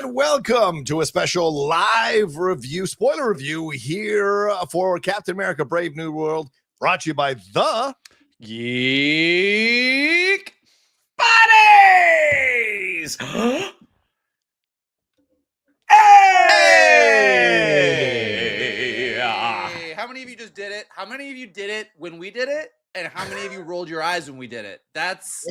and welcome to a special live review, spoiler review here for Captain America Brave New World, brought to you by the Geek Buddies! Hey! How many of you just did it? How many of you did it when we did it? And how many of you rolled your eyes when we did it? That's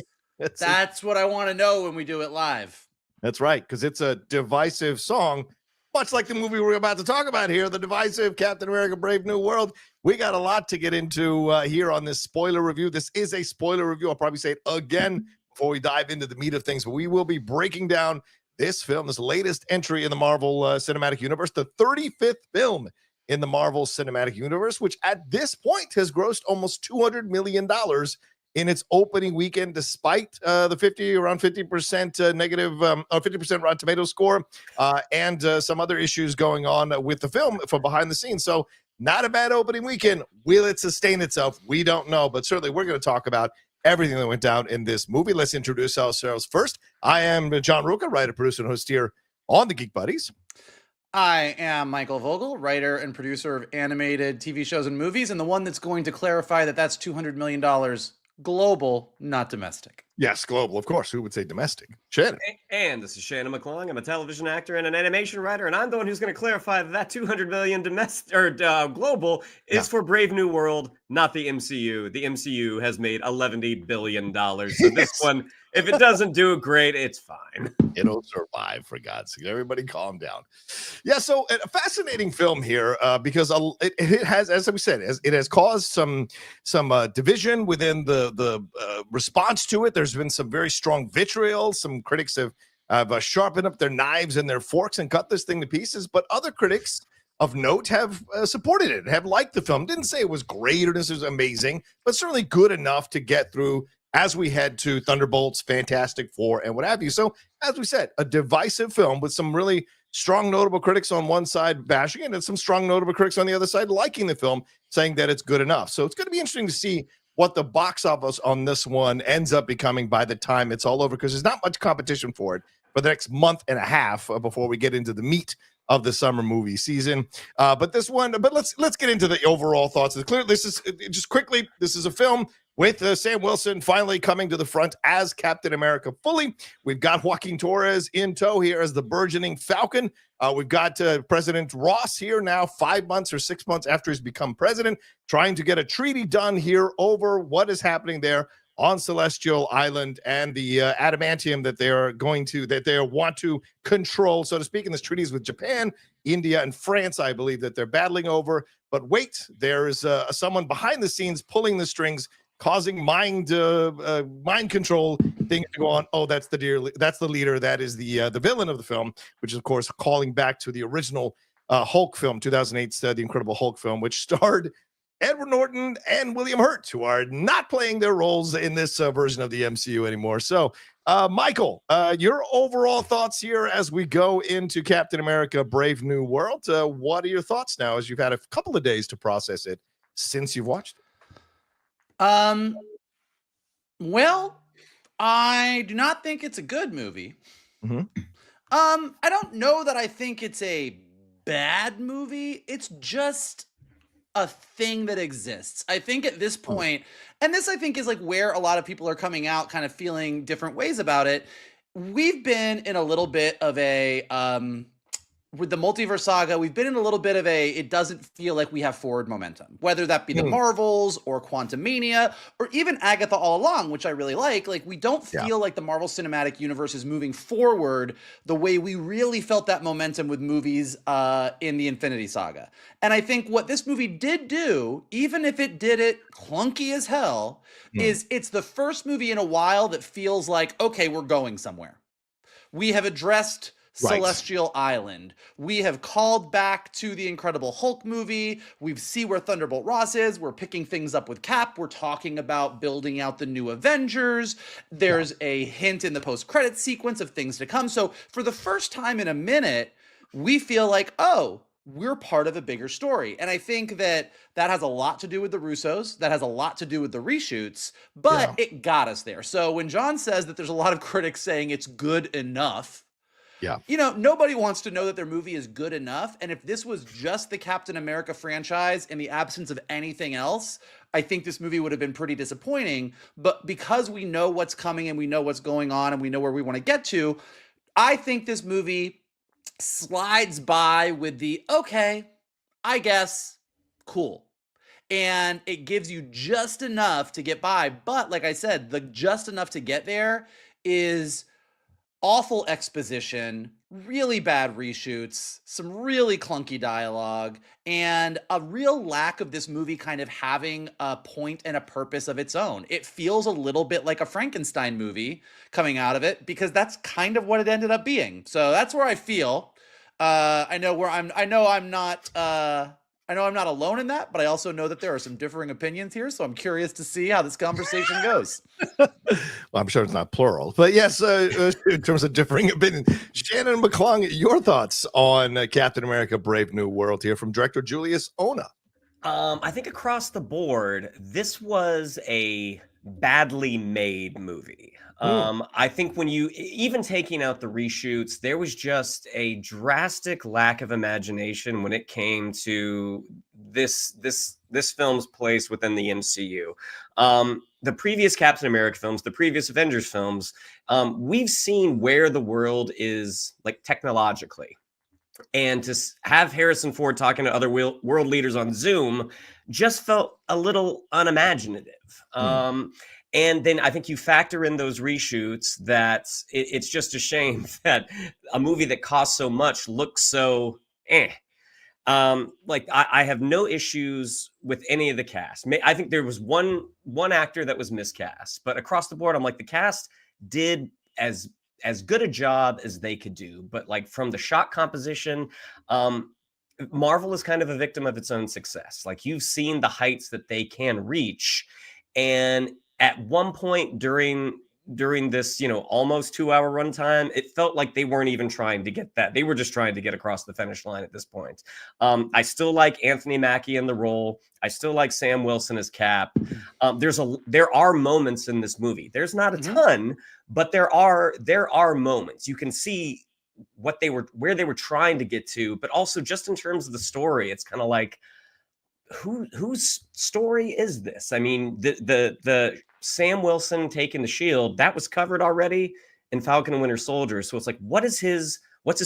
what I want to know when we do it live. That's right, because it's a divisive song, much like the movie we're about to talk about here, the divisive Captain America Brave New World. We got a lot to get into here on this spoiler review. This is a spoiler review. I'll probably say it again before we dive into the meat of things, but we will be breaking down this film, this latest entry in the Marvel Cinematic Universe, the 35th film in the Marvel Cinematic Universe, which at this point has grossed almost $200 million in its opening weekend, despite the around 50% negative, 50% Rotten Tomatoes score, and some other issues going on with the film from behind the scenes. So not a bad opening weekend. Will it sustain itself? We don't know, but certainly we're going to talk about everything that went down in this movie. Let's introduce ourselves first. I am John Rocha, writer, producer, and host here on the Geek Buddies. I am Michael Vogel, writer and producer of animated TV shows and movies, and the one that's going to clarify that that's $200 million global, not domestic. Yes, global, of course. Who would say domestic? Shannon. And this is Shannon McClung. I'm a television actor and an animation writer, and I'm the one who's going to clarify that $200 million domestic or global is for Brave New World, not the MCU. The MCU has made $11 billion. So this one, if it doesn't do great, it's fine. It'll survive, for God's sake. Everybody calm down. Yeah, so a fascinating film here because it has, as we said, it has caused some division within the response to it. There's been some very strong vitriol. Some critics have sharpened up their knives and their forks and cut this thing to pieces, but other critics of note have supported it, have liked the film. Didn't say it was great or this was amazing, but certainly good enough to get through as we head to Thunderbolts, Fantastic Four, and what have you. So, as we said, a divisive film with some really strong, notable critics on one side bashing it and some strong, notable critics on the other side liking the film, saying that it's good enough. So, it's going to be interesting to see what the box office on this one ends up becoming by the time it's all over, because there's not much competition for it for the next month and a half before we get into the meat of the summer movie season. But let's get into the overall thoughts. Clearly, this is just quickly. This is a film with Sam Wilson finally coming to the front as Captain America fully. We've got Joaquin Torres in tow here as the burgeoning Falcon. We've got President Ross here now 5 months or 6 months after he's become president, trying to get a treaty done here over what is happening there on Celestial Island and the Adamantium that they want to control, so to speak. And this treaty is with Japan, India, and France, I believe, that they're battling over. But wait, there's someone behind the scenes pulling the strings, causing mind control things to go on. Oh, that's the leader. That is the villain of the film, which is, of course, calling back to the original Hulk film, 2008's The Incredible Hulk film, which starred Edward Norton and William Hurt, who are not playing their roles in this version of the MCU anymore. So, Michael, your overall thoughts here as we go into Captain America Brave New World. What are your thoughts now as you've had a couple of days to process it since you've watched it? Well, I do not think it's a good movie. Mm-hmm. I don't know that I think it's a bad movie. It's just a thing that exists. I think at this point, and this I think is like where a lot of people are coming out kind of feeling different ways about it. We've been in a little bit of a with the multiverse saga, we've been in a little bit of it doesn't feel like we have forward momentum, whether that be the Marvels or Quantumania or even Agatha All Along, which I really like. Like, we don't feel like the Marvel Cinematic Universe is moving forward the way we really felt that momentum with movies in the Infinity Saga. And I think what this movie did do, even if it did it clunky as hell, is it's the first movie in a while that feels like, okay, we're going somewhere. We have addressed Celestial Island. We have called back to the Incredible Hulk movie. We see where Thunderbolt Ross is. We're picking things up with Cap. We're talking about building out the new Avengers. There's a hint in the post-credits sequence of things to come. So for the first time in a minute, we feel like, oh, we're part of a bigger story. And I think that that has a lot to do with the Russos. That has a lot to do with the reshoots, but it got us there. So when John says that there's a lot of critics saying it's good enough, Yeah. You know, nobody wants to know that their movie is good enough. And if this was just the Captain America franchise in the absence of anything else, I think this movie would have been pretty disappointing. But because we know what's coming and we know what's going on and we know where we want to get to, I think this movie slides by with the, okay, I guess, cool. And it gives you just enough to get by. But like I said, the just enough to get there is awful exposition, really bad reshoots, some really clunky dialogue, and a real lack of this movie kind of having a point and a purpose of its own. It feels a little bit like a Frankenstein movie coming out of it, because that's kind of what it ended up being. So that's where I feel. I know I'm not alone in that, but I also know that there are some differing opinions here. So I'm curious to see how this conversation goes. Well, I'm sure it's not plural, but yes, in terms of differing opinion, Shannon McClung, your thoughts on Captain America: Brave New World here from director Julius Onah. I think across the board, this was a badly made movie. I think when you even taking out the reshoots, there was just a drastic lack of imagination when it came to this film's place within the MCU. The previous Captain America films, the previous Avengers films, we've seen where the world is like technologically. And to have Harrison Ford talking to other world leaders on Zoom just felt a little unimaginative. And then I think you factor in those reshoots that it's just a shame that a movie that costs so much looks so like I have no issues with any of the cast. I think there was one actor that was miscast, but across the board, I'm like, the cast did as good a job as they could do. But like from the shot composition, Marvel is kind of a victim of its own success. Like, you've seen the heights that they can reach. And at one point during this, almost 2-hour runtime, it felt like they weren't even trying to get that. They were just trying to get across the finish line at this point. I still like Anthony Mackie in the role. I still like Sam Wilson as Cap. There are moments in this movie. There's not a ton, but there are moments. You can see where they were trying to get to, but also just in terms of the story, it's kind of like, whose story is this? I mean, the Sam Wilson taking the shield, that was covered already in Falcon and Winter Soldier. So it's like, what's his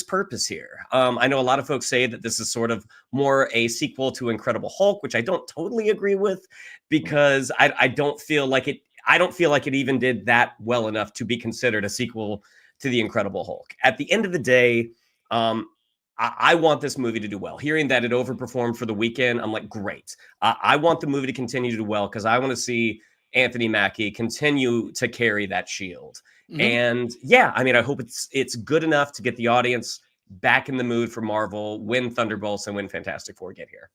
purpose here? I know a lot of folks say that this is sort of more a sequel to Incredible Hulk, which I don't totally agree with, because I don't feel like it even did that well enough to be considered a sequel to the Incredible Hulk. At the end of the day, I want this movie to do well. Hearing that it overperformed for the weekend, I'm like, great. I want the movie to continue to do well, because I want to see Anthony Mackie continue to carry that shield. And yeah, I mean, I hope it's good enough to get the audience back in the mood for Marvel when Thunderbolts and when Fantastic Four get here.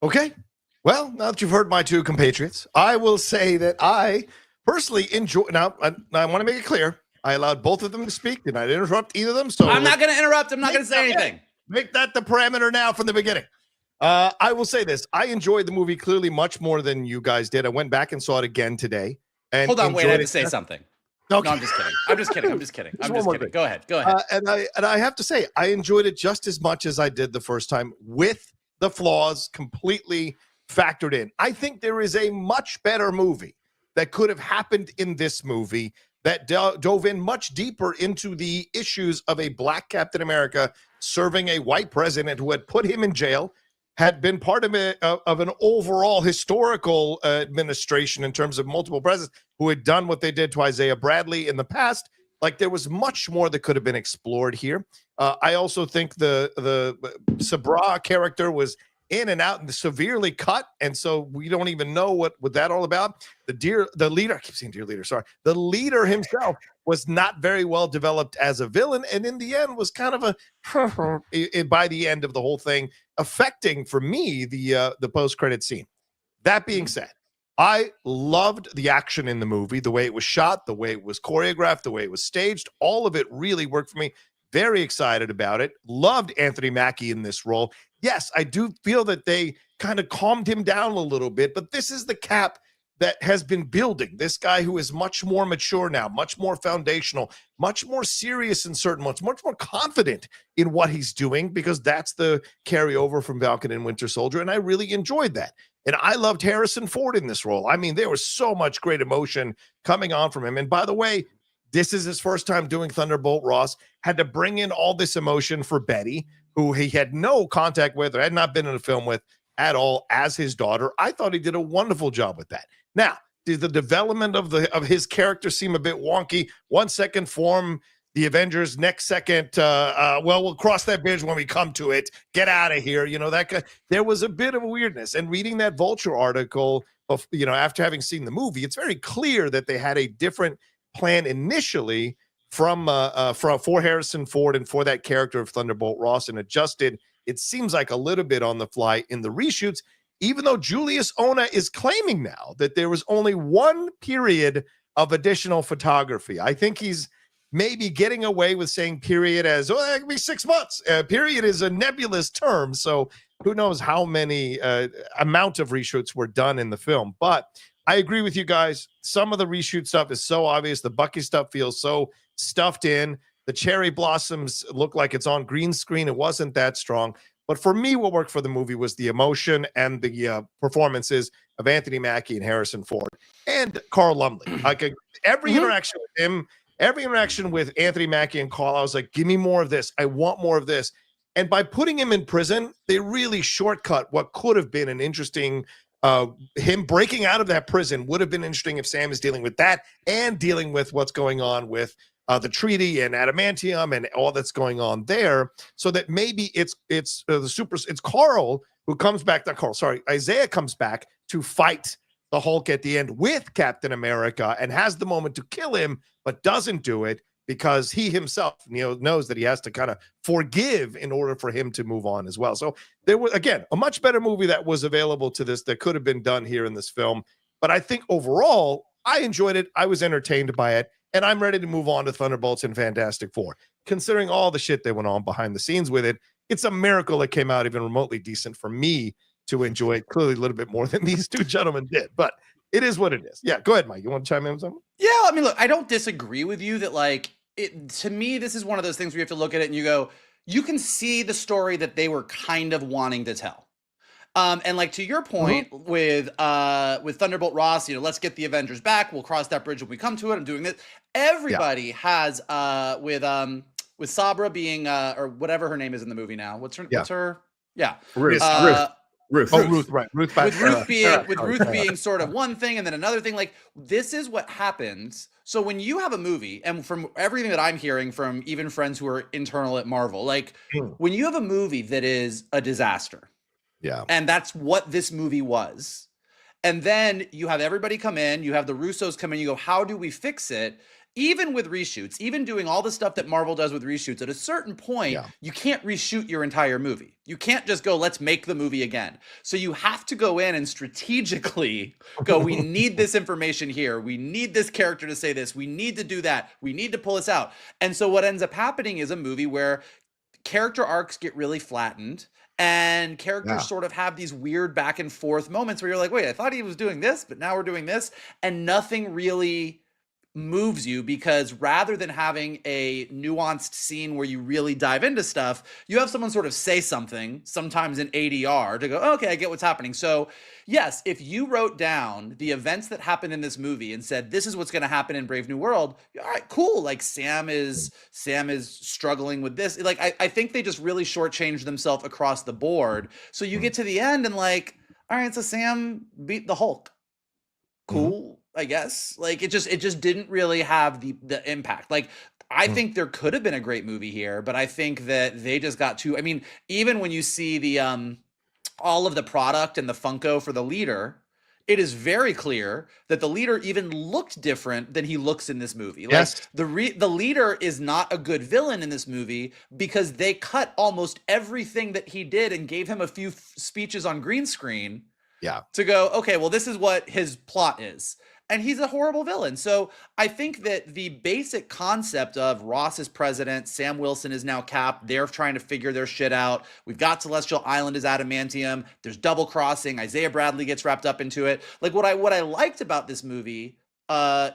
Okay. Well, now that you've heard my two compatriots, I will say that I personally enjoy. Now, I want to make it clear. I allowed both of them to speak, and I didn't interrupt either of them. So I'm not going to interrupt. I'm not going to say anything. Make that the parameter now from the beginning. I will say this. I enjoyed the movie clearly much more than you guys did. I went back and saw it again today. And hold on, wait, I have to say something. Okay. No, I'm just kidding. Go ahead. And I have to say, I enjoyed it just as much as I did the first time, with the flaws completely factored in. I think there is a much better movie that could have happened in this movie that dove in much deeper into the issues of a black Captain America serving a white president who had put him in jail, had been part of an overall historical administration in terms of multiple presidents who had done what they did to Isaiah Bradley in the past. Like, there was much more that could have been explored here. I also think the Sabra character was in and out and severely cut, and so we don't even know what that all about. The leader, I keep saying dear leader, sorry. The leader himself was not very well developed as a villain, and in the end was kind of by the end of the whole thing, affecting for me the post-credit scene. That being said, I loved the action in the movie, the way it was shot, the way it was choreographed, the way it was staged. All of it really worked for me. Very excited about it. Loved Anthony Mackie in this role. Yes, I do feel that they kind of calmed him down a little bit, but this is the Cap that has been building. This guy who is much more mature now, much more foundational, much more serious in certain moments, much more confident in what he's doing, because that's the carryover from Falcon and Winter Soldier. And I really enjoyed that. And I loved Harrison Ford in this role. I mean, there was so much great emotion coming on from him. And by the way, this is his first time doing Thunderbolt. Ross had to bring in all this emotion for Betty, who he had no contact with or had not been in a film with at all, as his daughter. I thought he did a wonderful job with that. Now, did the development of his character seem a bit wonky? 1 second form the Avengers, next second, well, we'll cross that bridge when we come to it. Get out of here. You know, that guy, there was a bit of a weirdness. And reading that Vulture article, of, you know, after having seen the movie, it's very clear that they had a different plan initially for Harrison Ford and for that character of Thunderbolt Ross, and adjusted, it seems like, a little bit on the fly in the reshoots, even though Julius Onah is claiming now that there was only one period of additional photography. I think he's maybe getting away with saying period as, oh, that could be 6 months. Period is a nebulous term, so who knows how many amount of reshoots were done in the film. But I agree with you guys. Some of the reshoot stuff is so obvious. The Bucky stuff feels so stuffed in. The cherry blossoms look like it's on green screen. It wasn't that strong. But for me, what worked for the movie was the emotion and the performances of Anthony Mackie and Harrison Ford and Carl Lumbly. Like every interaction with him, every interaction with Anthony Mackie and Carl, I was like, give me more of this. I want more of this. And by putting him in prison, they really shortcut what could have been an interesting him breaking out of that prison. Would have been interesting if Sam is dealing with that and dealing with what's going on with the treaty and adamantium and all that's going on there, so that maybe it's Carl who comes back. Not Carl, sorry, Isaiah comes back to fight the Hulk at the end with Captain America and has the moment to kill him, but doesn't do it because he himself, you know, knows that he has to kind of forgive in order for him to move on as well. So there was, again, a much better movie that was available to this that could have been done here in this film. But I think overall, I enjoyed it. I was entertained by it. And I'm ready to move on to Thunderbolts and Fantastic Four. Considering all the shit that went on behind the scenes with it, it's a miracle it came out even remotely decent for me to enjoy it, clearly a little bit more than these two gentlemen did. But it is what it is. Yeah, go ahead, Mike. You want to chime in with something? Yeah, I mean, look, I don't disagree with you that, like, to me, this is one of those things where you have to look at it and you go, you can see the story that they were kind of wanting to tell. And like to your point with Thunderbolt Ross, you know, let's get the Avengers back. We'll cross that bridge when we come to it. I'm doing this. Everybody has with Sabra being or whatever her name is in the movie now. What's her? Ruth. Ruth. Oh, Ruth, right. Ruth. With Ruth being sort of one thing and then another thing. Like, this is what happens. So when you have a movie, and from everything that I'm hearing from even friends who are internal at Marvel, like when you have a movie that is a disaster. Yeah. And that's what this movie was. And then you have everybody come in, you have the Russos come in, you go, how do we fix it? Even with reshoots, even doing all the stuff that Marvel does with reshoots, at a certain point, you can't reshoot your entire movie. You can't just go, let's make the movie again. So you have to go in and strategically go, we need this information here. We need this character to say this. We need to do that. We need to pull this out. And so what ends up happening is a movie where character arcs get really flattened. And characters sort of have these weird back and forth moments where you're like, wait, I thought he was doing this, but now we're doing this. And nothing really moves you, because rather than having a nuanced scene where you really dive into stuff, you have someone sort of say something, sometimes in ADR, to go, oh, okay, I get what's happening. So yes, if you wrote down the events that happened in this movie and said, this is what's going to happen in Brave New World, all right, cool. Like Sam is struggling with this. Like, I think they just really shortchanged themselves across the board. So you get to the end and like, all right, so Sam beat the Hulk. Cool. I guess. Like, it just didn't really have the impact. Like, I think there could have been a great movie here, but I think that they just got too, I mean, even when you see the all of the product and the Funko for the leader, it is very clear that the leader even looked different than he looks in this movie. Like, the leader is not a good villain in this movie because they cut almost everything that he did and gave him a few speeches on green screen to go, okay, well, this is what his plot is. and he's a horrible villain. So I think that the basic concept of Ross is president, Sam Wilson is now Cap, they're trying to figure their shit out. We've got Celestial Island as adamantium. There's double crossing. Isaiah Bradley gets wrapped up into it. Like what I liked about this movie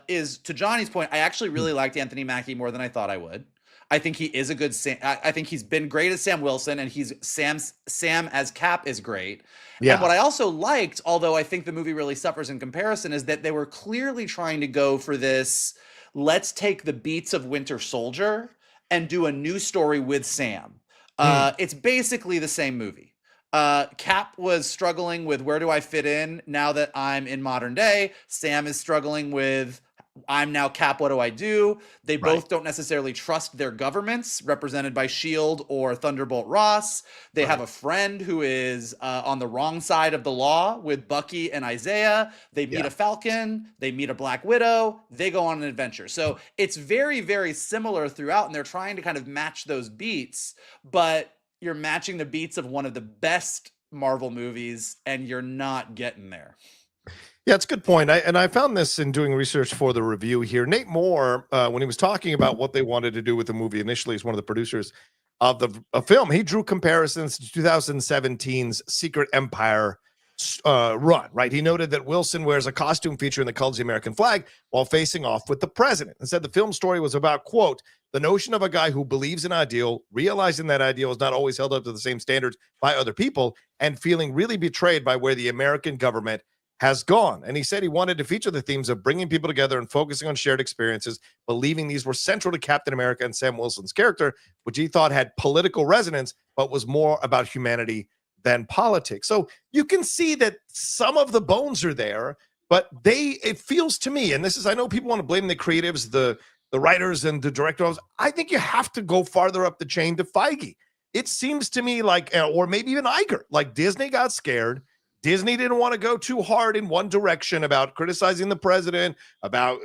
is, to Johnny's point, I actually really liked Anthony Mackie more than I thought I would. I think he is a good I think he's been great as Sam Wilson, and he's Sam as Cap is great. Yeah. And what I also liked, although I think the movie really suffers in comparison, is that they were clearly trying to go for this, let's take the beats of Winter Soldier and do a new story with Sam. It's basically the same movie. Cap was struggling with, where do I fit in now that I'm in modern day? Sam is struggling with, I'm now Cap, what do I do? They both don't necessarily trust their governments, represented by S.H.I.E.L.D. or Thunderbolt Ross. They have a friend who is on the wrong side of the law with Bucky and Isaiah. They meet a Falcon. They meet a Black Widow. They go on an adventure. So it's very, very similar throughout, and they're trying to kind of match those beats, but you're matching the beats of one of the best Marvel movies, and you're not getting there. Yeah, it's a good point. I found this in doing research for the review here. Nate Moore, when he was talking about what they wanted to do with the movie initially, as one of the producers of the film, he drew comparisons to 2017's Secret Empire run, right? He noted that Wilson wears a costume featuring the colors of the American flag while facing off with the president, and said the film story was about, quote, the notion of a guy who believes an ideal, realizing that ideal is not always held up to the same standards by other people, and feeling really betrayed by where the American government has gone. And he said he wanted to feature the themes of bringing people together and focusing on shared experiences, believing these were central to Captain America and Sam Wilson's character, which he thought had political resonance, but was more about humanity than politics. So you can see that some of the bones are there, but it feels to me, and this is, I know people want to blame the creatives, the writers and the directors. I think you have to go farther up the chain to Feige. It seems to me like, or maybe even Iger, like Disney got scared. Disney didn't want to go too hard in one direction about criticizing the president, about,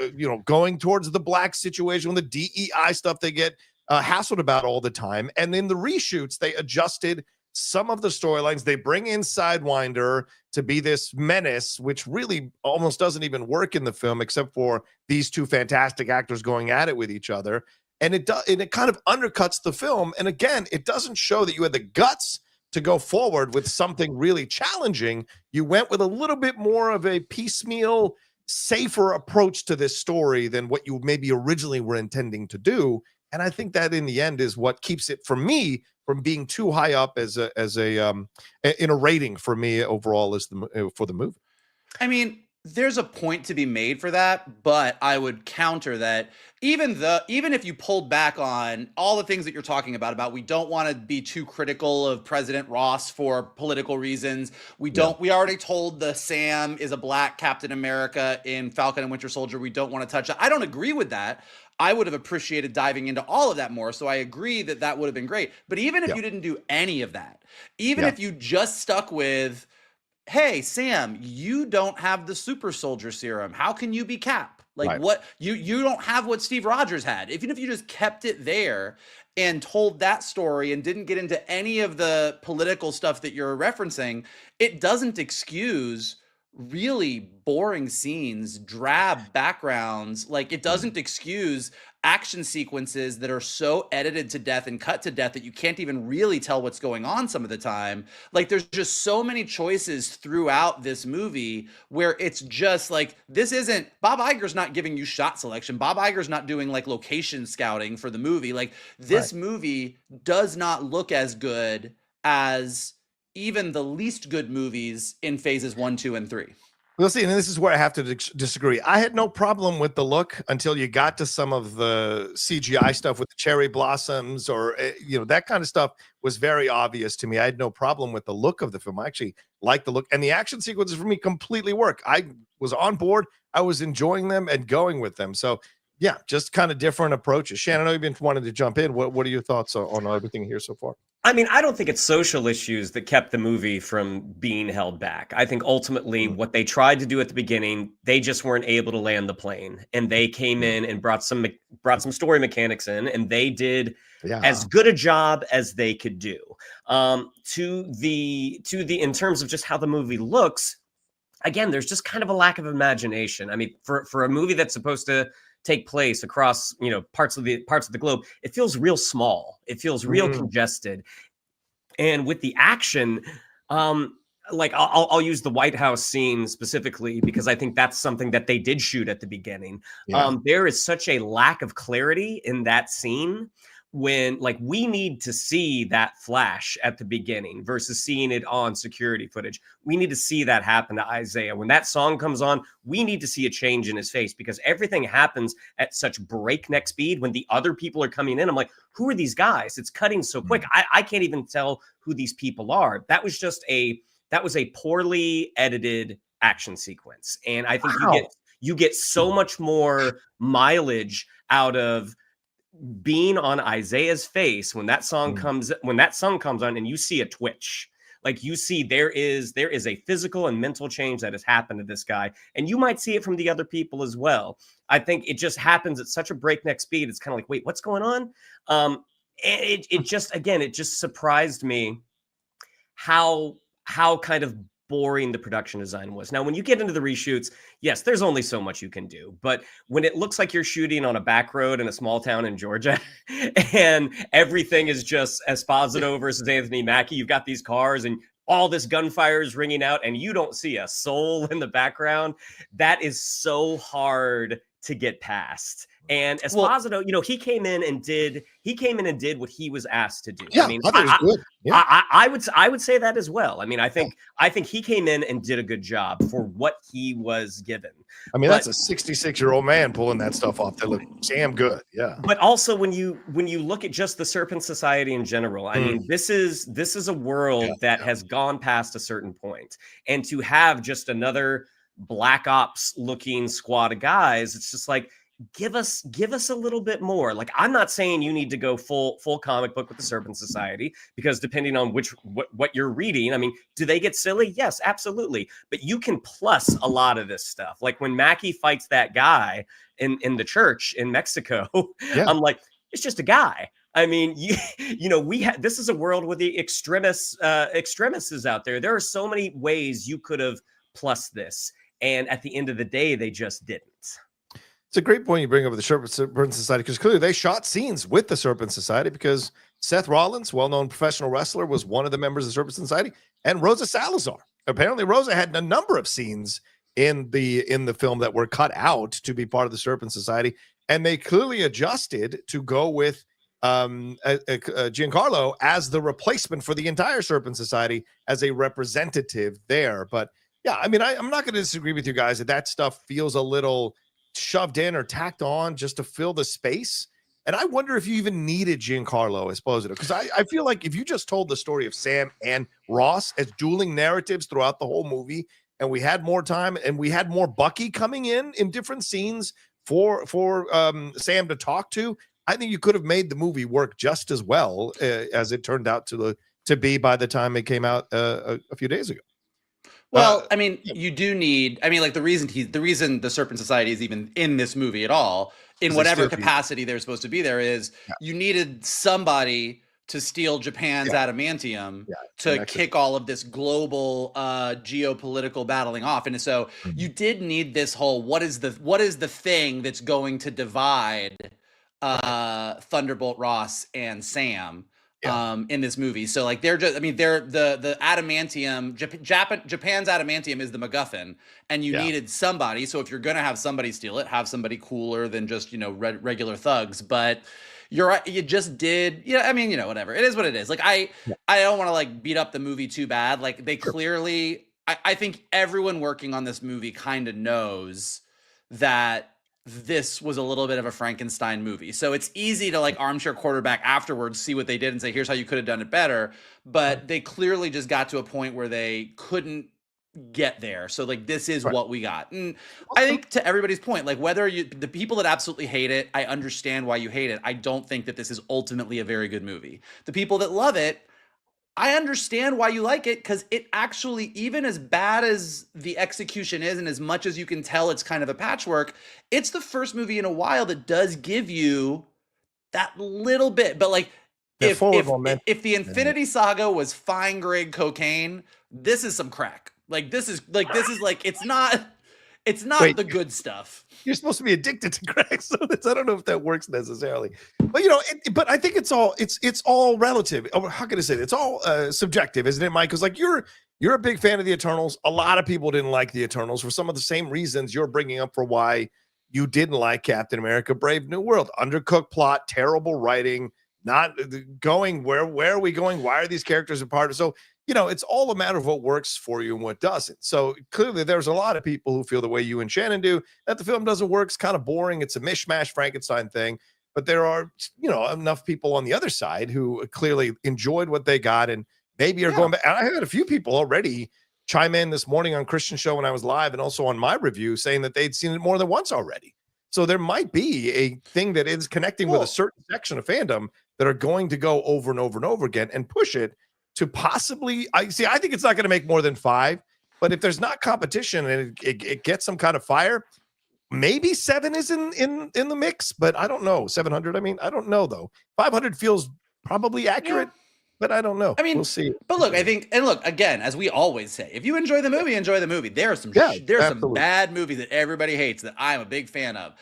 going towards the black situation with the DEI stuff they get hassled about all the time. And in the reshoots, they adjusted some of the storylines. They bring in Sidewinder to be this menace, which really almost doesn't even work in the film, except for these two fantastic actors going at it with each other. And it kind of undercuts the film. And again, it doesn't show that you had the guts to go forward with something really challenging. You went with a little bit more of a piecemeal, safer approach to this story than what you maybe originally were intending to do. And I think that in the end is what keeps it, for me, from being too high up in a rating for me overall for the movie. I mean, there's a point to be made for that, but I would counter that even if you pulled back on all the things that you're talking about we don't want to be too critical of President Ross for political reasons. We already told the Sam is a black Captain America in Falcon and Winter Soldier. We don't want to touch that. I don't agree with that. I would have appreciated diving into all of that more. So I agree that would have been great. But even if you didn't do any of that, even if you just stuck with, hey, Sam, you don't have the super soldier serum. How can you be Cap? Like what you don't have what Steve Rogers had. Even if you just kept it there and told that story and didn't get into any of the political stuff that you're referencing, it doesn't excuse really boring scenes, drab backgrounds. Like, it doesn't excuse action sequences that are so edited to death and cut to death that you can't even really tell what's going on some of the time. Like, there's just so many choices throughout this movie where it's just like, this isn't, Bob Iger's not giving you shot selection. Bob Iger's not doing like location scouting for the movie. Like, this movie does not look as good as even the least good movies in phases 1, 2, and 3. We'll see, and this is where I have to disagree. I had no problem with the look until you got to some of the CGI stuff with the cherry blossoms, or that kind of stuff was very obvious to me. I had no problem with the look of the film. I actually like the look, and the action sequences for me completely work. I was on board. I was enjoying them and going with them. So yeah, just kind of different approaches. Shannon, I know you've been wanting to jump in. What are your thoughts on everything here so far? I mean, I don't think it's social issues that kept the movie from being held back. I think ultimately what they tried to do at the beginning, they just weren't able to land the plane, and they came in and brought some story mechanics in, and they did as good a job as they could do. In terms of just how the movie looks, again, there's just kind of a lack of imagination. I mean, for a movie that's supposed to take place across, parts of the globe, it feels real small. It feels real congested. And with the action, like I'll use the White House scene specifically because I think that's something that they did shoot at the beginning. There is such a lack of clarity in that scene when, like, we need to see that flash at the beginning versus seeing it on security footage. We need to see that happen to Isaiah. When that song comes on, we need to see a change in his face because everything happens at such breakneck speed. When the other people are coming in, I'm like, who are these guys? It's cutting so quick. I can't even tell who these people are. That was a poorly edited action sequence. And I think you get so much more mileage out of being on Isaiah's face when that song comes on and you see a twitch. Like, you see there is a physical and mental change that has happened to this guy, and you might see it from the other people as well. I think it just happens at such a breakneck speed. It's kind of like, wait, what's going on? It just surprised me how kind of boring the production design was. Now, when you get into the reshoots, yes, there's only so much you can do. But when it looks like you're shooting on a back road in a small town in Georgia and everything is just Esposito versus Anthony Mackie, you've got these cars and all this gunfire is ringing out and you don't see a soul in the background, that is so hard to get past. And Esposito, he came in and did what he was asked to do. Yeah, I mean, I I would say that as well. I mean, I think he came in and did a good job for what he was given. I mean, that's a 66-year-old man pulling that stuff off. They look damn good. Yeah. But also when you look at just the Serpent Society in general, I mean, this is a world that has gone past a certain point. And to have just another Black Ops looking squad of guys, it's just like, give us a little bit more. Like, I'm not saying you need to go full comic book with the Serpent Society, because depending on what you're reading, I mean, do they get silly? Yes, absolutely. But you can plus a lot of this stuff. Like when Mackie fights that guy in the church in Mexico, I'm like, it's just a guy. I mean, this is a world where the extremists is out there. There are so many ways you could have plus this, and at the end of the day, they just didn't. It's a great point you bring up the Serpent Society, because clearly they shot scenes with the Serpent Society, because Seth Rollins, well-known professional wrestler, was one of the members of the Serpent Society, and Rosa Salazar. Apparently, Rosa had a number of scenes in the film that were cut out to be part of the Serpent Society, and they clearly adjusted to go with Giancarlo as the replacement for the entire Serpent Society as a representative there. But yeah, I mean, I'm not going to disagree with you guys that stuff feels a little shoved in or tacked on just to fill the space. And I wonder if you even needed Giancarlo Esposito, because I feel like if you just told the story of Sam and Ross as dueling narratives throughout the whole movie, and we had more time and we had more Bucky coming in different scenes for Sam to talk to, I think you could have made the movie work just as well as it turned out to be by the time it came out a few days ago. Well, I mean, you do need, I mean, like the reason the Serpent Society is even in this movie at all, in whatever capacity they're supposed to be there, is you needed somebody to steal Japan's adamantium to kick all of this global geopolitical battling off. And so you did need this whole, what is the thing that's going to divide Thunderbolt Ross and Sam in this movie. So like they're the adamantium, Japan's adamantium is the MacGuffin, and you needed somebody. So if you're gonna have somebody steal it, have somebody cooler than just regular thugs. But you're right, you just did, I mean, whatever, it is what it is. Like I don't want to like beat up the movie too bad. Like they clearly, I think everyone working on this movie kind of knows that this was a little bit of a Frankenstein movie. So it's easy to like armchair quarterback afterwards, see what they did and say, here's how you could have done it better. But they clearly just got to a point where they couldn't get there. So like, this is what we got. And I think to everybody's point, like whether the people that absolutely hate it, I understand why you hate it. I don't think that this is ultimately a very good movie. The people that love it, I understand why you like it, because it actually, even as bad as the execution is and as much as you can tell it's kind of a patchwork, it's the first movie in a while that does give you that little bit. But like, if the Infinity Saga was fine grade cocaine, this is some crack. Like this is like it's not Wait. the good stuff. You're supposed to be addicted to crack, so I don't know if that works necessarily. But but I think it's all relative. How can I say it? It's all subjective, isn't it, Mike? Because like you're a big fan of the Eternals. A lot of people didn't like the Eternals for some of the same reasons you're bringing up for why you didn't like Captain America: Brave New World. Undercooked plot, terrible writing, not going where are we going? Why are these characters a part of? So it's all a matter of what works for you and what doesn't. So clearly there's a lot of people who feel the way you and Shannon do, that the film doesn't work. It's kind of boring. It's a mishmash Frankenstein thing. But there are, enough people on the other side who clearly enjoyed what they got and maybe are going back. And I had a few people already chime in this morning on Christian Show when I was live and also on my review saying that they'd seen it more than once already. So there might be a thing that is connecting with a certain section of fandom that are going to go over and over and over again and push it to possibly, I think it's not going to make more than 5, but if there's not competition and it gets some kind of fire, maybe 7 is in the mix, but I don't know. 700, I mean, I don't know though. 500 feels probably accurate, but I don't know. I mean, we'll see. But look, I think, and look, again, as we always say, if you enjoy the movie, enjoy the movie. There are some some bad movies that everybody hates that I'm a big fan of.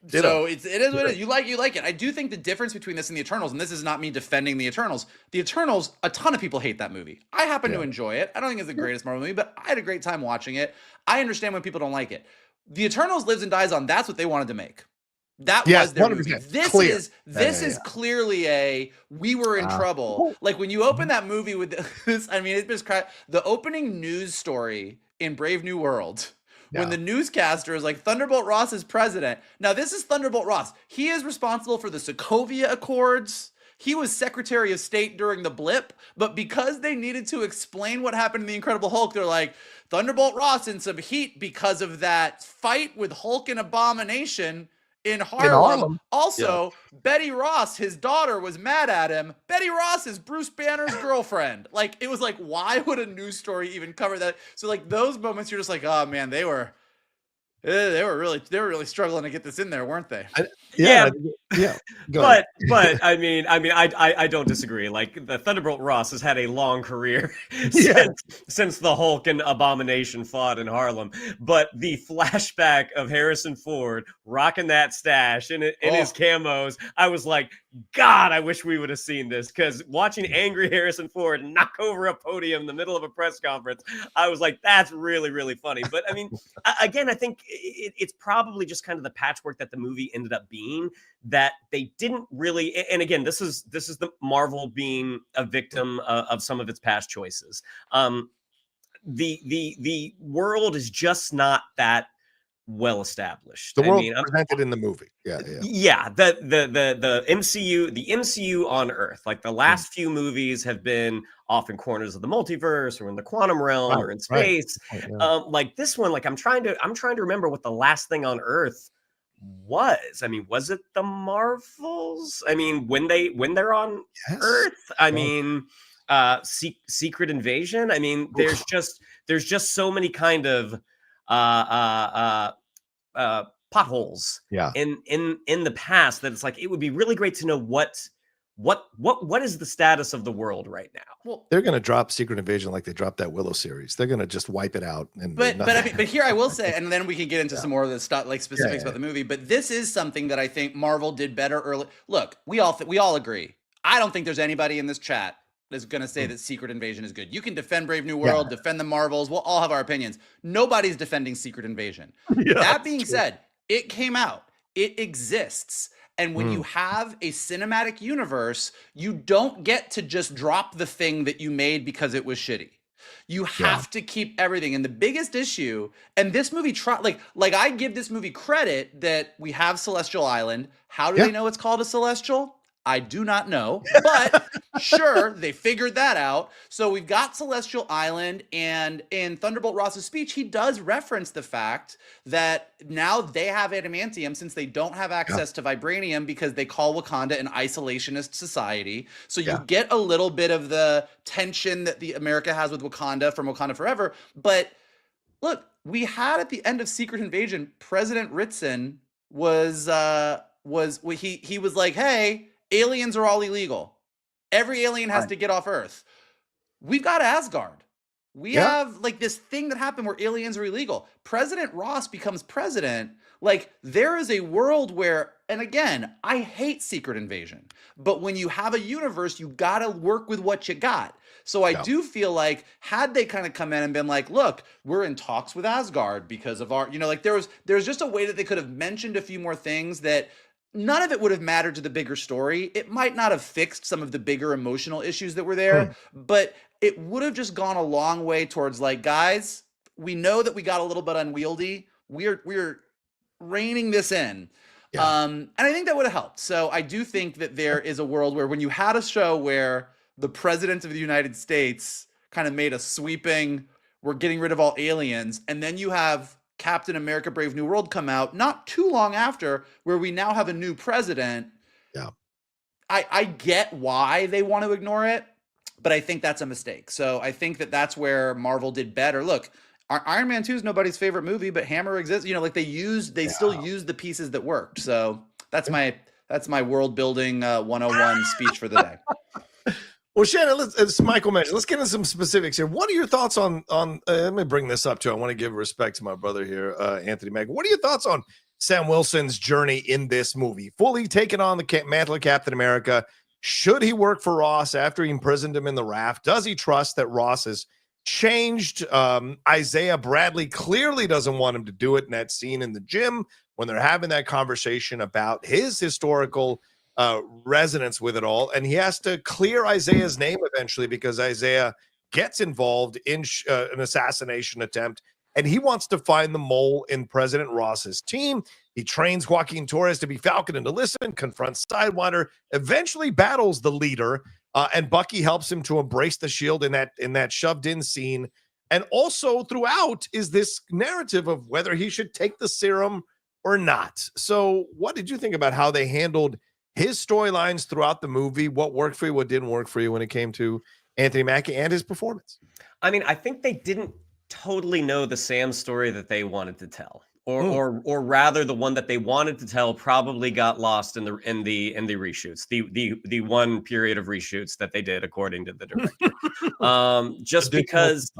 So it is what it is. You like it. I do think the difference between this and the Eternals, and this is not me defending the Eternals. The Eternals, a ton of people hate that movie. I happen to enjoy it. I don't think it's the greatest Marvel movie, but I had a great time watching it. I understand when people don't like it. The Eternals lives and dies on that's what they wanted to make. That was their movie. This is clearly we were in trouble. Like when you open that movie with this, I mean, it's just the opening news story in Brave New World. When the newscaster is like, Thunderbolt Ross is president. Now, this is Thunderbolt Ross. He is responsible for the Sokovia Accords. He was Secretary of State during the blip. But because they needed to explain what happened in The Incredible Hulk, they're like, Thunderbolt Ross in some heat because of that fight with Hulk and Abomination in Harlem. Also, Betty Ross, his daughter, was mad at him. Betty Ross is Bruce Banner's girlfriend. Like, it was like, why would a news story even cover that? So, like, those moments, you're just like, oh man, they were really struggling to get this in there, weren't they? But I mean, I don't disagree. Like the Thunderbolt Ross has had a long career since the Hulk and Abomination fought in Harlem. But the flashback of Harrison Ford rocking that stash in his camos, I was like, God, I wish we would have seen this, because watching angry Harrison Ford knock over a podium in the middle of a press conference, I was like, that's really, really funny. But I mean, again, I think it's probably just kind of the patchwork that the movie ended up being, that they didn't really, and again, this is the Marvel being a victim of some of its past choices. The world is just not that well established. The world presented in the movie. Yeah. The MCU on Earth, like the last few movies have been off in corners of the multiverse or in the quantum realm or in space. Like this one, like I'm trying to remember what the last thing on Earth was. I mean, was it the Marvels? I mean, when they're on Earth, I mean, Secret Invasion. I mean, there's just so many kind of potholes in the past that it's like, it would be really great to know what is the status of the world right now. Well, they're going to drop Secret Invasion like they dropped that Willow series. They're going to just wipe it out. But here I will say, and then we can get into some more of the stuff, like specifics about the movie. But this is something that I think Marvel did better early. Look, we all agree. I don't think there's anybody in this chat that's going to say that Secret Invasion is good. You can defend Brave New World, defend the Marvels. We'll all have our opinions. Nobody's defending Secret Invasion. That being said, it came out. It exists. And when you have a cinematic universe, you don't get to just drop the thing that you made because it was shitty. You have to keep everything. And the biggest issue, and this movie, like I give this movie credit that we have Celestial Island. How do they know it's called a Celestial? I do not know, but sure, they figured that out. So we've got Celestial Island, and in Thunderbolt Ross's speech, he does reference the fact that now they have adamantium since they don't have access to vibranium because they call Wakanda an isolationist society. So you get a little bit of the tension that the America has with Wakanda from Wakanda Forever. But look, we had at the end of Secret Invasion, President Ritson was like, hey, aliens are all illegal. Every alien has to get off Earth. We've got Asgard. We have like this thing that happened where aliens are illegal. President Ross becomes president. Like there is a world where, and again, I hate Secret Invasion, but when you have a universe, you got to work with what you got. So I do feel like had they kind of come in and been like, look, we're in talks with Asgard because of our, like there's just a way that they could have mentioned a few more things that none of it would have mattered to the bigger story. It might not have fixed some of the bigger emotional issues that were there, but it would have just gone a long way towards like, guys, we know that we got a little bit unwieldy. We're reining this in. And I think that would have helped. So I do think that there is a world where when you had a show where the president of the United States kind of made a sweeping, we're getting rid of all aliens, and then you have Captain America Brave New World come out not too long after, where we now have a new president. I get why they want to ignore it, but I think that's a mistake. So I think that that's where Marvel did better. Look, Iron Man 2 is nobody's favorite movie, but Hammer exists. Like they still use the pieces that worked. So that's my world building 101 speech for the day. Well, Shannon, as Michael mentioned, let's get into some specifics here. What are your thoughts on let me bring this up too. I want to give respect to my brother here, Anthony Mackie. What are your thoughts on Sam Wilson's journey in this movie? Fully taken on the mantle of Captain America. Should he work for Ross after he imprisoned him in the raft? Does he trust that Ross has changed? Isaiah Bradley clearly doesn't want him to do it in that scene in the gym when they're having that conversation about his historical resonance with it all, and he has to clear Isaiah's name eventually because Isaiah gets involved in an assassination attempt, and he wants to find the mole in President Ross's team. He trains Joaquin Torres to be Falcon and to listen, confronts Sidewinder, eventually battles the leader, and Bucky helps him to embrace the shield in that shoved-in scene. And also throughout is this narrative of whether he should take the serum or not. So what did you think about how they handled his storylines throughout the movie? What worked for you, what didn't work for you when it came to Anthony Mackie and his performance? I mean, I think they didn't totally know the Sam story that they wanted to tell, or rather, the one that they wanted to tell probably got lost in the reshoots, the one period of reshoots that they did, according to the director. Just because,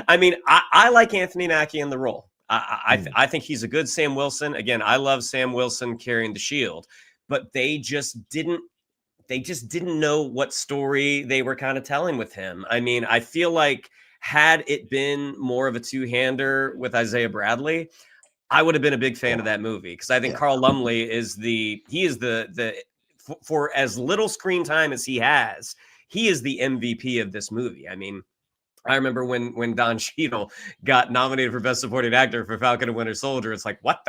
I mean, I like Anthony Mackie in the role. I think he's a good Sam Wilson. Again, I love Sam Wilson carrying the shield. But they just didn't know what story they were kind of telling with him. I mean, I feel like had it been more of a two-hander with Isaiah Bradley, I would have been a big fan of that movie, because I think Carl Lumbly is for as little screen time as he has, he is the MVP of this movie. I mean, I remember when Don Cheadle got nominated for Best Supporting Actor for Falcon and Winter Soldier. It's like, what?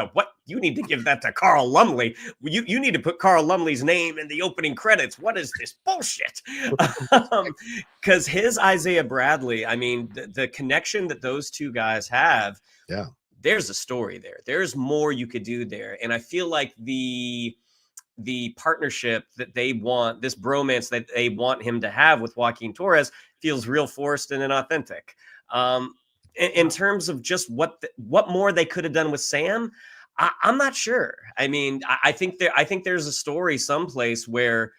You need to give that to Carl Lumbly. You need to put Carl Lumbly's name in the opening credits. What is this bullshit? Because his Isaiah Bradley, I mean, the connection that those two guys have, there's a story there. There's more you could do there. And I feel like the partnership that they want, this bromance that they want him to have with Joaquin Torres, feels real forced and inauthentic. In terms of just what more they could have done with Sam, I'm not sure. I mean, I think there's a story someplace where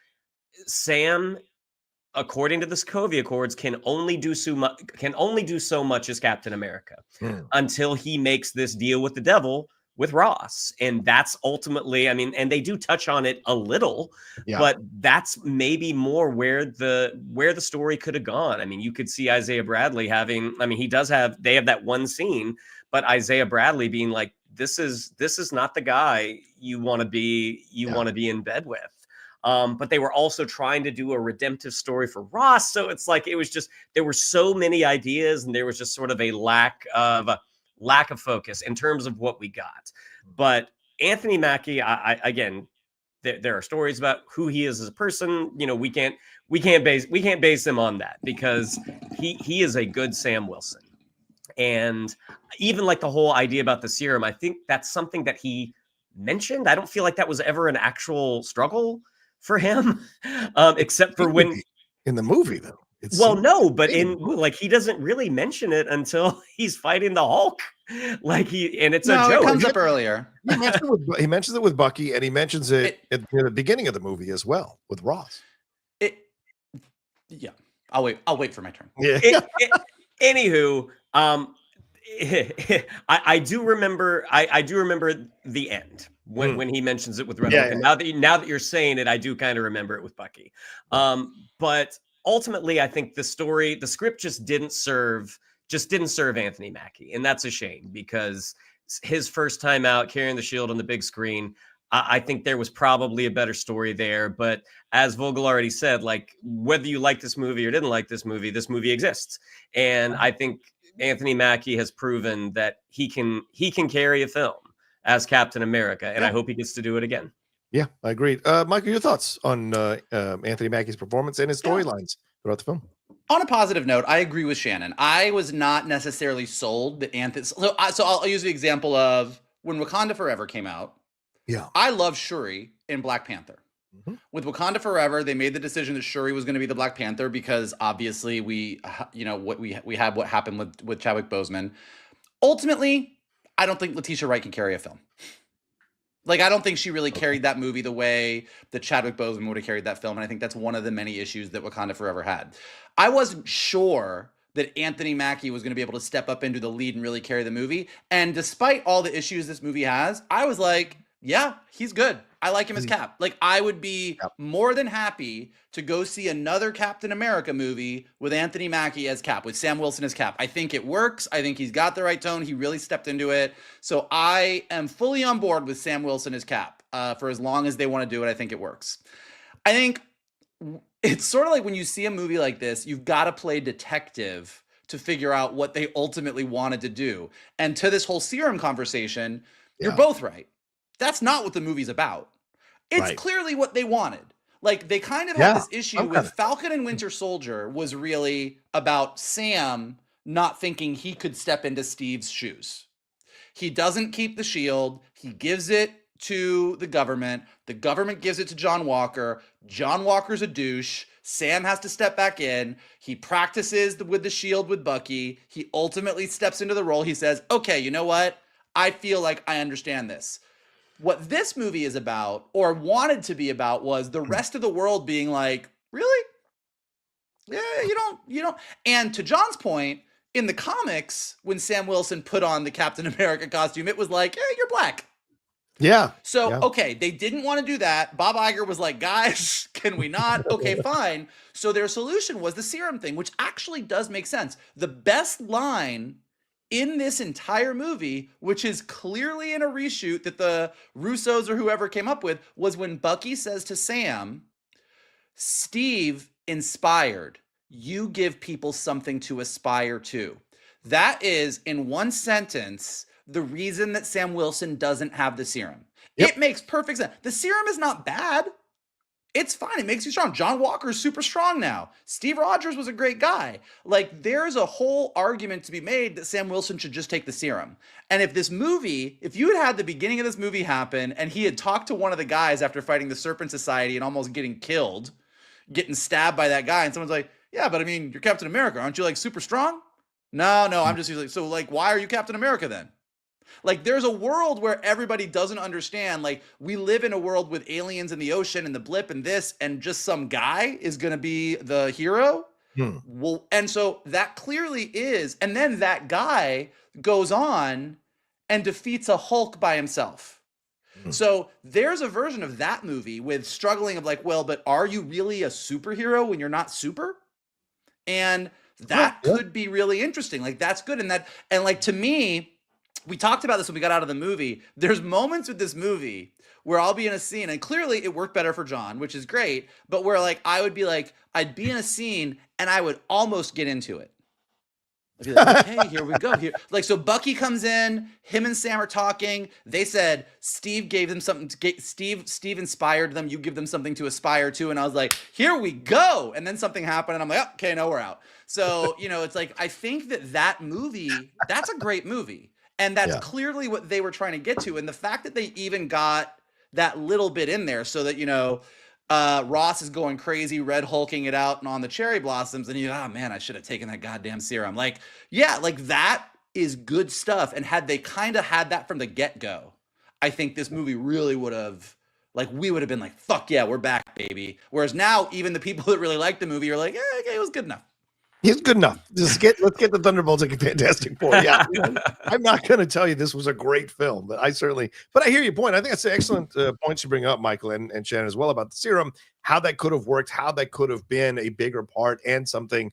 Sam, according to the Sokovia Accords, can only do so much as Captain America until he makes this deal with the devil, with Ross. And that's ultimately, I mean, and they do touch on it a little, but that's maybe more where the story could have gone. I mean, you could see Isaiah Bradley they have that one scene, but Isaiah Bradley being like, this is not the guy you want to be in bed with. But they were also trying to do a redemptive story for Ross. So it's like, there were so many ideas, and there was just sort of a lack of focus in terms of what we got. But Anthony Mackie, again, there are stories about who he is as a person. We can't base him on that, because he is a good Sam Wilson. And even like the whole idea about the serum, I think that's something that he mentioned. I don't feel like that was ever an actual struggle for him, except for when in the movie though. But he doesn't really mention it until he's fighting the Hulk. It's a joke. It comes up earlier. He mentions it with Bucky, and he mentions it at the beginning of the movie as well with Ross. I'll wait for my turn. Yeah. Anywho, I do remember. I do remember the end when he mentions it with Red Hulk. And now that you're saying it, I do kind of remember it with Bucky. But ultimately, I think the script just didn't serve Anthony Mackie, and that's a shame because his first time out carrying the shield on the big screen. I think there was probably a better story there, but as Vogel already said, like whether you like this movie or didn't like this movie exists, and I think Anthony Mackie has proven that he can carry a film as Captain America, and I hope he gets to do it again. Yeah, I agree. Michael, your thoughts on Anthony Mackie's performance and his storylines throughout the film? On a positive note, I agree with Shannon. I was not necessarily sold that Anthony. So I'll use the example of when Wakanda Forever came out. Yeah, I love Shuri in Black Panther. Mm-hmm. With Wakanda Forever, they made the decision that Shuri was going to be the Black Panther because obviously we had what happened with Chadwick Boseman. Ultimately, I don't think Letitia Wright can carry a film. Like, I don't think she really carried that movie the way that Chadwick Boseman would have carried that film, and I think that's one of the many issues that Wakanda Forever had. I wasn't sure that Anthony Mackie was going to be able to step up into the lead and really carry the movie, and despite all the issues this movie has, I was like, yeah, he's good. I like him as Cap. Like, I would be more than happy to go see another Captain America movie with Anthony Mackie as Cap, with Sam Wilson as Cap. I think it works. I think he's got the right tone. He really stepped into it. So I am fully on board with Sam Wilson as Cap for as long as they want to do it. I think it works. I think it's sort of like when you see a movie like this, you've got to play detective to figure out what they ultimately wanted to do. And to this whole serum conversation, you're both right. That's not what the movie's about. It's clearly what they wanted. Like, they kind of had this issue with Falcon and Winter Soldier was really about Sam not thinking he could step into Steve's shoes. He doesn't keep the shield. He gives it to the government. The government gives it to John Walker. John Walker's a douche. Sam has to step back in. He practices with the shield with Bucky. He ultimately steps into the role. He says, okay, you know what? I feel like I understand this. What this movie is about, or wanted to be about, was the rest of the world being like, really? Yeah, you don't. And to John's point, in the comics, when Sam Wilson put on the Captain America costume, it was like, you're black. Yeah. So, okay, they didn't want to do that. Bob Iger was like, guys, can we not? Okay, fine. So their solution was the serum thing, which actually does make sense. The best line in this entire movie, which is clearly in a reshoot that the Russos or whoever came up with, was when Bucky says to Sam, Steve inspired. You give people something to aspire to. That is, in one sentence, the reason that Sam Wilson doesn't have the serum. It makes perfect sense. The serum is not bad. It's fine. It makes you strong. John Walker is super strong now. Steve Rogers was a great guy. Like, there's a whole argument to be made that Sam Wilson should just take the serum. And if you had the beginning of this movie happen and he had talked to one of the guys after fighting the Serpent Society and almost getting killed, getting stabbed by that guy, and someone's like, yeah, but I mean, you're Captain America. Aren't you like super strong? No, I'm just like, so like, why are you Captain America then? Like, there's a world where everybody doesn't understand. Like, we live in a world with aliens in the ocean and the blip and this, and just some guy is going to be the hero. Well, and so that clearly is. And then that guy goes on and defeats a Hulk by himself. So there's a version of that movie with struggling of like, well, but are you really a superhero when you're not super? And that could be really interesting. Like, that's good. And like, to me, we talked about this when we got out of the movie. There's moments with this movie where I'll be in a scene, and clearly it worked better for John, which is great, but where like I'd be in a scene and I would almost get into it. I'd be like, okay, here we go. Here, like, so Bucky comes in, him and Sam are talking. They said Steve gave them something. Steve inspired them. You give them something to aspire to, and I was like, here we go. And then something happened, and I'm like, oh, okay, no, we're out. So it's like, I think that movie, that's a great movie. And that's clearly what they were trying to get to. And the fact that they even got that little bit in there so that, Ross is going crazy, red hulking it out and on the cherry blossoms. And man, I should have taken that goddamn serum. Like, yeah, like that is good stuff. And had they kind of had that from the get-go, I think this movie really would have, like, we would have been like, fuck yeah, we're back, baby. Whereas now, even the people that really like the movie are like, yeah, okay, it was good enough. He's good enough. Let's get the Thunderbolts like a Fantastic Four. Yeah, I'm not going to tell you this was a great film, but I hear your point. I think that's an excellent point you bring up, Michael and Shannon as well, about the serum, how that could have worked, how that could have been a bigger part and something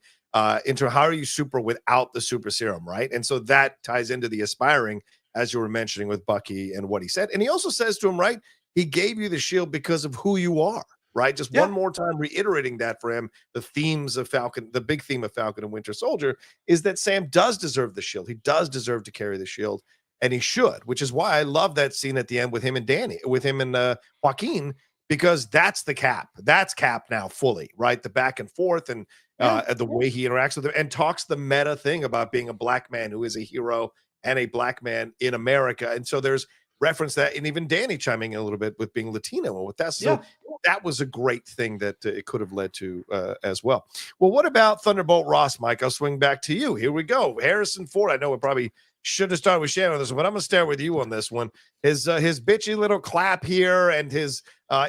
into how are you super without the super serum, right? And so that ties into the aspiring, as you were mentioning with Bucky and what he said. And he also says to him, right, he gave you the shield because of who you are. Right, just one more time reiterating that for him. The themes of Falcon, the big theme of Falcon and Winter Soldier, is that Sam does deserve the shield. He does deserve to carry the shield, and he should. Which is why I love that scene at the end with him and Joaquin, because that's the Cap. That's Cap now fully, right? The back and forth and the way he interacts with him and talks the meta thing about being a black man who is a hero and a black man in America. And so there's reference that, and even Danny chiming in a little bit with being Latino and with that. So that was a great thing that it could have led to as well. Well, what about Thunderbolt Ross, Mike? I'll swing back to you. Here we go. Harrison Ford. I know we probably should have started with Shannon on this one, but I'm going to start with you on this one. His bitchy little clap here and his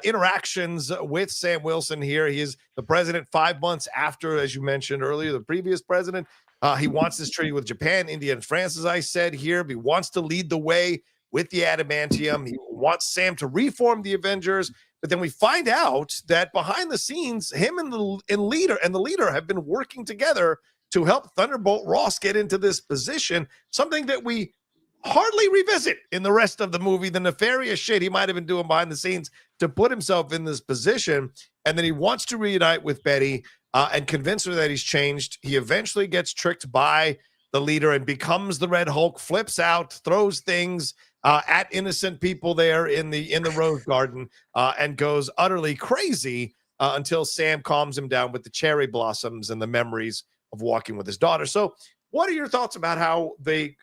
interactions with Sam Wilson here. He is the president 5 months after, as you mentioned earlier, the previous president. He wants this treaty with Japan, India, and France, as I said here. He wants to lead the way with the Adamantium. He wants Sam to reform the Avengers. But then we find out that behind the scenes, him and the leader have been working together to help Thunderbolt Ross get into this position, something that we hardly revisit in the rest of the movie, the nefarious shit he might have been doing behind the scenes to put himself in this position. And then he wants to reunite with Betty and convince her that he's changed. He eventually gets tricked by the leader and becomes the Red Hulk, flips out, throws things at innocent people there in the Rose Garden, and goes utterly crazy until Sam calms him down with the cherry blossoms and the memories of walking with his daughter. So what are your thoughts about how they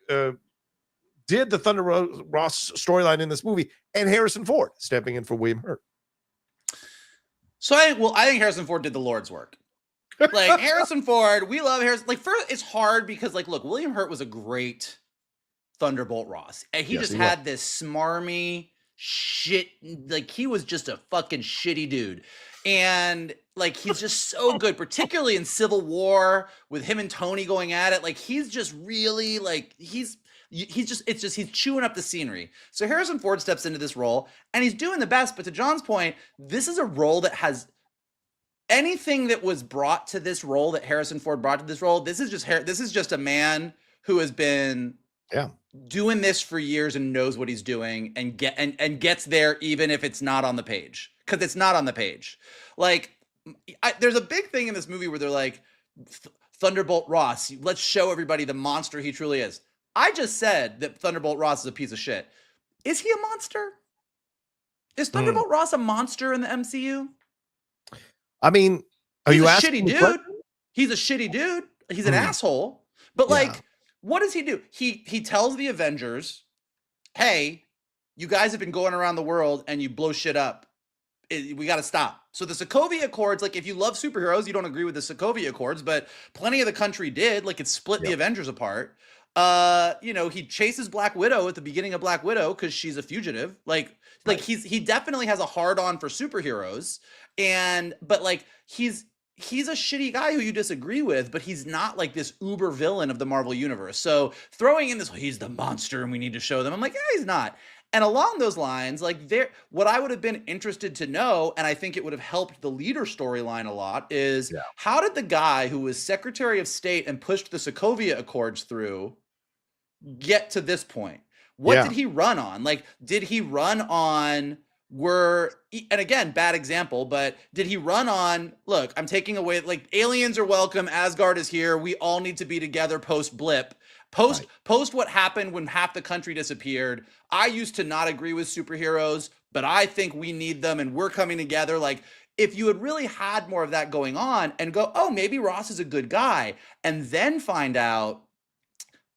did the Thunder Ross storyline in this movie and Harrison Ford stepping in for William Hurt? So I think Harrison Ford did the Lord's work. Like Harrison Ford, we love Harrison. Like, first, it's hard because, like, look, William Hurt was a great Thunderbolt Ross, and he just had this smarmy shit. Like, he was just a fucking shitty dude, and like he's just so good, particularly in Civil War with him and Tony going at it. Like, he's just really like he's chewing up the scenery. So Harrison Ford steps into this role, and he's doing the best. But to John's point, this is a role that has anything that was brought to this role that Harrison Ford brought to this role. This is just a man who has been doing this for years and knows what he's doing and gets there even if it's not on the page, because it's not on the page. Like, there's a big thing in this movie where they're like, Thunderbolt Ross, let's show everybody the monster he truly is. I just said that Thunderbolt Ross is a piece of shit. Is he a monster? Is Thunderbolt Ross a monster in the MCU? I mean, he's a shitty dude. He's a shitty dude. He's an asshole. But like, what does he do? He tells the Avengers, hey, you guys have been going around the world and you blow shit up. We got to stop. So the Sokovia Accords, like, if you love superheroes, you don't agree with the Sokovia Accords, but plenty of the country did. Like, it split the Avengers apart. He chases Black Widow at the beginning of Black Widow because she's a fugitive. He definitely has a hard on for superheroes. But like, he's a shitty guy who you disagree with, but he's not like this uber villain of the Marvel universe. So throwing in this, he's the monster and we need to show them. I'm like, he's not. And along those lines, like, what I would have been interested to know, and I think it would have helped the leader storyline a lot, is how did the guy who was Secretary of State and pushed the Sokovia Accords through get to this point? What did he run on? Like, did he run on and again, bad example, but did he run on, look, I'm taking away, like, aliens are welcome, Asgard is here, we all need to be together post blip, post what happened when half the country disappeared. I used to not agree with superheroes, but I think we need them and we're coming together. Like, if you had really had more of that going on and go, oh, maybe Ross is a good guy, and then find out,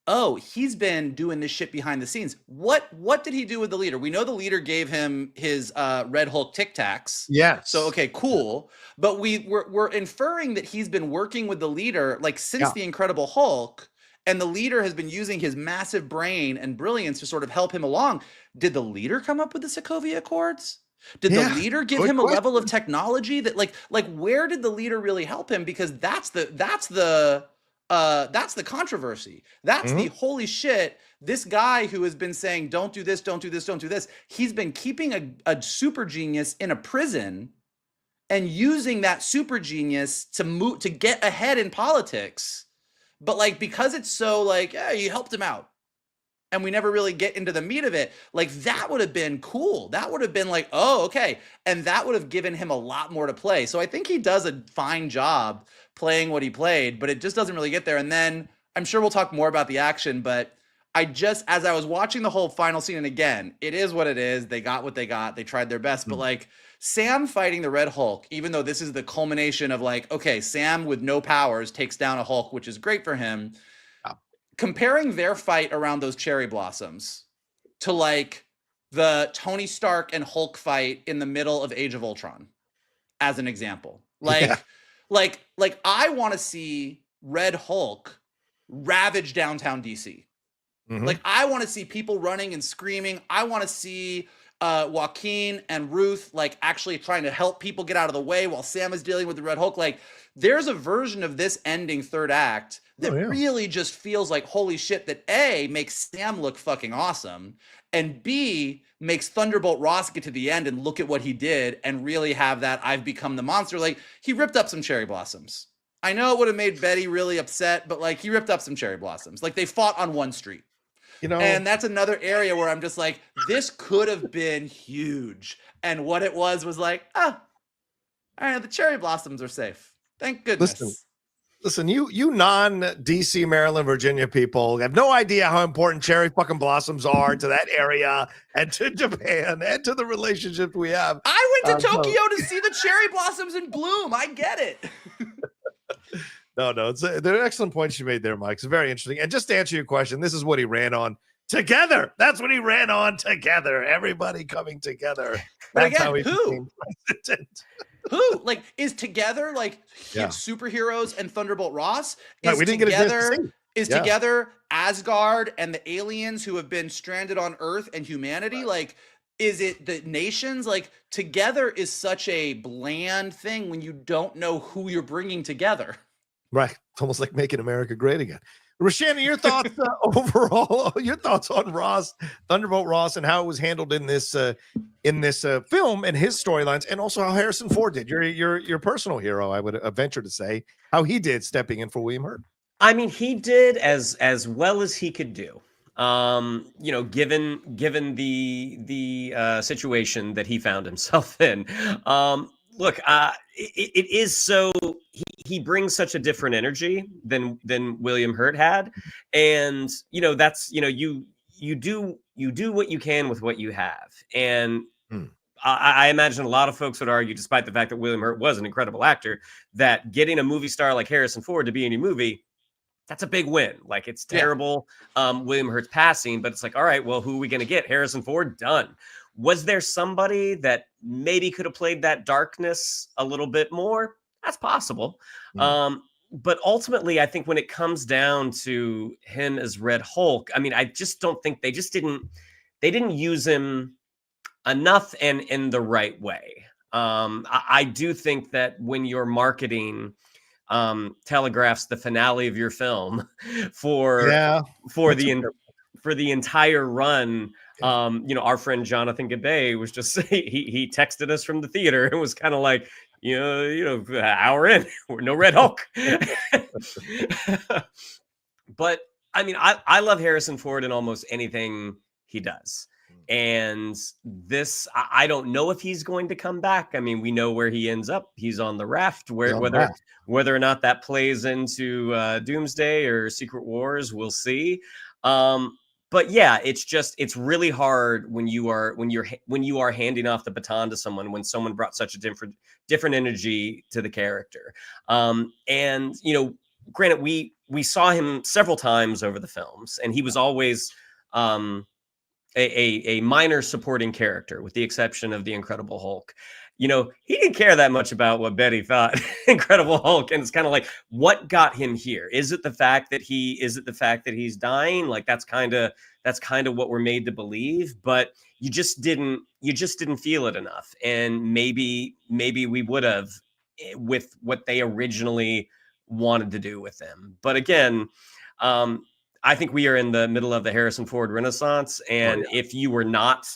oh, he's been doing this shit behind the scenes. What did he do with the leader? We know the leader gave him his Red Hulk Tic Tacs. Yeah. So, okay, cool. But we're inferring that he's been working with the leader like since the Incredible Hulk, and the leader has been using his massive brain and brilliance to sort of help him along. Did the leader come up with the Sokovia Accords? Did Yeah, the leader give good him a level of question. technology that like where did the leader really help him? Because that's the controversy. That's the Mhm. holy shit. This guy who has been saying, don't do this, don't do this, don't do this. He's been keeping a super genius in a prison and using that super genius to move to get ahead in politics. But like, because it's so like, yeah, you helped him out, and we never really get into the meat of it, like that would have been cool. That would have been like, oh, okay. And that would have given him a lot more to play. So I think he does a fine job playing what he played, but it just doesn't really get there. And then I'm sure we'll talk more about the action, but as I was watching the whole final scene, and again, it is what it is. They got what they got. They tried their best, but like Sam fighting the Red Hulk, even though this is the culmination of like, okay, Sam with no powers takes down a Hulk, which is great for him. Comparing their fight around those cherry blossoms to like the Tony Stark and Hulk fight in the middle of Age of Ultron, as an example, like I want to see Red Hulk ravage downtown DC. Like I want to see people running and screaming. I want to see Joaquin and Ruth like actually trying to help people get out of the way while Sam is dealing with the Red Hulk. Like there's a version of this ending third act that really just feels like holy shit, that A, makes Sam look fucking awesome, and B, makes Thunderbolt Ross get to the end and look at what he did and really have that I've become the monster. Like he ripped up some cherry blossoms. I know it would have made Betty really upset, but like he ripped up some cherry blossoms. Like they fought on one street. You know, and that's another area where I'm just like, this could have been huge. And what it was like, all right, the cherry blossoms are safe. Thank goodness. Listen, you non-DC, Maryland, Virginia people have no idea how important cherry fucking blossoms are to that area and to Japan and to the relationships we have. I went to Tokyo to see the cherry blossoms in bloom. I get it. No, they're excellent points you made there, Mike. It's very interesting. And just to answer your question, this is what he ran on together. That's what he ran on together. Everybody coming together. But That's again, how he who? became president. Who like is together like superheroes and Thunderbolt Ross? Right, we didn't get a chance to see. Is together Asgard and the aliens who have been stranded on Earth and humanity? Like, is it the nations? Like, together is such a bland thing when you don't know who you're bringing together. Right. It's almost like making America great again. Roshanna, your thoughts overall, your thoughts on Ross, Thunderbolt Ross, and how it was handled in this film and his storylines, and also how Harrison Ford did, your personal hero, I would venture to say, how he did stepping in for William Hurt. I mean, he did as well as he could do. You know, given the situation that he found himself in. Look, it is so he brings such a different energy than William Hurt had, and you know that's you do what you can with what you have, and I imagine a lot of folks would argue, despite the fact that William Hurt was an incredible actor, that getting a movie star like Harrison Ford to be in a movie, that's a big win. Like it's terrible, William Hurt's passing, but it's like, all right, well, who are we going to get? Harrison Ford, done. Was there somebody that maybe could have played that darkness a little bit more? That's possible. But ultimately, I think when it comes down to him as Red Hulk, I mean, I just don't think they didn't use him enough and in the right way. I do think that when you're marketing telegraphs the finale of your film for the entire run, our friend Jonathan Gabay was just he texted us from the theater and was kind of like, hour in, we're no Red Hulk. But I mean, I love Harrison Ford in almost anything he does. And this, I don't know if he's going to come back. I mean, we know where he ends up. He's on the raft. Whether or not that plays into Doomsday or Secret Wars, we'll see. But yeah, it's really hard when you are handing off the baton to someone, when someone brought such a different energy to the character. And granted, we saw him several times over the films, and he was always a minor supporting character, with the exception of the Incredible Hulk. He didn't care that much about what Betty thought Incredible Hulk. And it's kind of like, what got him here? Is it the fact that he's dying? Like, that's kind of that's kind of what we're made to believe, but you just didn't feel it enough. And maybe we would have with what they originally wanted to do with them. But again, I think we are in the middle of the Harrison Ford Renaissance. And if you were not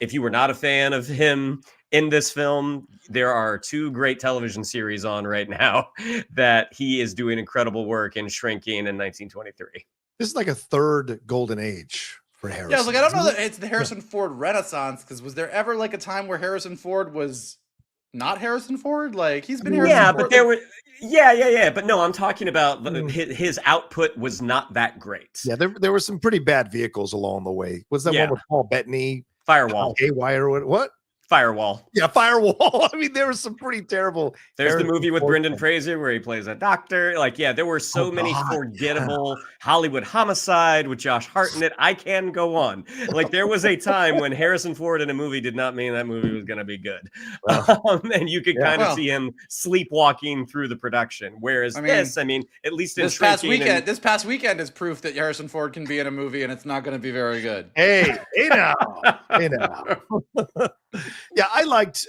a fan of him in this film, there are 2 great television series on right now that he is doing incredible work in Shrinking in 1923. This is like a third golden age for Harrison. Yeah, I was like, I don't know that it's the Harrison Ford Renaissance, because was there ever like a time where Harrison Ford was not Harrison Ford? Like, he's been Harrison Ford. But there were but no, I'm talking about his output was not that great. Yeah, there were some pretty bad vehicles along the way. Was that one with Paul Bettany? Firewall. A-Wire, what? Firewall. Yeah, Firewall. I mean, there was some pretty terrible. There's the movie with Brendan Fraser where he plays a doctor. Like, yeah, there were so many forgettable Hollywood Homicide with Josh Hartnett. I can go on. Like, there was a time when Harrison Ford in a movie did not mean that movie was going to be good. And you could kind of see him sleepwalking through the production. Whereas at least in this past weekend is proof that Harrison Ford can be in a movie and it's not going to be very good. Hey now. Yeah, I liked,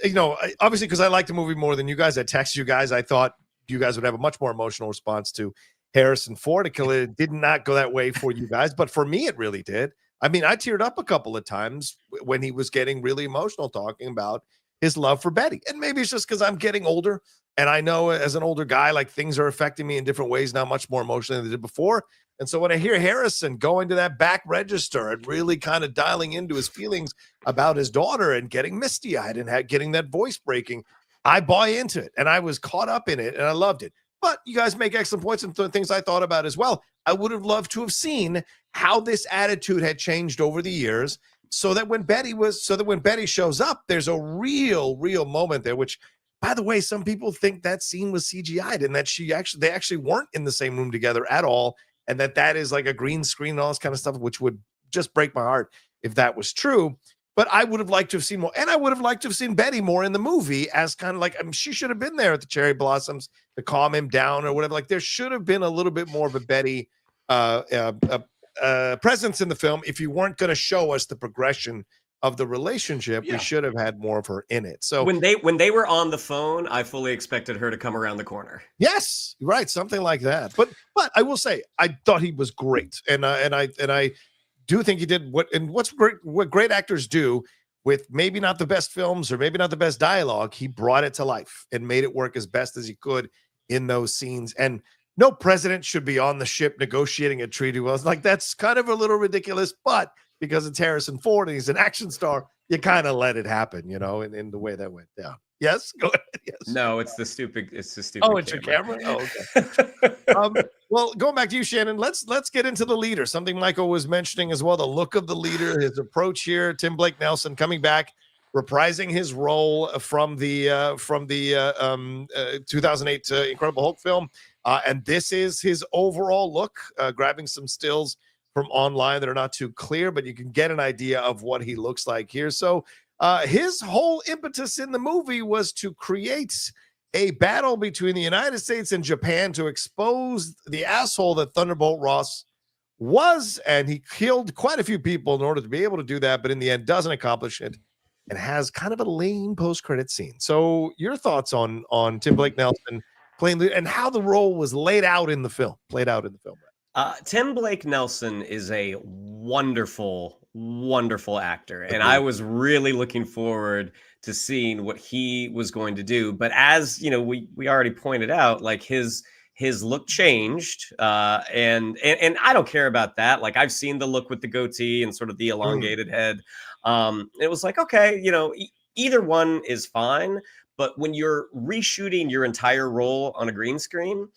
obviously because I liked the movie more than you guys. I texted you guys. I thought you guys would have a much more emotional response to Harrison Ford. It did not go that way for you guys, but for me, it really did. I mean, I teared up a couple of times when he was getting really emotional talking about his love for Betty. And maybe it's just because I'm getting older, and I know as an older guy, like, things are affecting me in different ways now, much more emotionally than they did before. And so when I hear Harrison going to that back register and really kind of dialing into his feelings about his daughter and getting misty-eyed and getting that voice breaking, I buy into it. And I was caught up in it, and I loved it. But you guys make excellent points and things I thought about as well. I would have loved to have seen how this attitude had changed over the years, so that when Betty shows up, there's a real moment there, which, by the way, some people think that scene was CGI'd and that they actually weren't in the same room together at all. And that is like a green screen and all this kind of stuff, which would just break my heart if that was true. But I would have liked to have seen more. And I would have liked to have seen Betty more in the movie as kind of like, she should have been there at the cherry blossoms to calm him down or whatever. Like, there should have been a little bit more of a Betty presence in the film. If you weren't going to show us the progression of the relationship, we should have had more of her in it. So when they were on the phone, I fully expected her to come around the corner. Yes, right, something like that. But I will say, I thought he was great, and I do think he did what great actors do with maybe not the best films or maybe not the best dialogue. He brought it to life and made it work as best as he could in those scenes. And no president should be on the ship negotiating a treaty. Well, it's like, that's kind of a little ridiculous, but because it's Harrison Ford and he's an action star, you kind of let it happen, in the way that went down. Yes, go ahead. Yes. No, it's the stupid. Oh, it's camera. Your camera. Oh, okay. Well, going back to you, Shannon. Let's get into the leader. Something Michael was mentioning as well. The look of the leader, his approach here. Tim Blake Nelson coming back, reprising his role from the 2008 Incredible Hulk film, and this is his overall look. Grabbing some stills from online that are not too clear, but you can get an idea of what he looks like here. So his whole impetus in the movie was to create a battle between the United States and Japan to expose the asshole that Thunderbolt Ross was, and he killed quite a few people in order to be able to do that, but in the end doesn't accomplish it and has kind of a lame post-credit scene. So your thoughts on Tim Blake Nelson playing and how the role was laid out in the film. Tim Blake Nelson is a wonderful actor, and I was really looking forward to seeing what he was going to do. But as we already pointed out, like, his look changed, and I don't care about that. Like, I've seen the look with the goatee and sort of the elongated head. It was like, okay, either one is fine. But when you're reshooting your entire role on a green screen,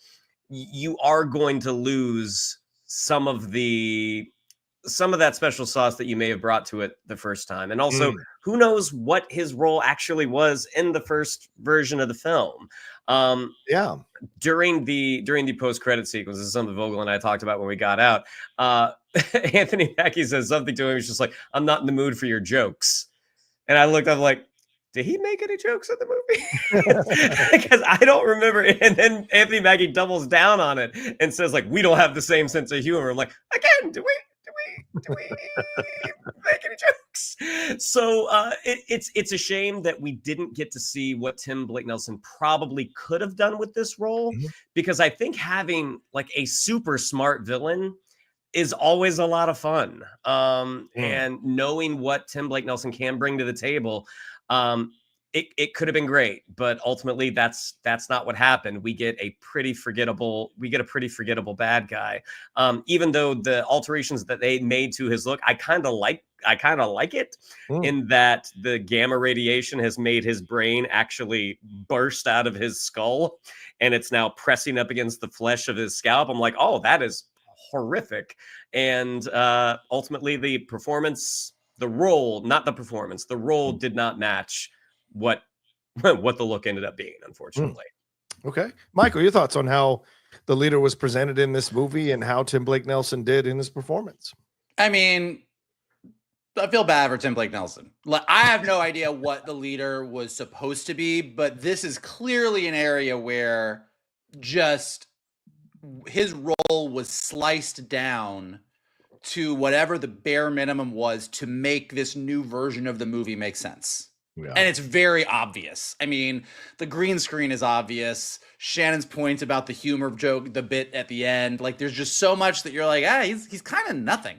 you are going to lose some of that special sauce that you may have brought to it the first time. And also, who knows what his role actually was in the first version of the film. During the post-credit sequence, this is something Vogel and I talked about when we got out. Anthony Mackie says something to him. He's just like, "I'm not in the mood for your jokes." And I looked up like, did he make any jokes in the movie? Because I don't remember. And then Anthony Mackie doubles down on it and says, like, we don't have the same sense of humor. I'm like, again, do we make any jokes? So it's a shame that we didn't get to see what Tim Blake Nelson probably could have done with this role, because I think having like a super smart villain is always a lot of fun. And knowing what Tim Blake Nelson can bring to the table, it could have been great, but ultimately that's not what happened. We get a pretty forgettable bad guy. Even though the alterations that they made to his look, I kind of like it in that the gamma radiation has made his brain actually burst out of his skull, and it's now pressing up against the flesh of his scalp. I'm like, oh, that is horrific. And ultimately the role did not match what the look ended up being, unfortunately. Okay. Michael, your thoughts on how the leader was presented in this movie and how Tim Blake Nelson did in his performance? I mean, I feel bad for Tim Blake Nelson. Like, I have no idea what the leader was supposed to be, but this is clearly an area where just his role was sliced down to whatever the bare minimum was to make this new version of the movie make sense. Yeah. And it's very obvious. I mean, the green screen is obvious. Shannon's point about the humor joke, the bit at the end, like there's just so much that you're like, he's kind of nothing.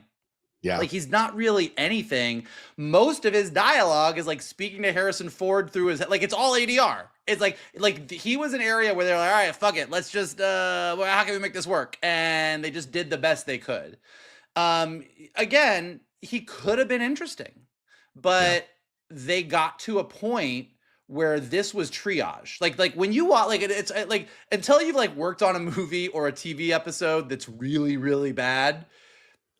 Yeah. Like he's not really anything. Most of his dialogue is like speaking to Harrison Ford through his, like it's all ADR. It's like he was an area where they're like, all right, fuck it. Let's just, how can we make this work? And they just did the best they could. Again, he could have been interesting, but they got to a point where this was triage. Like when you watch, like it's like until you've like worked on a movie or a TV episode that's really, really bad,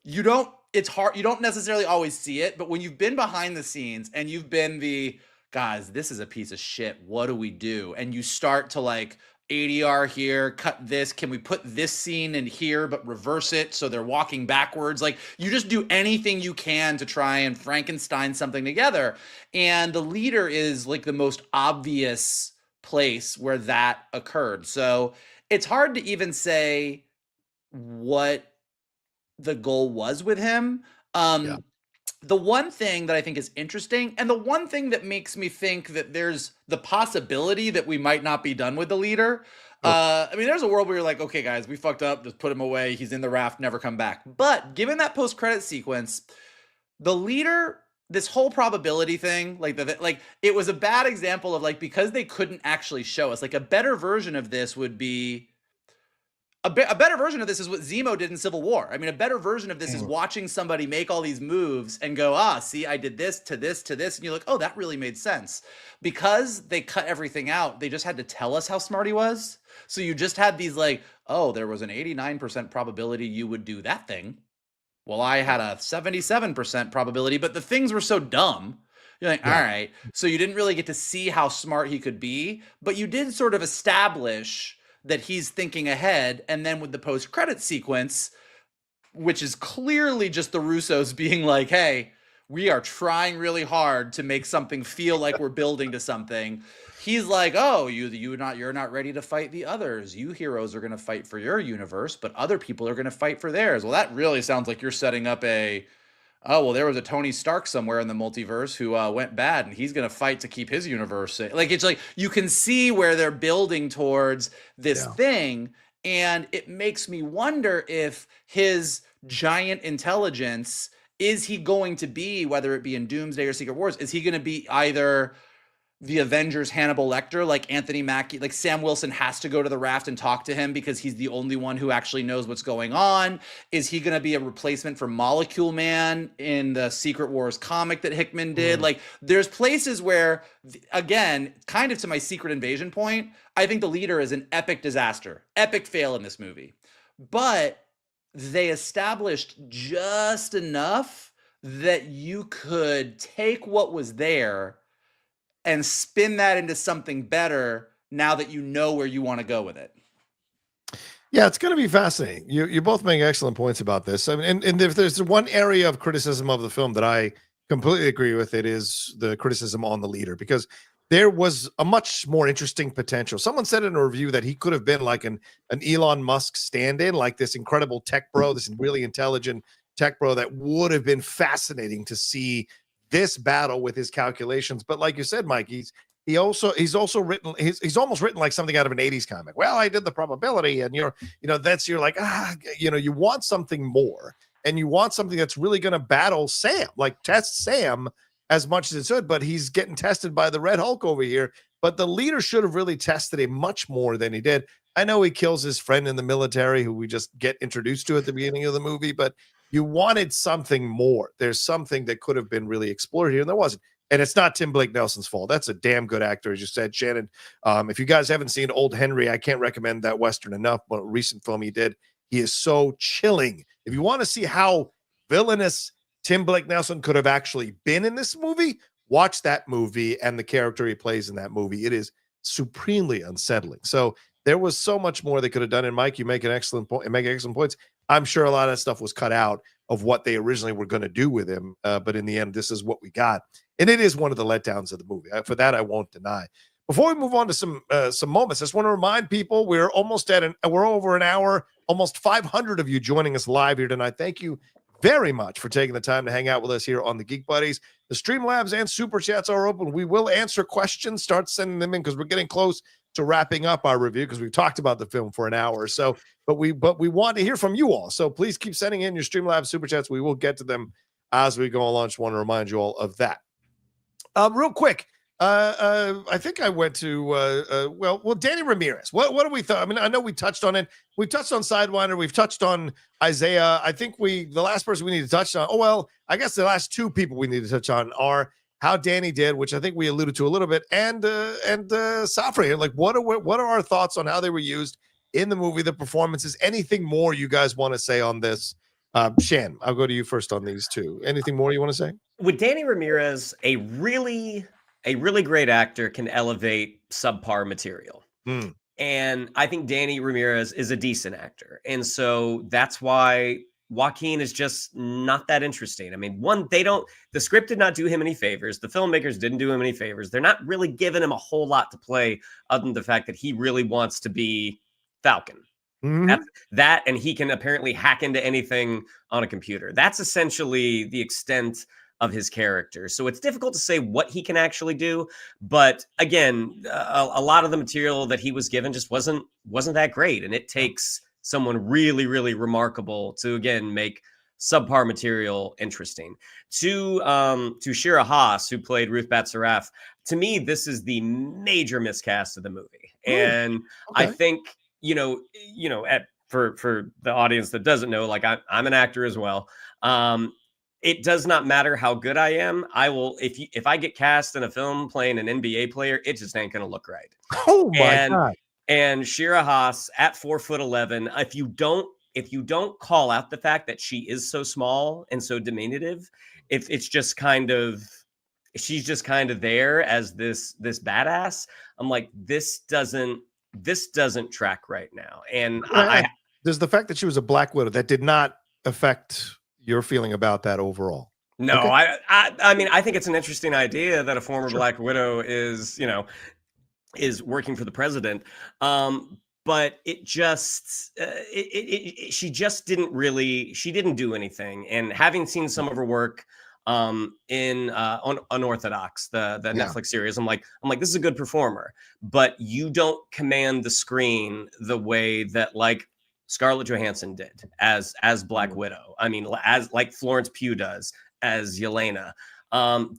it's hard. You don't necessarily always see it, but when you've been behind the scenes and you've been guys, this is a piece of shit. What do we do? And you start to like ADR here, cut this. Can we put this scene in here, but reverse it so they're walking backwards? Like you just do anything you can to try and Frankenstein something together. And the leader is like the most obvious place where that occurred. So it's hard to even say what the goal was with him. The one thing that I think is interesting, and the one thing that makes me think that there's the possibility that we might not be done with the leader. I mean, there's a world where you're like, okay, guys, we fucked up. Just put him away. He's in the raft, never come back. But given that post-credit sequence, the leader, this whole probability thing, like it was a bad example of like, because they couldn't actually show us, like a better version of this would be, a better version of this is what Zemo did in Civil War. I mean, a better version of this is watching somebody make all these moves and go, see, I did this to this to this. And you're like, oh, that really made sense. Because they cut everything out, they just had to tell us how smart he was. So you just had these like, oh, there was an 89% probability you would do that thing. Well, I had a 77% probability, but the things were so dumb. You're like, all right. So you didn't really get to see how smart he could be, but you did sort of establish that he's thinking ahead. And then with the post-credit sequence, which is clearly just the Russos being like, hey, we are trying really hard to make something feel like we're building to something. He's like, oh, you're not ready to fight the others. You heroes are going to fight for your universe, but other people are going to fight for theirs. Well, that really sounds like you're setting up there was a Tony Stark somewhere in the multiverse who went bad, and he's going to fight to keep his universe safe. Like, it's like you can see where they're building towards this thing, and it makes me wonder if his giant intelligence, is he going to be, whether it be in Doomsday or Secret Wars, is he going to be either the Avengers Hannibal Lecter, like Anthony Mackie, like Sam Wilson has to go to the raft and talk to him because he's the only one who actually knows what's going on? Is he going to be a replacement for Molecule Man in the Secret Wars comic that Hickman did? Like, there's places where, again, kind of to my Secret Invasion point, I think the leader is an epic disaster, epic fail in this movie. But they established just enough that you could take what was there and spin that into something better now that you know where you want to go with it. Yeah, it's going to be fascinating. You both make excellent points about this. I mean, and if there's one area of criticism of the film that I completely agree with, it is the criticism on the leader, because there was a much more interesting potential. Someone said in a review that he could have been like an Elon Musk stand-in, like this incredible tech bro, this really intelligent Tech Bro, that would have been fascinating to see this battle with his calculations. But like you said, Mike, he's almost written like something out of an 80s comic. Well, I did the probability, and you're like, you want something more, and you want something that's really going to battle Sam, like test Sam as much as it should, but he's getting tested by the Red Hulk over here. But the leader should have really tested him much more than he did. I know he kills his friend in the military, who we just get introduced to at the beginning of the movie, but you wanted something more. There's something that could have been really explored here, and there wasn't. And it's not Tim Blake Nelson's fault. That's a damn good actor, as you said, Shannon. If you guys haven't seen Old Henry, I can't recommend that Western enough. But a recent film he did, he is so chilling. If you want to see how villainous Tim Blake Nelson could have actually been in this movie, watch that movie and the character he plays in that movie. It is supremely unsettling. So there was so much more they could have done. And Mike, you make an excellent point. Make excellent points. I'm sure a lot of that stuff was cut out of what they originally were going to do with him. But in the end, this is what we got. And it is one of the letdowns of the movie. For that, I won't deny. Before we move on to some moments, I just want to remind people we're over an hour, almost 500 of you joining us live here tonight. Thank you very much for taking the time to hang out with us here on the Geek Buddies. The Streamlabs and Superchats are open. We will answer questions. Start sending them in because we're getting close to wrapping up our review because we've talked about the film for an hour or so. But we want to hear from you all. So please keep sending in your Streamlabs Superchats. We will get to them as we go along. Just want to remind you all of that. Real quick, I think I went to Danny Ramirez. What do we thought? I mean, I know we touched on it. We've touched on Sidewinder. We've touched on Isaiah. I think the last person we need to touch on. Oh well, I guess the last two people we need to touch on are how Danny did, which I think we alluded to a little bit, and Safri. Like, what are our thoughts on how they were used in the movie, the performances? Anything more you guys want to say on this? Shan, I'll go to you first on these two. Anything more you want to say? With Danny Ramirez, a really great actor can elevate subpar material. And I think Danny Ramirez is a decent actor. And so that's why Joaquin is just not that interesting. I mean, the script did not do him any favors. The filmmakers didn't do him any favors. They're not really giving him a whole lot to play other than the fact that he really wants to be Falcon. Mm-hmm. That, and he can apparently hack into anything on a computer. That's essentially the extent of his character. So it's difficult to say what he can actually do. But again, a lot of the material that he was given just wasn't that great. And it takes someone really, really remarkable to, again, make subpar material interesting. To Shira Haas, who played Ruth Bat-Seraph, to me, this is the major miscast of the movie. And okay. I think, for the audience that doesn't know, like I'm an actor as well. It does not matter how good I am. I will, if I get cast in a film playing an NBA player, it just ain't going to look right. Oh my God. And Shira Haas at 4'11", if you don't call out the fact that she is so small and so diminutive, if it's just she's just kind of there as this badass, I'm like, this doesn't track right now. And there's the fact that she was a Black Widow that did not affect your feeling about that overall. No, okay. I mean, I think it's an interesting idea that a former Black Widow is working for the president. But it just, she just she didn't do anything. And having seen some of her work in Unorthodox, the Netflix series, I'm like, this is a good performer, but you don't command the screen the way that like Scarlett Johansson did as Black Widow. I mean, as like Florence Pugh does as Yelena.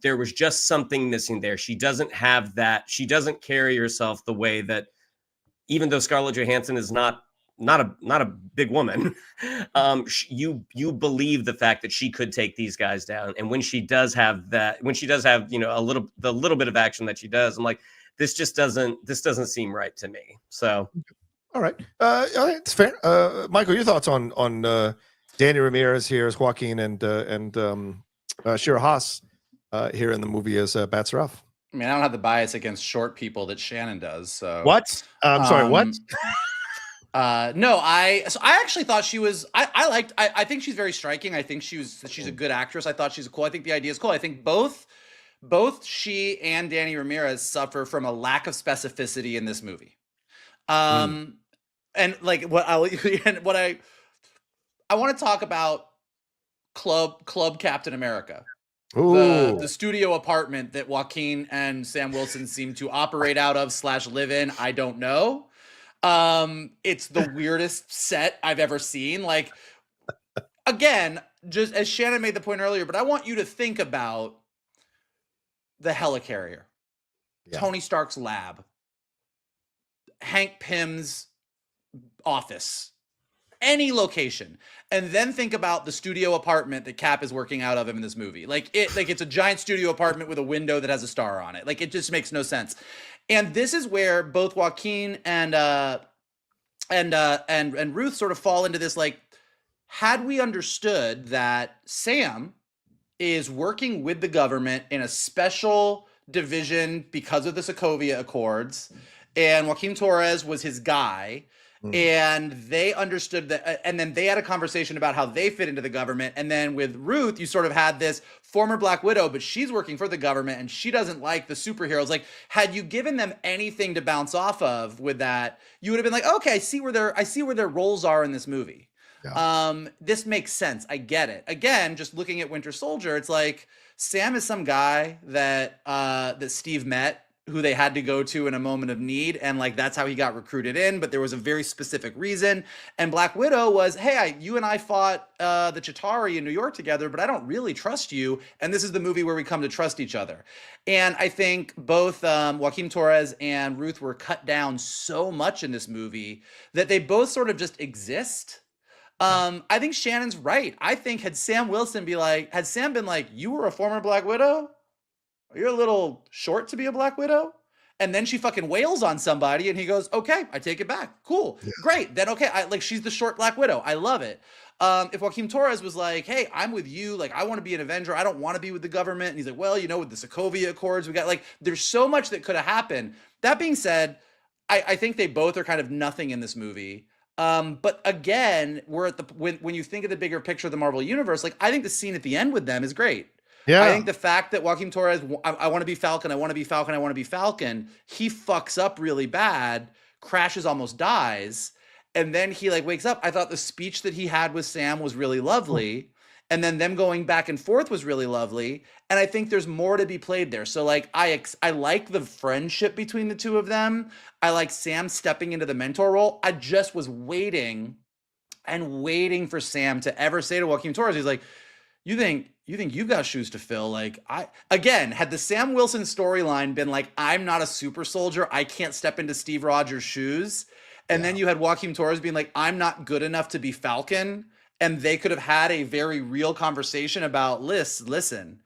There was just something missing there. She doesn't have that. She doesn't carry herself the way that, even though Scarlett Johansson is not a big woman, you believe the fact that she could take these guys down. And when she does have the little bit of action that she does, I'm like, this doesn't seem right to me. So. All right. It's fair. Michael, your thoughts on Danny Ramirez here as Joaquin and Shira Haas here in the movie as Bat-Seraph? I mean, I don't have the bias against short people that Shannon does. So what? I'm sorry. What? No, I actually thought she was. I think she's very striking. I think she's a good actress. I thought she's cool. I think the idea is cool. I think both she and Danny Ramirez suffer from a lack of specificity in this movie. And like I want to talk about Club Captain America. Ooh. The studio apartment that Joaquin and Sam Wilson seem to operate out of / live in. I don't know. It's the weirdest set I've ever seen. Like, again, just as Shannon made the point earlier, but I want you to think about the helicarrier, Tony Stark's lab, Hank Pym's office, any location, and then think about the studio apartment that Cap is working out of him in this movie. Like it's a giant studio apartment with a window that has a star on it. Like, it just makes no sense. And this is where both Joaquin and Ruth sort of fall into this. Like, had we understood that Sam is working with the government in a special division because of the Sokovia Accords, and Joaquin Torres was his guy, and they understood that, and then they had a conversation about how they fit into the government. And then with Ruth, you sort of had this former Black Widow, but she's working for the government and she doesn't like the superheroes. Like, had you given them anything to bounce off of with that, you would have been like, okay, I see where their roles are in this movie. Yeah. This makes sense. I get it. Again, just looking at Winter Soldier, it's like Sam is some guy that Steve met, who they had to go to in a moment of need, and like that's how he got recruited in, but there was a very specific reason. And Black Widow was, hey, you and I fought the Chitauri in New York together, but I don't really trust you, and this is the movie where we come to trust each other. And I think both Joaquin Torres and Ruth were cut down so much in this movie that they both sort of just exist. I think Shannon's right. I think had Sam been like, you were a former Black Widow? You're a little short to be a Black Widow? And then she fucking wails on somebody and he goes, okay, I take it back. Cool. Yeah. Great. Then, okay. She's the short Black Widow. I love it. If Joaquin Torres was like, hey, I'm with you. Like, I want to be an Avenger. I don't want to be with the government. And he's like, well, with the Sokovia Accords, we got there's so much that could have happened. That being said, I think they both are kind of nothing in this movie. But again, we're at when you think of the bigger picture of the Marvel Universe, like, I think the scene at the end with them is great. Yeah. I think the fact that Joaquin Torres, I want to be Falcon, I want to be Falcon, I want to be Falcon, he fucks up really bad, crashes, almost dies, and then he wakes up. I thought the speech that he had with Sam was really lovely, and then them going back and forth was really lovely, and I think there's more to be played there. So I like the friendship between the two of them. I like Sam stepping into the mentor role. I just was waiting for Sam to ever say to Joaquin Torres, he's like, you think you've got shoes to fill? Had the Sam Wilson storyline been like, I'm not a super soldier, I can't step into Steve Rogers' shoes, and then you had Joaquin Torres being like, I'm not good enough to be Falcon, and they could have had a very real conversation about, listen,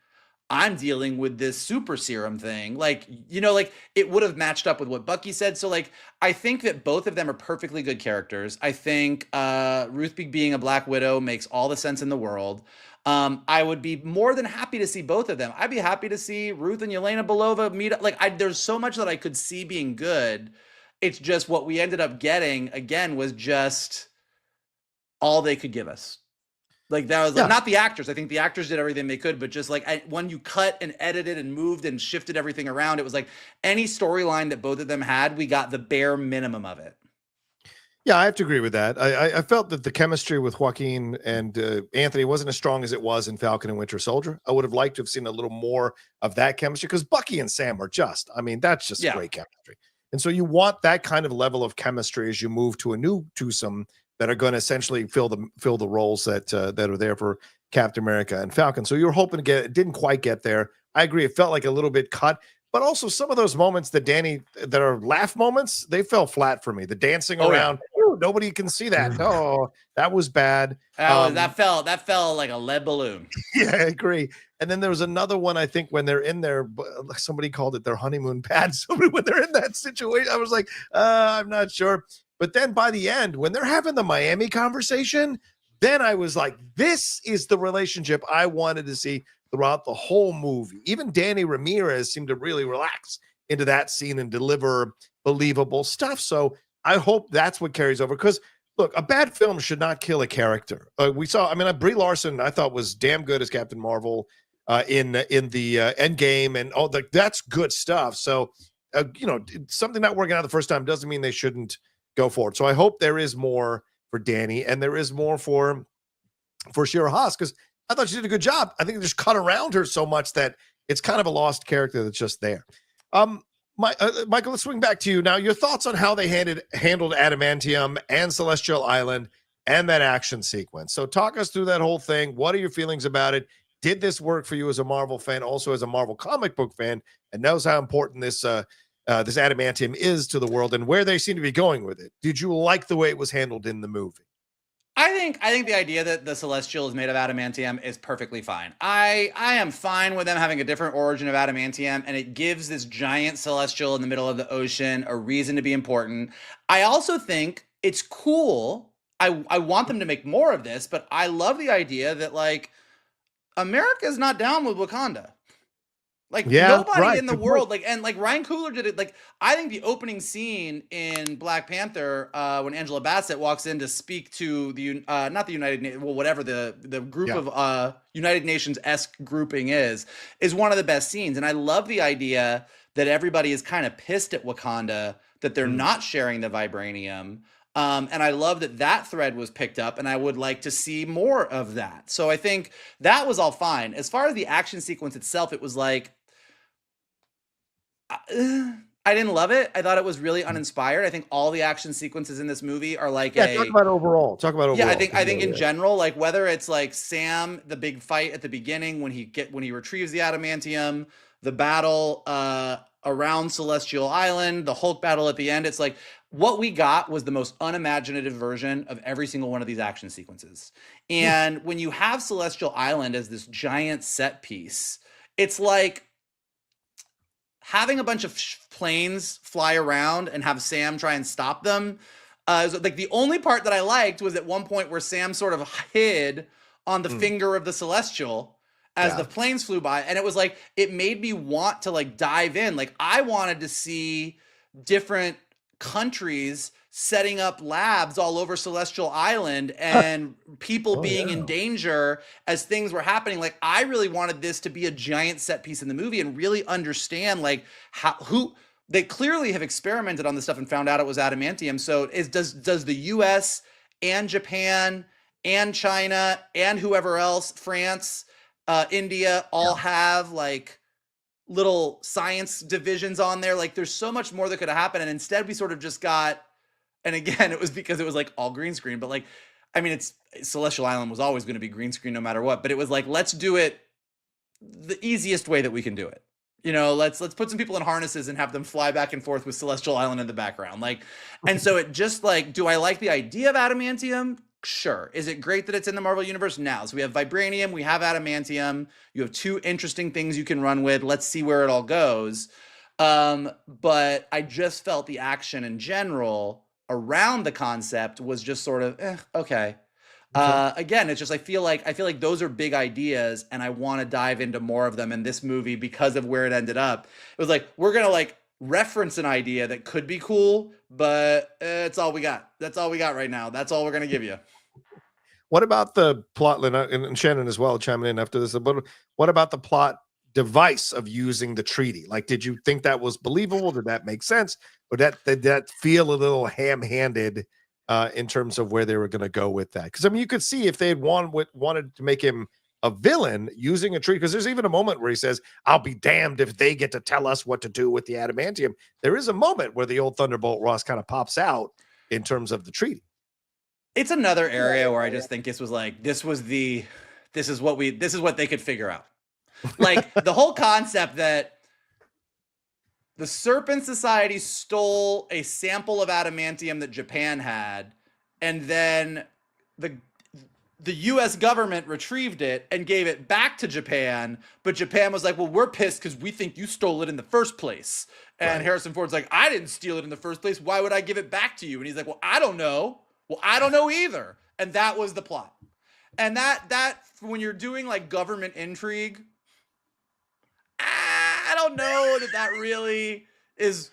I'm dealing with this super serum thing. It would have matched up with what Bucky said. So I think that both of them are perfectly good characters. I think Ruth being a Black Widow makes all the sense in the world. I would be more than happy to see both of them. I'd be happy to see Ruth and Yelena Belova meet up. There's so much that I could see being good. It's just what we ended up getting, again, was just all they could give us. That was not the actors. I think the actors did everything they could, but just when you cut and edited and moved and shifted everything around, it was like any storyline that both of them had, we got the bare minimum of it. Yeah, I have to agree with that. I felt that the chemistry with Joaquin and Anthony wasn't as strong as it was in Falcon and Winter Soldier. I would have liked to have seen a little more of that chemistry, because Bucky and Sam are that's just great chemistry. And so you want that kind of level of chemistry as you move to a new twosome that are going to essentially fill the roles that are there for Captain America and Falcon. So you were hoping to get it, didn't quite get there. I agree. It felt like a little bit cut. But also some of those moments that are laugh moments, they fell flat for me. The dancing around, nobody can see that. Oh, that was bad. That fell like a lead balloon. Yeah, I agree. And then there was another one, I think, when they're in there, somebody called it their honeymoon pad. When they're in that situation, I was like, I'm not sure. But then by the end, when they're having the Miami conversation, then I was like, this is the relationship I wanted to see throughout the whole movie. Even Danny Ramirez seemed to really relax into that scene and deliver believable stuff. So I hope that's what carries over, because look, a bad film should not kill a character. We saw, Brie Larson, I thought, was damn good as Captain Marvel in the Endgame, and that's good stuff. So something not working out the first time doesn't mean they shouldn't go forward. So I hope there is more for Danny, and there is more for Shira Haas, because I thought she did a good job. I think they just cut around her so much that it's kind of a lost character that's just there. Michael, let's swing back to you now. Your thoughts on how they handled Adamantium and Celestial Island and that action sequence. So talk us through that whole thing. What are your feelings about it? Did this work for you as a Marvel fan, also as a Marvel comic book fan, and knows how important this this Adamantium is to the world and where they seem to be going with it? Did you like the way it was handled in the movie? I think the idea that the Celestial is made of adamantium is perfectly fine. I am fine with them having a different origin of adamantium, and it gives this giant Celestial in the middle of the ocean a reason to be important. I also think it's cool. I want them to make more of this, but I love the idea that, like, America's not down with Wakanda. Like, nobody in the world, like, and like Ryan Coogler did it. Like, I think the opening scene in Black Panther, when Angela Bassett walks in to speak to the, not the United Nations, well, whatever the group of United Nations-esque grouping is one of the best scenes. And I love the idea that everybody is kind of pissed at Wakanda that they're not sharing the vibranium. And I love that that thread was picked up, and I would like to see more of that. So I think that was all fine. As far as the action sequence itself, it was like, I didn't love it. I thought it was really uninspired. I think all the action sequences in this movie are like talk about overall. Yeah, I think in general, like whether it's like Sam, the big fight at the beginning when he retrieves the adamantium, the battle around Celestial Island, the Hulk battle at the end, it's like what we got was the most unimaginative version of every single one of these action sequences. And when you have Celestial Island as this giant set piece, it's like having a bunch of planes fly around and have Sam try and stop them. Like the only part that I liked was at one point where Sam sort of hid on the finger of the Celestial as the planes flew by. And it was like, it made me want to like dive in. Like I wanted to see different countries setting up labs all over Celestial Island and people being in danger as things were happening. Like I really wanted this to be a giant set piece in the movie and really understand like who they clearly have experimented on this stuff and found out it was adamantium. So does the US and Japan and China and whoever else, France, India, all have like little science divisions on there? Like there's so much more that could have happened. And instead we sort of just got, and again, it was because it was like all green screen, but like, I mean, Celestial Island was always going to be green screen no matter what, but it was like, let's do it the easiest way that we can do it. You know, let's put some people in harnesses and have them fly back and forth with Celestial Island in the background. Like, and so it just like, do I like the idea of adamantium? Sure. Is it great that it's in the Marvel Universe? Now. So we have vibranium, we have adamantium. You have two interesting things you can run with. Let's see where it all goes. But I just felt the action in general around the concept was just sort of okay. Again, it's just I feel like those are big ideas, and I want to dive into more of them in this movie because of where it ended up. It was like we're gonna like reference an idea that could be cool, but it's all we got. That's all we got right now. That's all we're gonna give you. What about the plot, Lynn, and Shannon as well, chiming in after this? But what about the plot device of using the treaty? Like, did you think that was believable? Did that make sense? Or did that feel a little ham-handed in terms of where they were going to go with that? Because I mean, you could see if they had wanted to make him a villain using a treaty. Because there's even a moment where he says, "I'll be damned if they get to tell us what to do with the adamantium." There is a moment where the old Thunderbolt Ross kind of pops out in terms of the treaty. It's another area where I just think this was like this is what they could figure out. Like the whole concept that the Serpent Society stole a sample of adamantium that Japan had, and then the US government retrieved it and gave it back to Japan, but Japan was like, well, we're pissed because we think you stole it in the first place. And Harrison Ford's like, I didn't steal it in the first place. Why would I give it back to you? And he's like, well, I don't know. Well, I don't know either. And that was the plot. And that when you're doing like government intrigue, I don't know that really is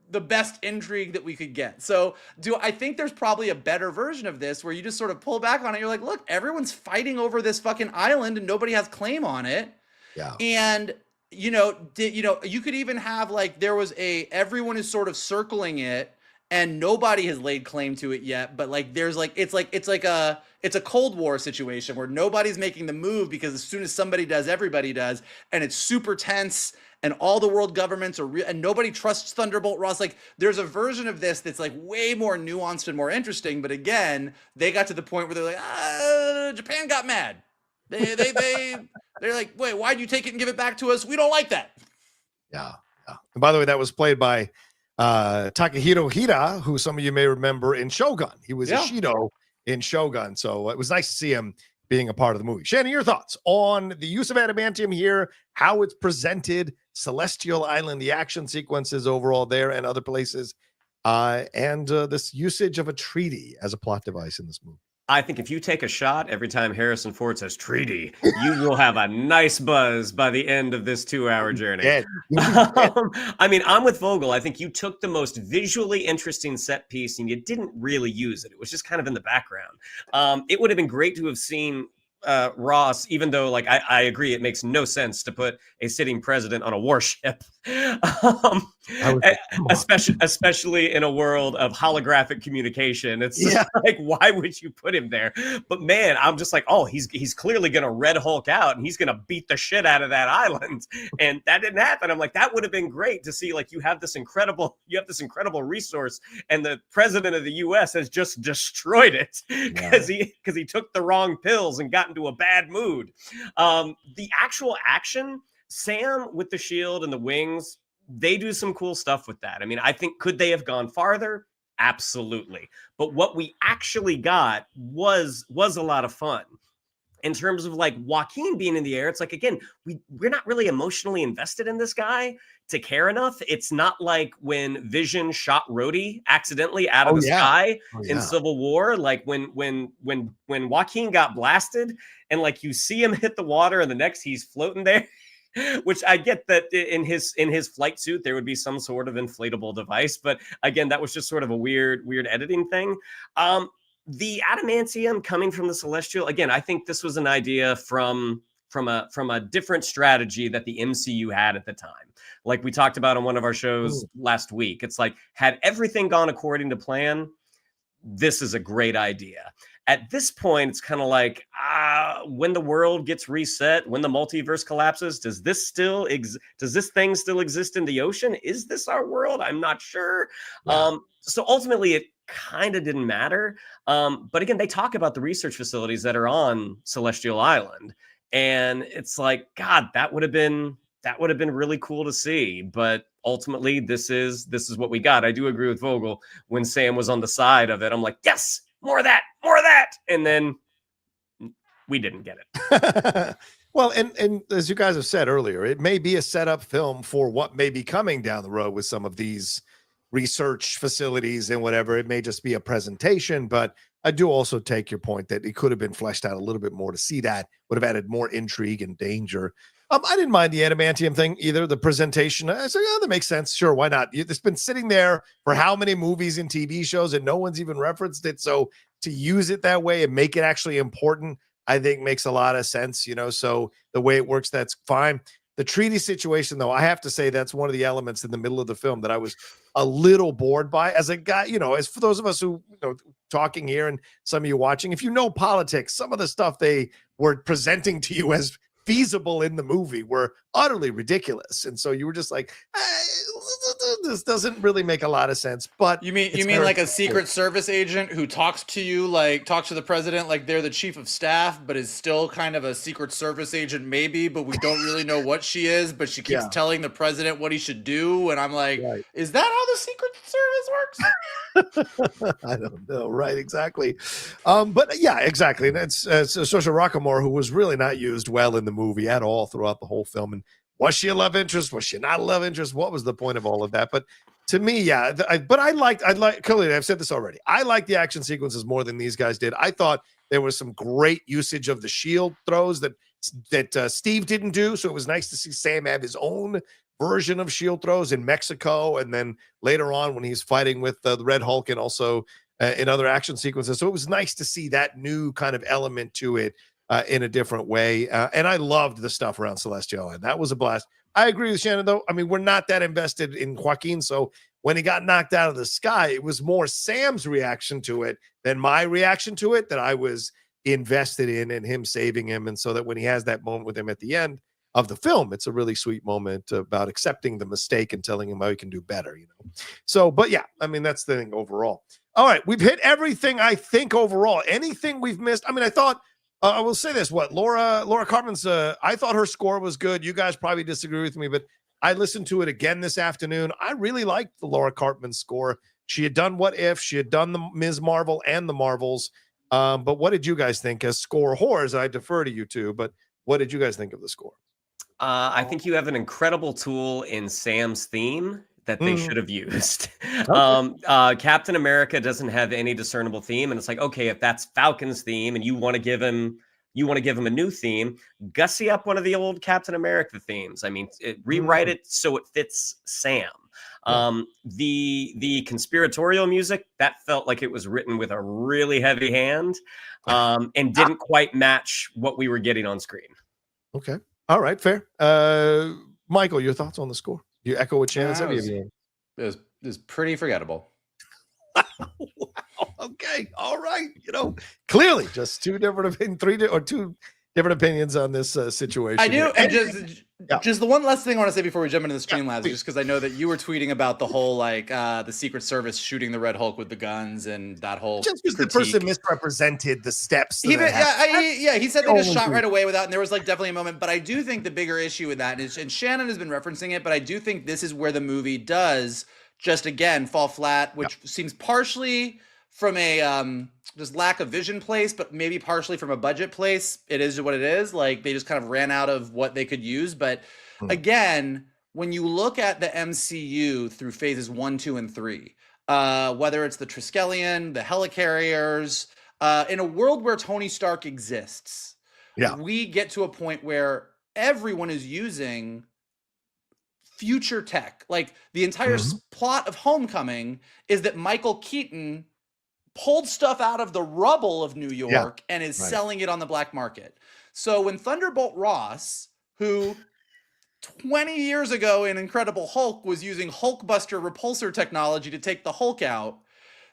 the best intrigue that we could get. So I think there's probably a better version of this where you just sort of pull back on it. You're like, look, everyone's fighting over this fucking island and nobody has claim on it. Yeah. And you could even have like, everyone is sort of circling it and nobody has laid claim to it yet, but like there's like it's a Cold War situation where nobody's making the move because as soon as somebody does, everybody does, and it's super tense, and all the world governments are and nobody trusts Thunderbolt Ross. Like there's a version of this that's like way more nuanced and more interesting, but again, they got to the point where they're like, Japan got mad. They're like, wait, why'd you take it and give it back to us? We don't like that. Yeah. And by the way, that was played by Takahiro Hira, who some of you may remember in Shogun. He was Ishido in Shogun. So it was nice to see him being a part of the movie. Shannon, your thoughts on the use of adamantium here, how it's presented, Celestial Island, the action sequences overall there and other places, and this usage of a treaty as a plot device in this movie. I think if you take a shot every time Harrison Ford says treaty, you will have a nice buzz by the end of this 2-hour journey. I mean, I'm with Vogel. I think you took the most visually interesting set piece and you didn't really use it. It was just kind of in the background. It would have been great to have seen Ross, even though like I agree it makes no sense to put a sitting president on a warship, especially in a world of holographic communication. It's just like, why would you put him there? But man, I'm just like, oh, he's clearly gonna Red Hulk out and he's gonna beat the shit out of that island, and that didn't happen. I'm like, that would have been great to see. Like, you have this incredible resource, and the president of the U.S. has just destroyed it because he took the wrong pills and got into a bad mood. The actual action, Sam with the shield and the wings, they do some cool stuff with that. I mean, I think, could they have gone farther? Absolutely. But what we actually got was a lot of fun. In terms of like Joaquin being in the air, it's like, again, we're not really emotionally invested in this guy to care enough. It's not like when Vision shot Rhodey accidentally out of the sky in Civil War. Like when Joaquin got blasted and like you see him hit the water and the next he's floating there. Which I get that in his flight suit there would be some sort of inflatable device, but again, that was just sort of a weird editing thing. The adamantium coming from the Celestial, again, I think this was an idea from a different strategy that the MCU had at the time. Like we talked about on one of our shows last week. It's like, had everything gone according to plan, this is a great idea. At this point, it's kind of like, when the world gets reset, when the multiverse collapses, does this thing still exist in the ocean? Is this our world? I'm not sure. Yeah. So ultimately, it kind of didn't matter. But again, they talk about the research facilities that are on Celestial Island, and it's like, God, that would have been really cool to see. But ultimately, this is what we got. I do agree with Vogel when Sam was on the side of it. I'm like, yes, more of that. And then we didn't get it. Well, and as you guys have said earlier, it may be a setup film for what may be coming down the road with some of these research facilities and whatever. It may just be a presentation, but I do also take your point that it could have been fleshed out a little bit more to see that would have added more intrigue and danger. I didn't mind the adamantium thing either. The presentation, I said, that makes sense. Sure, why not? It's been sitting there for how many movies and TV shows, and no one's even referenced it. So to use it that way and make it actually important, I think makes a lot of sense. So the way it works, that's fine. The treaty situation, though, I have to say that's one of the elements in the middle of the film that I was a little bored by. As a guy, as for those of us who talking here and some of you watching, if you know politics, some of the stuff they were presenting to you as feasible in the movie were utterly ridiculous, and so you were just like, this doesn't really make a lot of sense. But you mean like a Secret Service agent who talks to the president like they're the chief of staff, but is still kind of a Secret Service agent maybe, but we don't really know what she is, but she keeps telling the president what he should do, and I'm like, is that how the Secret Service works? I don't know, right? Exactly. But yeah, exactly. And it's Saoirse Rockamore, who was really not used well in the movie at all throughout the whole film. And was she a love interest? Was she not a love interest? What was the point of all of that? But to me, I like, clearly, I've said this already. I like the action sequences more than these guys did. I thought there was some great usage of the shield throws that Steve didn't do. So it was nice to see Sam have his own version of shield throws in Mexico, and then later on when he's fighting with the Red Hulk, and also in other action sequences. So it was nice to see that new kind of element to it in a different way. And I loved the stuff around Celestial, and that was a blast. I agree with Shannon, though. I mean, we're not that invested in Joaquin, so when he got knocked out of the sky, it was more Sam's reaction to it than my reaction to it, that I was invested in and him saving him. And so that when he has that moment with him at the end of the film, it's a really sweet moment about accepting the mistake and telling him how he can do better, you know? So, but yeah, I mean, that's the thing overall. All right. We've hit everything, I think, overall. Anything we've missed? I mean, I thought, I will say this, Laura Cartman's, I thought her score was good. You guys probably disagree with me, but I listened to it again this afternoon. I really liked the Laura Cartman score. She had done What If, she had done the Ms. Marvel and the Marvels. But what did you guys think as score whores? I defer to you two, but what did you guys think of the score? I think you have an incredible tool in Sam's theme that they should have used. Okay. Captain America doesn't have any discernible theme, and it's like, okay, if that's Falcon's theme, and you want to give him a new theme, gussy up one of the old Captain America themes. I mean, rewrite it so it fits Sam. The conspiratorial music, that felt like it was written with a really heavy hand, and didn't quite match what we were getting on screen. Okay. All right, fair. Michael, your thoughts on the score? You echo what Shannon said? It was pretty forgettable. Wow. Okay. All right. You know, clearly just two different opinions on this situation. I do. Here. And just the one last thing I want to say before we jump into the Streamlabs, just because I know that you were tweeting about the whole, like, the Secret Service shooting the Red Hulk with the guns and that whole just because the person misrepresented the steps. He said they just shot right away without, and there was like definitely a moment, but I do think the bigger issue with that is, and Shannon has been referencing it, but I do think this is where the movie does just again fall flat, which seems partially from a just lack of vision place, but maybe partially from a budget place. It is what it is. Like, they just kind of ran out of what they could use. But again, when you look at the MCU through phases 1, 2, and 3, whether it's the Triskelion, the helicarriers, in a world where Tony Stark exists, we get to a point where everyone is using future tech. Like, the entire plot of Homecoming is that Michael Keaton pulled stuff out of the rubble of New York and is selling it on the black market. So when Thunderbolt Ross, who 20 years ago in Incredible Hulk was using Hulkbuster repulsor technology to take the Hulk out,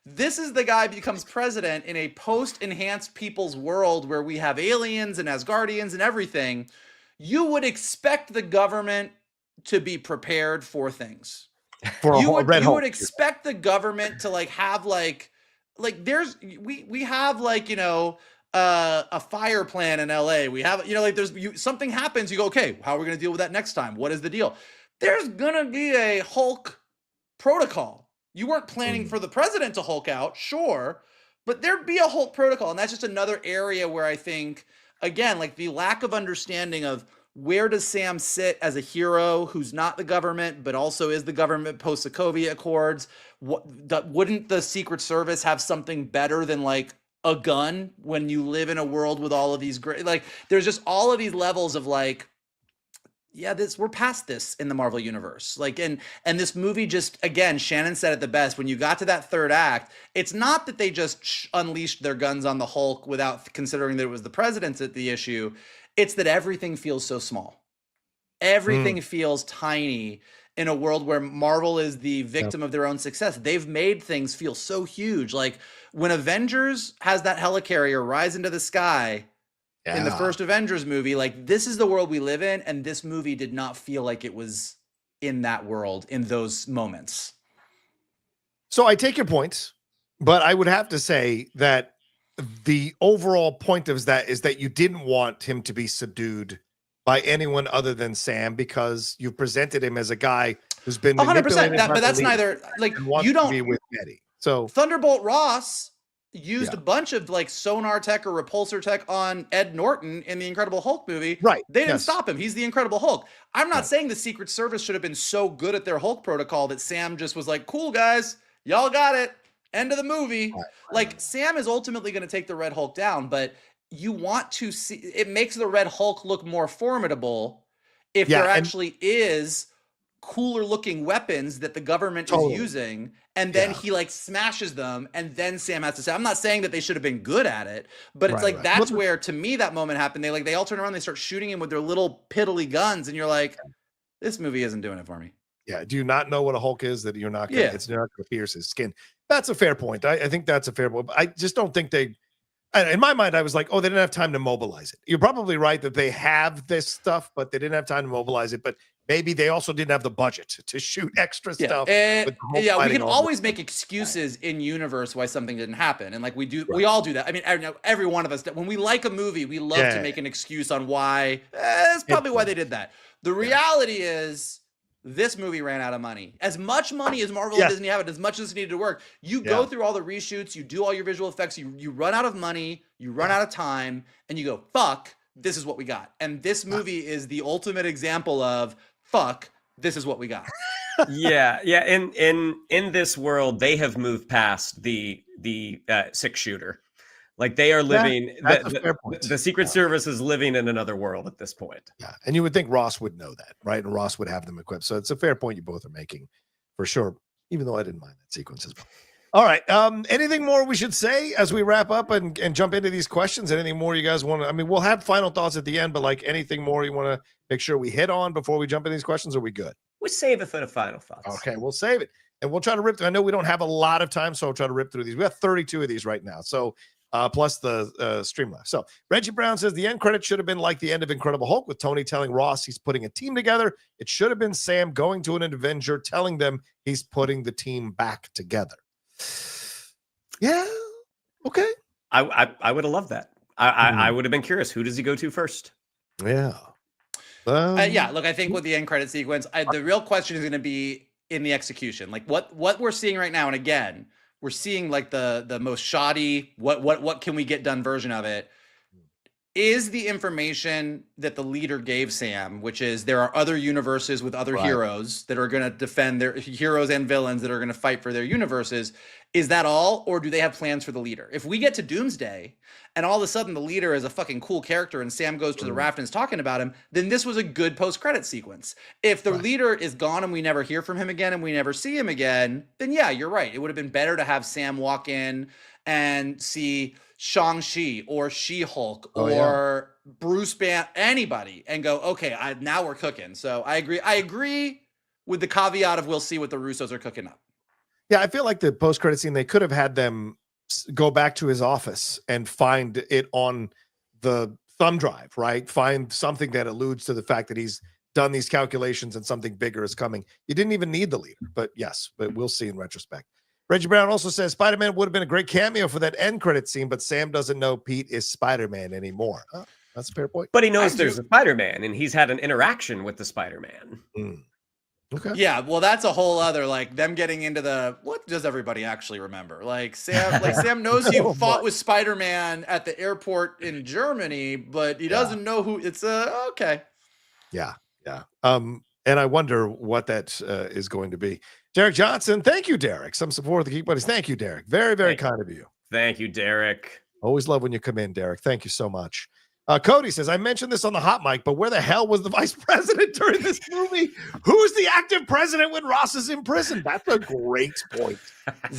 this is the guy who becomes president in a post-enhanced people's world where we have aliens and Asgardians and everything. You would expect the government to be prepared for things. You would expect the government to like have like there's we have like, you know, a fire plan in LA. We have, you know, like something happens, you go, okay, how are we going to deal with that next time? What is the deal? There's going to be a Hulk protocol. You weren't planning for the president to Hulk out, sure, but there'd be a Hulk protocol. And that's just another area where I think, again, like the lack of understanding of where does Sam sit as a hero who's not the government, but also is the government post-Sokovia Accords? Wouldn't the Secret Service have something better than like a gun when you live in a world with all of these great, like, there's just all of these levels of like, we're past this in the Marvel universe. Like, and this movie just, again, Shannon said it the best. When you got to that third act, it's not that they just unleashed their guns on the Hulk without considering that it was the president's at the issue. It's that everything feels so small. Everything feels tiny in a world where Marvel is the victim of their own success. They've made things feel so huge. Like when Avengers has that helicarrier rise into the sky in the first Avengers movie, like this is the world we live in. And this movie did not feel like it was in that world in those moments. So I take your points, but I would have to say that the overall point of that is that you didn't want him to be subdued by anyone other than Sam, because you presented him as a guy who's been 100%. But that's neither like you don't be with Betty. So Thunderbolt Ross used a bunch of like sonar tech or repulsor tech on Ed Norton in the Incredible Hulk movie. Right. They didn't stop him. He's the Incredible Hulk. I'm not saying the Secret Service should have been so good at their Hulk protocol that Sam just was like, cool guys, y'all got it. End of the movie. Like Sam is ultimately going to take the Red Hulk down, but you want to see, it makes the Red Hulk look more formidable if there actually is cooler looking weapons that the government is using, and then he like smashes them, and then Sam has to say, I'm not saying that they should have been good at it, but it's that's where to me that moment happened. They all turn around, they start shooting him with their little piddly guns, and you're like, this movie isn't doing it for me. Yeah. Do you not know what a Hulk is that you're not going Yeah. it's not going to pierce his skin? That's a fair point. I think that's a fair point. But I just don't think in my mind, I was like, oh, they didn't have time to mobilize it. You're probably right that they have this stuff, but they didn't have time to mobilize it. But maybe they also didn't have the budget to shoot extra stuff. And, with the Hulk we fighting can all always the- make excuses in universe why something didn't happen. And like we all do that. I mean, every one of us, when we like a movie, we love to make an excuse on why. That's probably why they did that. The reality is, this movie ran out of money. As much money as Marvel and Disney have, and as much as this needed to work, you go through all the reshoots, you do all your visual effects, you run out of money, you run out of time, and you go, fuck, this is what we got. And this movie is the ultimate example of, fuck, this is what we got. Yeah. In this world, they have moved past the 6-shooter. Like they are living. The Secret Service is living in another world at this point. Yeah, and you would think Ross would know that, right? And Ross would have them equipped. So it's a fair point you both are making, for sure. Even though I didn't mind that sequence as well. All right. Anything more we should say as we wrap up and jump into these questions? Anything more you guys want to? I mean, we'll have final thoughts at the end, but like anything more you want to make sure we hit on before we jump into these questions? Are we good? We save it for the final thoughts. Okay, we'll save it, and we'll try to rip through. I know we don't have a lot of time, so I'll try to rip through these. We have 32 of these right now, so plus the Streamlabs. So Reggie Brown says the end credit should have been like the end of Incredible Hulk with Tony telling Ross he's putting a team together. It should have been Sam going to an Avenger telling them he's putting the team back together. Yeah. Okay. I would have loved that. I would have been curious. Who does he go to first? Yeah. Look, I think with the end credit sequence, the real question is going to be in the execution. Like what we're seeing right now, and again, we're seeing like the most shoddy, what can we get done version of it, is the information that the leader gave Sam, which is there are other universes with other heroes that are going to defend their heroes and villains that are going to fight for their universes. Is that all? Or do they have plans for the leader? If we get to Doomsday and all of a sudden the leader is a fucking cool character and Sam goes to the raft and is talking about him, then this was a good post-credit sequence. If the leader is gone and we never hear from him again and we never see him again, then yeah, you're right. It would have been better to have Sam walk in and see Shang-Chi or She-Hulk or Bruce Banner, anybody, and go, okay, now we're cooking. So I agree with the caveat of we'll see what the Russos are cooking up. Yeah, I feel like the post-credit scene, they could have had them go back to his office and find it on the thumb drive, right? Find something that alludes to the fact that he's done these calculations and something bigger is coming. You didn't even need the leader, but we'll see in retrospect. Reggie Brown also says Spider-Man would have been a great cameo for that end credit scene, but Sam doesn't know Pete is Spider-Man anymore. Oh, that's a fair point. But he knows there's a Spider-Man, and he's had an interaction with the Spider-Man. Okay. Yeah, well, that's a whole other, like, them getting into the, what does everybody actually remember? Like, Sam knows he fought with Spider-Man at the airport in Germany, but he doesn't know who it's, okay. Yeah. And I wonder what that is going to be. Derek Johnson, thank you, Derek. Some support of the Geek Buddies. Thank you, Derek. Very, very kind of you. Thank you, Derek. Always love when you come in, Derek. Thank you so much. Cody says, I mentioned this on the hot mic, but where the hell was the vice president during this movie? Who's the active president when Ross is in prison? That's a great point.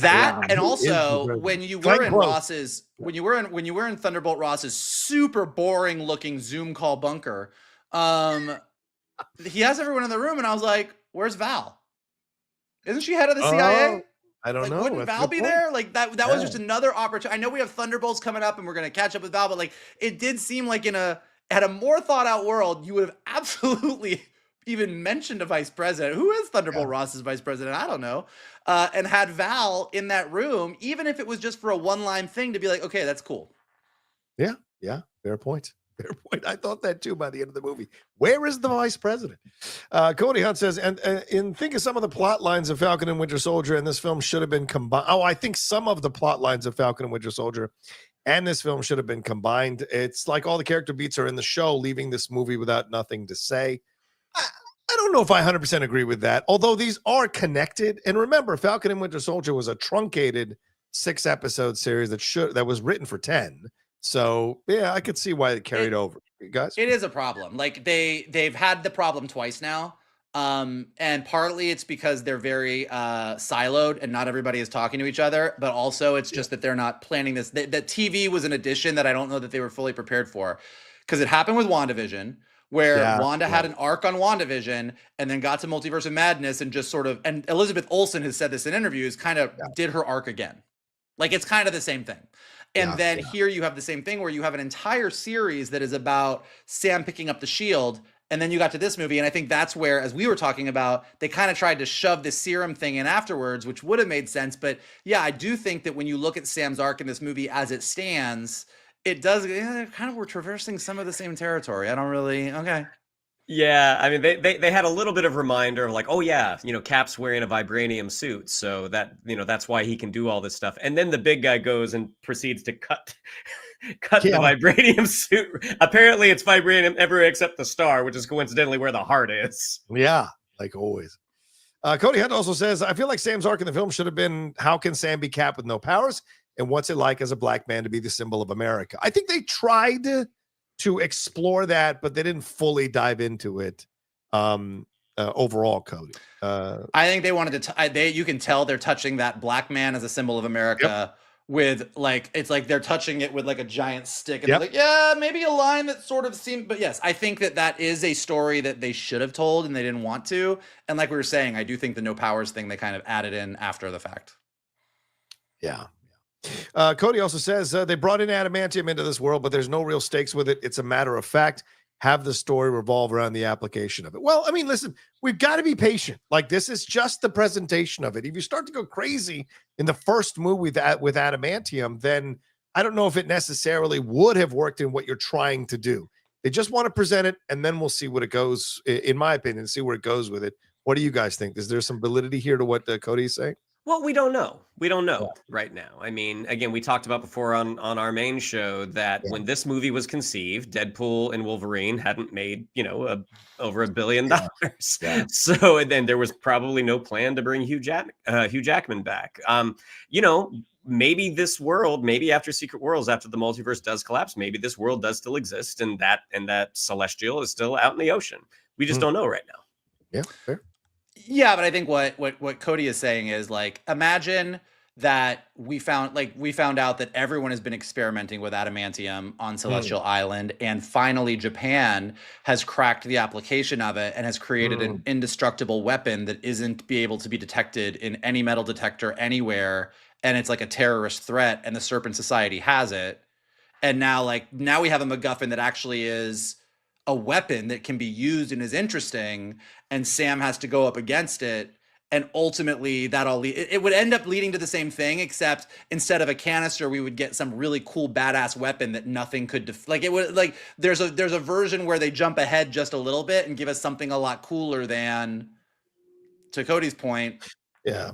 And also when you were in Ross's, when you were in Thunderbolt Ross's super boring looking Zoom call bunker, he has everyone in the room, and I was like, "Where's Val? Isn't she head of the CIA?" I don't know. Wouldn't Val be there? Like that was just another opportunity. I know we have Thunderbolts coming up and we're going to catch up with Val, but like it did seem like had a more thought out world, you would have absolutely even mentioned a vice president. Who is Thunderbolt Ross's vice president? I don't know. And had Val in that room, even if it was just for a one-line thing to be like, okay, that's cool. Yeah. Fair point. I thought that too by the end of the movie. Where is the vice president? Cody Hunt says, and think of some of the plot lines of Falcon and Winter Soldier, and this film should have been combined. Oh, I think some of the plot lines of Falcon and Winter Soldier and this film should have been combined. It's like all the character beats are in the show, leaving this movie without nothing to say. I don't know if I 100% agree with that, although these are connected. And remember, Falcon and Winter Soldier was a truncated 6-episode series that was written for 10. So yeah, I could see why it carried over. You guys, it is a problem. Like they've had the problem twice now, and partly it's because they're very siloed and not everybody is talking to each other. But also it's just that they're not planning this. That TV was an addition that I don't know that they were fully prepared for, because it happened with WandaVision, where Wanda had an arc on WandaVision and then got to Multiverse of Madness and just sort of, and Elizabeth Olsen has said this in interviews, kind of did her arc again. Like, it's kind of the same thing. And then here you have the same thing where you have an entire series that is about Sam picking up the shield. And then you got to this movie. And I think that's where, as we were talking about, they kind of tried to shove this serum thing in afterwards, which would have made sense. But yeah, I do think that when you look at Sam's arc in this movie as it stands, it does kind of, we're traversing some of the same territory. I don't really, Yeah, I mean, they had a little bit of reminder of like, oh yeah, Cap's wearing a vibranium suit, so that, that's why he can do all this stuff. And then the big guy goes and proceeds to cut the vibranium suit. Apparently it's vibranium everywhere except the star, which is coincidentally where the heart is. Yeah, like always. Cody Hunt also says, I feel like Sam's arc in the film should have been, how can Sam be Cap with no powers? And what's it like as a black man to be the symbol of America? I think they tried to explore that, but they didn't fully dive into it overall, Cody. I think they wanted to, you can tell they're touching that black man as a symbol of America with like, it's like they're touching it with like a giant stick. And they're like, yeah, maybe a line that sort of seemed, but yes, I think that is a story that they should have told and they didn't want to. And like we were saying, I do think the no powers thing, they kind of added in after the fact. Yeah. Cody also says they brought in adamantium into this world, but there's no real stakes with it. It's a matter of fact. Have the story revolve around the application of it. Well, I mean, listen, we've got to be patient. Like, this is just the presentation of it. If you start to go crazy in the first movie with adamantium, then I don't know if it necessarily would have worked in what you're trying to do. They just want to present it, and then we'll see what it goes, in my opinion, see where it goes with it. What do you guys think? Is there some validity here to what Cody is saying? Well, we don't know. We don't know right now. I mean, again, we talked about before on our main show that when this movie was conceived, Deadpool and Wolverine hadn't made, over $1 billion. So, and then there was probably no plan to bring Hugh Jackman back. Maybe this world, maybe after Secret Worlds, after the multiverse does collapse, maybe this world does still exist, and that Celestial is still out in the ocean. We just don't know right now. Yeah, fair. Yeah, but I think what Cody is saying is, like, imagine that we found out that everyone has been experimenting with adamantium on Celestial Island, and finally Japan has cracked the application of it and has created an indestructible weapon that isn't be able to be detected in any metal detector anywhere, and it's like a terrorist threat, and the Serpent Society has it. And now we have a MacGuffin that actually is a weapon that can be used and is interesting, and Sam has to go up against it, and ultimately it would end up leading to the same thing, except instead of a canister, we would get some really cool badass weapon that nothing could there's a version where they jump ahead just a little bit and give us something a lot cooler than, to Cody's point,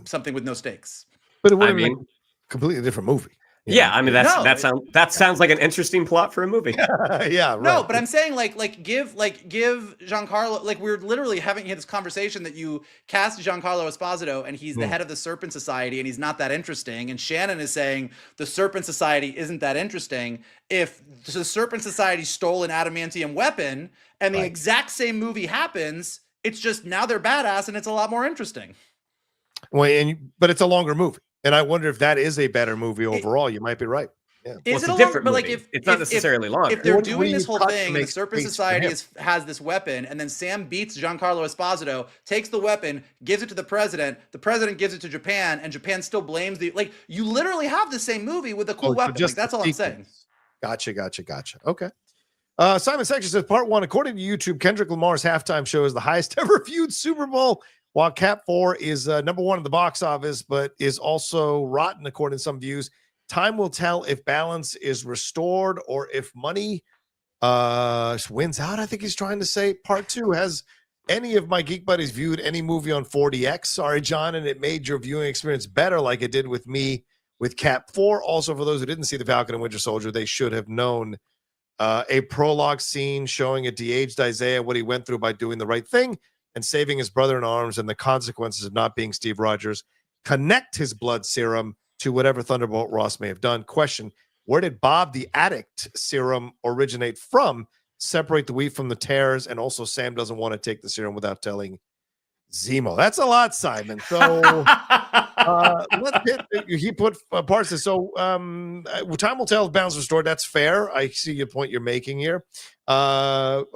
something with no stakes. But it would have been a completely different movie. Yeah, I mean that sounds like an interesting plot for a movie. Yeah, right. No, but I'm saying give Giancarlo, like, we're literally having this conversation that you cast Giancarlo Esposito and he's the head of the Serpent Society and he's not that interesting, and Shannon is saying the Serpent Society isn't that interesting. If the Serpent Society stole an adamantium weapon and the exact same movie happens, it's just now they're badass and it's a lot more interesting. Well, but it's a longer movie. And I wonder if that is a better movie overall. You might be right. Yeah. Is it a different longer, movie? Like, if it's not necessarily longer. If they're doing this whole thing, the Serpent Society has this weapon, and then Sam beats Giancarlo Esposito, takes the weapon, gives it to the president gives it to Japan, and Japan still blames you literally have the same movie with a cool weapon. That's all I'm saying. Gotcha. Okay. Simon Section says, part one, according to YouTube, Kendrick Lamar's halftime show is the highest ever viewed Super Bowl, while Cap 4 is number one in the box office, but is also rotten according to some views. Time will tell if balance is restored or if money wins out, I think he's trying to say. Part two, has any of my Geek buddies viewed any movie on 4DX? Sorry, John, and it made your viewing experience better like it did with me with Cap 4. Also, for those who didn't see The Falcon and Winter Soldier, they should have known a prologue scene showing a de-aged Isaiah, what he went through by doing the right thing and saving his brother in arms, and the consequences of not being Steve Rogers. Connect his blood serum to whatever Thunderbolt Ross may have done. Question, where did Bob the Addict serum originate from? Separate the wheat from the tares, and also Sam doesn't want to take the serum without telling Zemo. That's a lot, Simon. So Let's hit. He put parts. So, time will tell if Bounds restored. That's fair. I see your point you're making here. I've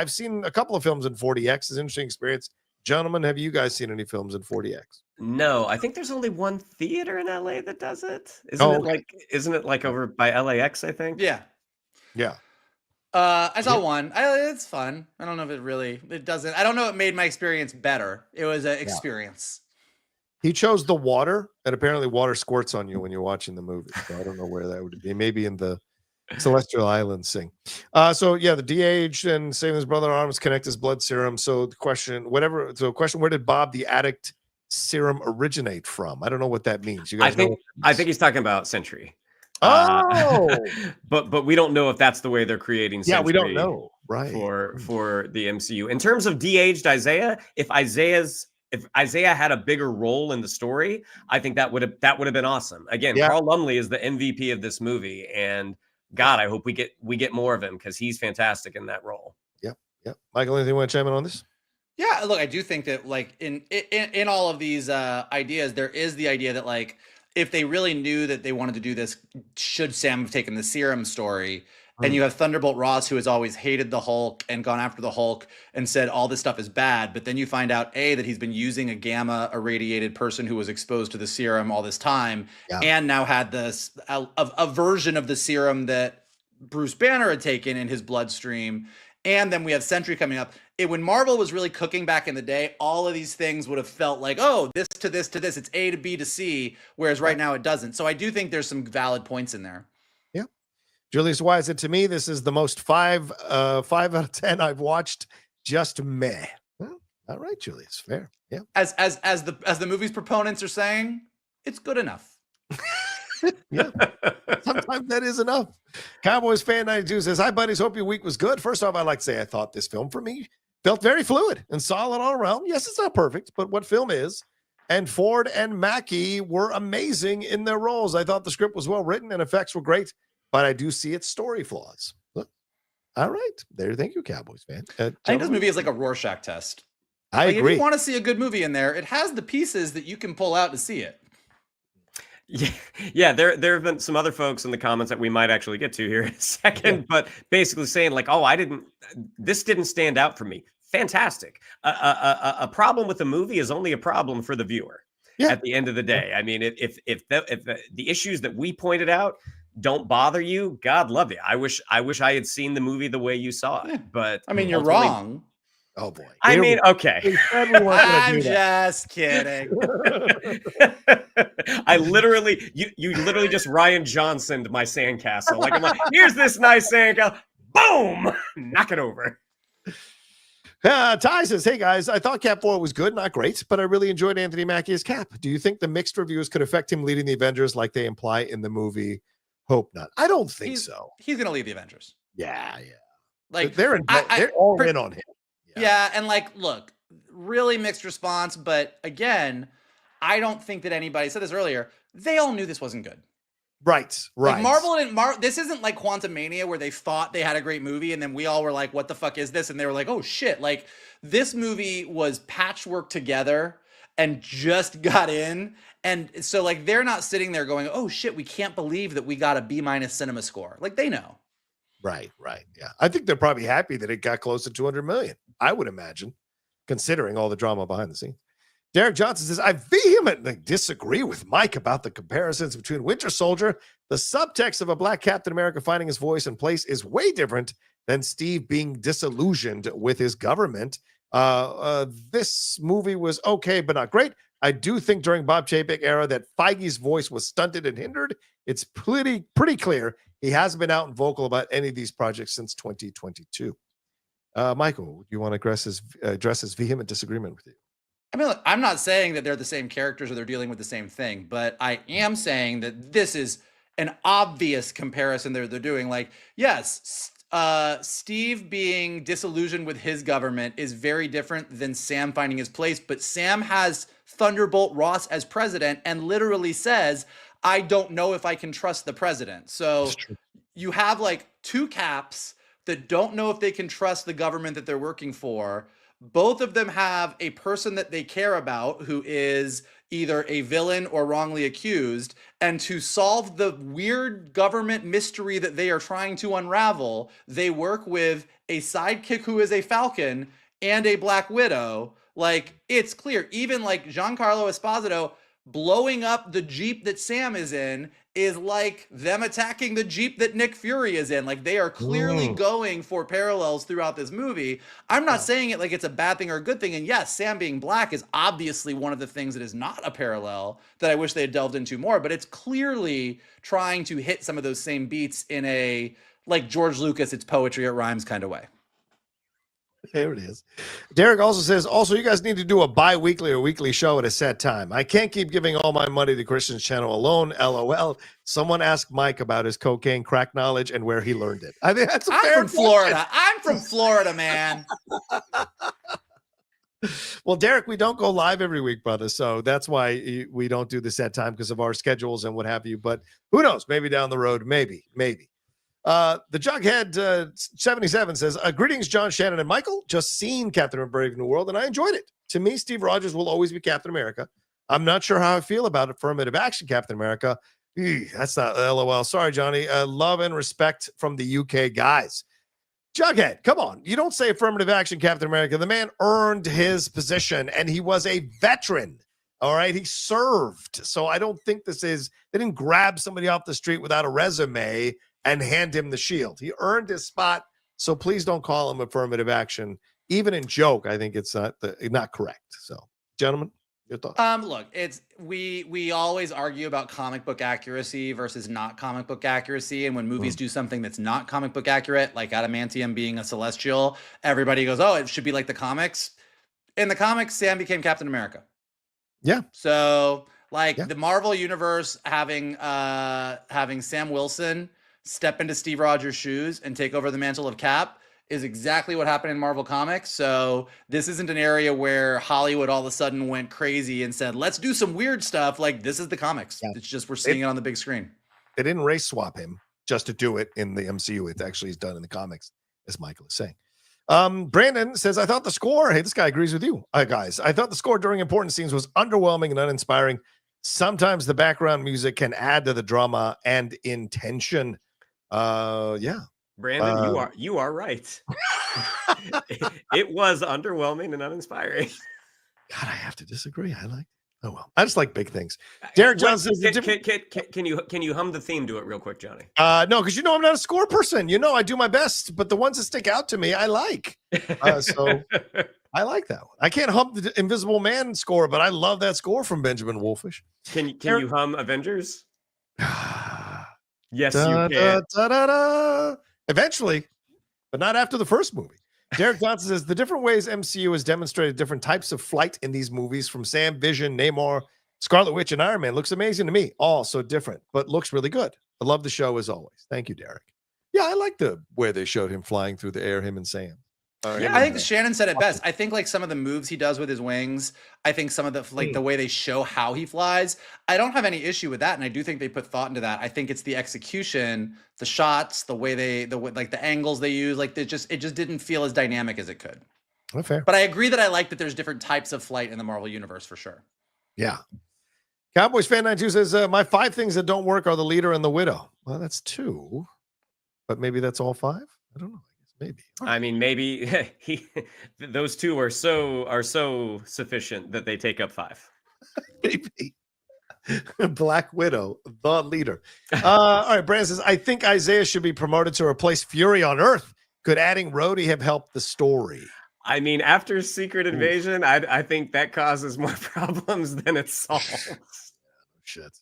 seen a couple of films in 4DX. It's an interesting experience. Gentlemen, have you guys seen any films in 4DX? No, I think there's only one theater in LA that does it. Isn't it like over by LAX, I think? Yeah. Yeah. I saw one. It's fun. I don't know if it doesn't. I don't know. It made my experience better. It was an experience. He chose the water, and apparently water squirts on you when you're watching the movie. So I don't know where that would be. Maybe in the Celestial Islands sing. The de-aged and saving his brother arms connect his blood serum. So the question, where did Bob the addict serum originate from? I don't know what that means. You guys I think he's talking about Sentry. But we don't know if that's the way they're creating Sentry. Yeah, we don't know. Right. For the MCU. In terms of de-aged Isaiah, if Isaiah had a bigger role in the story, I think that would have been awesome. Again, Carl Lumbly is the MVP of this movie, and God, I hope we get more of him because he's fantastic in that role. Yep. Michael, anything you want to chime in on this? Yeah, look, I do think that like in all of these ideas, there is the idea that like if they really knew that they wanted to do this, should Sam have taken the serum story? And you have Thunderbolt Ross, who has always hated the Hulk and gone after the Hulk and said all this stuff is bad. But then you find out, that he's been using a gamma irradiated person who was exposed to the serum all this time and now had this a version of the serum that Bruce Banner had taken in his bloodstream. And then we have Sentry coming up. When Marvel was really cooking back in the day, all of these things would have felt like, oh, this to this to this. It's A to B to C, whereas right now it doesn't. So I do think there's some valid points in there. Julius, why is it to me? This is the most 5 out of 10 I've watched. Just meh. Well, all right, Julius, fair. Yeah. As the movie's proponents are saying, it's good enough. Yeah. Sometimes that is enough. Cowboys fan 92 says, "Hi, buddies. Hope your week was good. First off, I'd like to say I thought this film for me felt very fluid and solid all around. Yes, it's not perfect, but what film is? And Ford and Mackie were amazing in their roles. I thought the script was well written and effects were great. But I do see its story flaws." Look, all right, there. Thank you, Cowboys fan. I think this movie is like a Rorschach test. I agree. If you want to see a good movie in there, it has the pieces that you can pull out to see it. Yeah. There have been some other folks in the comments that we might actually get to here in a second, but basically saying like, "Oh, this didn't stand out for me." Fantastic. A problem with the movie is only a problem for the viewer. Yeah. At the end of the day, I mean, if the issues that we pointed out don't bother you, God love you. I wish I had seen the movie the way you saw it. But I mean, you're wrong. Oh boy. I mean, okay. I'm just kidding. I literally, you literally just Ryan Johnsoned my sandcastle. Like I'm like, here's this nice sandcastle. Boom! Knock it over. Ty says, "Hey guys, I thought Cap 4 was good, not great, but I really enjoyed Anthony Mackie as Cap. Do you think the mixed reviews could affect him leading the Avengers like they imply in the movie? Hope not. I don't think so. He's going to lead the Avengers. Yeah. Like they're all in on him. Yeah, and like, look, really mixed response, but again, I don't think that anybody said this earlier. They all knew this wasn't good. Right. Like Marvel and this isn't like Quantumania where they thought they had a great movie and then we all were like, what the fuck is this? And they were like, oh shit. Like this movie was patchwork together and just got in. And so like, they're not sitting there going, oh shit, we can't believe that we got a B- cinema score. Like they know. Right. Yeah. I think they're probably happy that it got close to 200 million. I would imagine, considering all the drama behind the scenes. Derek Johnson says, "I vehemently disagree with Mike about the comparisons between Winter Soldier. The subtext of a black Captain America finding his voice and place is way different than Steve being disillusioned with his government. This movie was okay, but not great. I do think during Bob Chapek era that Feige's voice was stunted and hindered. It's pretty clear he hasn't been out and vocal about any of these projects since 2022. Michael, do you want to address his vehement disagreement with you? I mean, look, I'm not saying that they're the same characters or they're dealing with the same thing, but I am saying that this is an obvious comparison they're doing. Like, yes, Steve being disillusioned with his government is very different than Sam finding his place, but Sam has Thunderbolt Ross as president and literally says, I don't know if I can trust the president. So you have like two Caps that don't know if they can trust the government that they're working for. Both of them have a person that they care about who is either a villain or wrongly accused. And to solve the weird government mystery that they are trying to unravel, they work with a sidekick who is a Falcon and a Black Widow. Like, it's clear. Even like Giancarlo Esposito blowing up the Jeep that Sam is in is like them attacking the Jeep that Nick Fury is in. Like, they are clearly going for parallels throughout this movie. I'm not saying it like it's a bad thing or a good thing. And yes, Sam being black is obviously one of the things that is not a parallel that I wish they had delved into more, but it's clearly trying to hit some of those same beats in a, like George Lucas, it's poetry, it rhymes kind of way. There it is. Derek also says, also, you guys need to do a bi-weekly or weekly show at a set time. I can't keep giving all my money to Christian's channel alone. LOL. Someone asked Mike about his cocaine crack knowledge and where he learned it. I think that's a fair I'm from Florida. I'm from Florida, man. Well, Derek, we don't go live every week, brother. So that's why we don't do the set time, because of our schedules and what have you. But who knows? Maybe down the road. Maybe. The Jughead 77 says, greetings, John, Shannon, and Michael. Just seen Captain Brave New World, and I enjoyed it. To me, Steve Rogers will always be Captain America. I'm not sure how I feel about affirmative action Captain America. That's not LOL. Sorry, Johnny. Love and respect from the UK guys. Jughead, come on. You don't say affirmative action Captain America. The man earned his position, and he was a veteran. All right, he served. So I don't think they didn't grab somebody off the street without a resume and hand him the shield. He earned his spot, so please don't call him affirmative action. Even in joke, I think it's not correct. So, gentlemen, your thoughts? Look, it's we always argue about comic book accuracy versus not comic book accuracy, and when movies do something that's not comic book accurate, like Adamantium being a Celestial, everybody goes, "Oh, it should be like the comics." In the comics, Sam became Captain America. Yeah. So, like the Marvel universe having Sam Wilson step into Steve Rogers' shoes and take over the mantle of Cap is exactly what happened in Marvel Comics. So this isn't an area where Hollywood all of a sudden went crazy and said, let's do some weird stuff. Like, this is the comics. Yeah. It's just we're seeing it on the big screen. They didn't race swap him just to do it in the MCU. It actually is done in the comics, as Michael is saying. Brandon says, I thought the score, hey, this guy agrees with you, guys. I thought the score during important scenes was underwhelming and uninspiring. Sometimes the background music can add to the drama and intention. Yeah, Brandon, you are right. It was underwhelming and uninspiring. God, I have to disagree. Oh well, I just like big things. Derek Johnson says, can you hum the theme to it real quick, Johnny? No, because I'm not a score person. I do my best, but the ones that stick out to me, I like. So I like that one. I can't hum the Invisible Man score, but I love that score from Benjamin Wolfish. Can you hum Avengers? Yes, you can. Eventually, but not after the first movie. Derek Johnson says, the different ways MCU has demonstrated different types of flight in these movies, from Sam, Vision, Namor, Scarlet Witch, and Iron Man, looks amazing to me. All so different, but looks really good. I love the show as always. Thank you, Derek. Yeah, I like the way they showed him flying through the air, him and Sam. Yeah, I think Shannon said it best. I think like some of the moves he does with his wings, I think some of the way they show how he flies, I don't have any issue with that, and I do think they put thought into that. I think it's the execution, the shots, the way the angles they use, like it just didn't feel as dynamic as it could. Oh, fair. But I agree that I like that there's different types of flight in the Marvel universe for sure. Yeah. Cowboys Fan 92 says, my 5 things that don't work are the leader and the widow. Well, that's 2, but maybe that's all 5. I don't know. Maybe. I mean, maybe those 2 are so sufficient that they take up 5. Maybe. Black Widow, the leader. All right, Brandon says, I think Isaiah should be promoted to replace Fury on Earth. Could adding Rhodey have helped the story? I mean, after Secret Invasion, I think that causes more problems than it solves. Shit.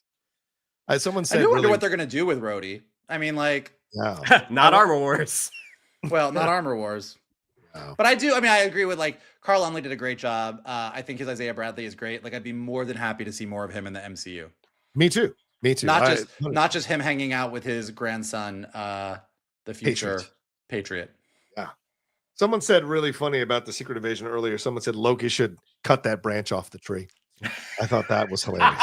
Someone said, I do wonder what they're going to do with Rhodey. I mean, like, not Armor Wars. Well, not Armor Wars. No. But I agree with like Carl Lumbly did a great job. I think his Isaiah Bradley is great. Like, I'd be more than happy to see more of him in the MCU. Me too. Not just him hanging out with his grandson, the future Patriot. Yeah. Someone said really funny about the Secret Invasion earlier. Someone said Loki should cut that branch off the tree. I thought that was hilarious.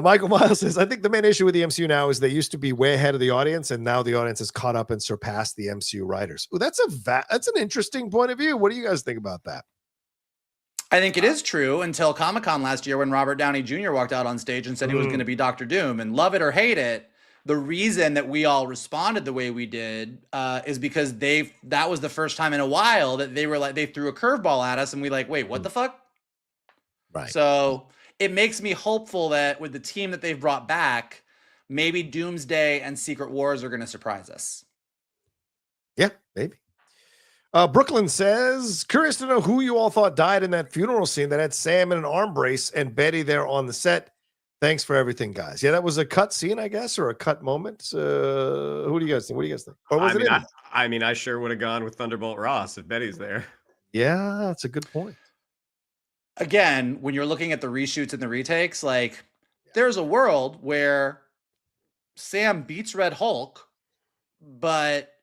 Michael Miles says, I think the main issue with the MCU now is they used to be way ahead of the audience, and now the audience has caught up and surpassed the MCU writers. Ooh, that's an interesting point of view. What do you guys think about that? I think it is true until Comic-Con last year when Robert Downey Jr. walked out on stage and said he was going to be Doctor Doom. And love it or hate it, the reason that we all responded the way we did is because that was the first time in a while that they threw a curveball at us and we like, wait, what the fuck? Right. So it makes me hopeful that with the team that they've brought back, maybe Doomsday and Secret Wars are going to surprise us. Yeah, maybe. Brooklyn says, curious to know who you all thought died in that funeral scene that had Sam in an arm brace and Betty there on the set. Thanks for everything, guys. Yeah, that was a cut scene, I guess, or a cut moment. Who do you guys think? What do you guys think? Or was I sure would have gone with Thunderbolt Ross if Betty's there. Yeah, that's a good point. Again, when you're looking at the reshoots and the retakes, like there's a world where Sam beats Red Hulk, but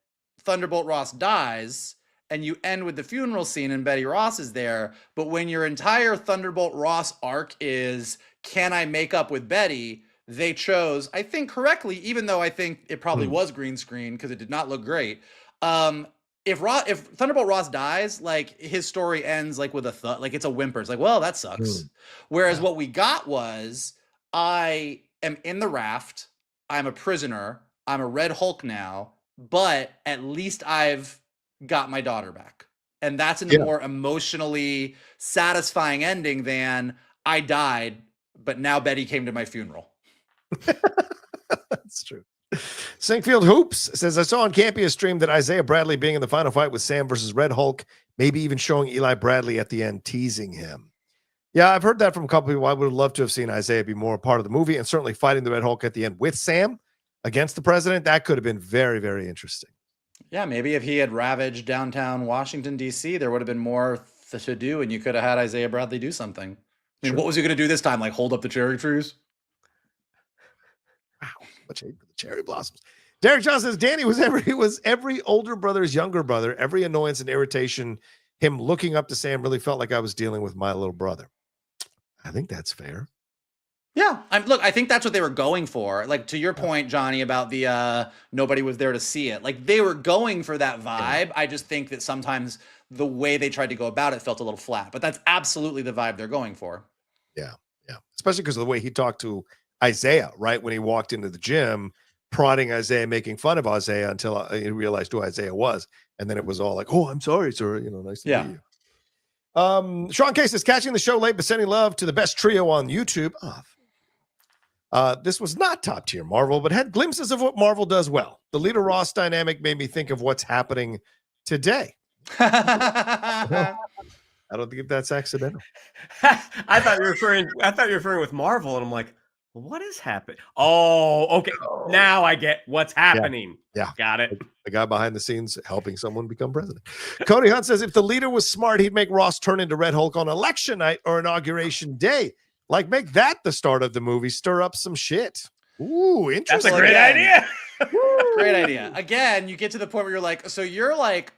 Thunderbolt Ross dies, and you end with the funeral scene and Betty Ross is there. But when your entire Thunderbolt Ross arc is, can I make up with Betty? They chose, I think correctly, even though I think it probably was green screen because it did not look great. If Thunderbolt Ross dies, like his story ends like with a like it's a whimper. It's like, well, that sucks. Whereas what we got was, I am in the raft. I'm a prisoner. I'm a Red Hulk now, but at least I've got my daughter back. And that's a more emotionally satisfying ending than I died, but now Betty came to my funeral. That's true. Sinkfield Hoops says, I saw on Campia stream that Isaiah Bradley being in the final fight with Sam versus Red Hulk, maybe even showing Eli Bradley at the end, teasing him. Yeah, I've heard that from a couple people. I would have loved to have seen Isaiah be more a part of the movie, and certainly fighting the Red Hulk at the end with Sam against the president. That could have been very, very interesting. Yeah, maybe if he had ravaged downtown Washington, D.C., there would have been more to do, and you could have had Isaiah Bradley do something. I mean, what was he going to do this time? Like hold up the cherry trees? Wow, much hate for the cherry blossoms. Derek John says, Danny was every older brother's younger brother. Every annoyance and irritation, him looking up to Sam really felt like I was dealing with my little brother. I think that's fair. Yeah, look, I think that's what they were going for. Like to your point, Johnny, about the nobody was there to see it. Like they were going for that vibe. I just think that sometimes the way they tried to go about it felt a little flat. But that's absolutely the vibe they're going for. Yeah, yeah. Especially because of the way he talked to Isaiah, right? When he walked into the gym, prodding Isaiah, making fun of Isaiah until he realized who Isaiah was. And then it was all like, oh, I'm sorry, sir. Nice to meet you. Sean Case is catching the show late, but sending love to the best trio on YouTube. This was not top tier Marvel, but had glimpses of what Marvel does well. The Leader Ross dynamic made me think of what's happening today. I don't think that's accidental. I thought you were referring with Marvel, and I'm like, well, what is happening? Oh, okay. Now I get what's happening. Yeah. Got it. The guy behind the scenes helping someone become president. Cody Hunt says, if the leader was smart, he'd make Ross turn into Red Hulk on election night or inauguration day. Like, make that the start of the movie. Stir up some shit. Ooh, interesting. That's a great idea. Great idea. Again, you get to the point where you're like, so you're like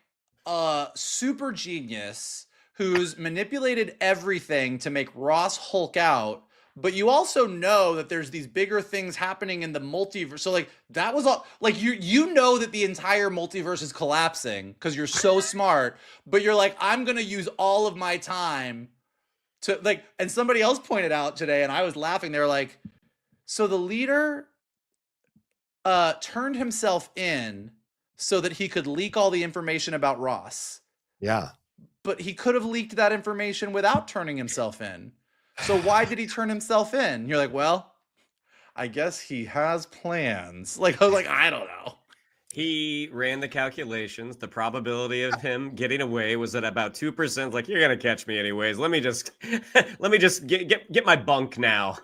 a super genius who's manipulated everything to make Ross Hulk out, but you also know that there's these bigger things happening in the multiverse. So like that was all like you know that the entire multiverse is collapsing because you're so smart, but you're like, I'm gonna use all of my time to like, and somebody else pointed out today, and I was laughing. They were like, so the leader turned himself in so that he could leak all the information about Ross. Yeah. But he could have leaked that information without turning himself in. So why did he turn himself in? You're like, well, I guess he has plans. Like, I was like, I don't know. He ran the calculations. The probability of him getting away was at about 2%. Like, you're gonna catch me anyways. Let me just get my bunk now.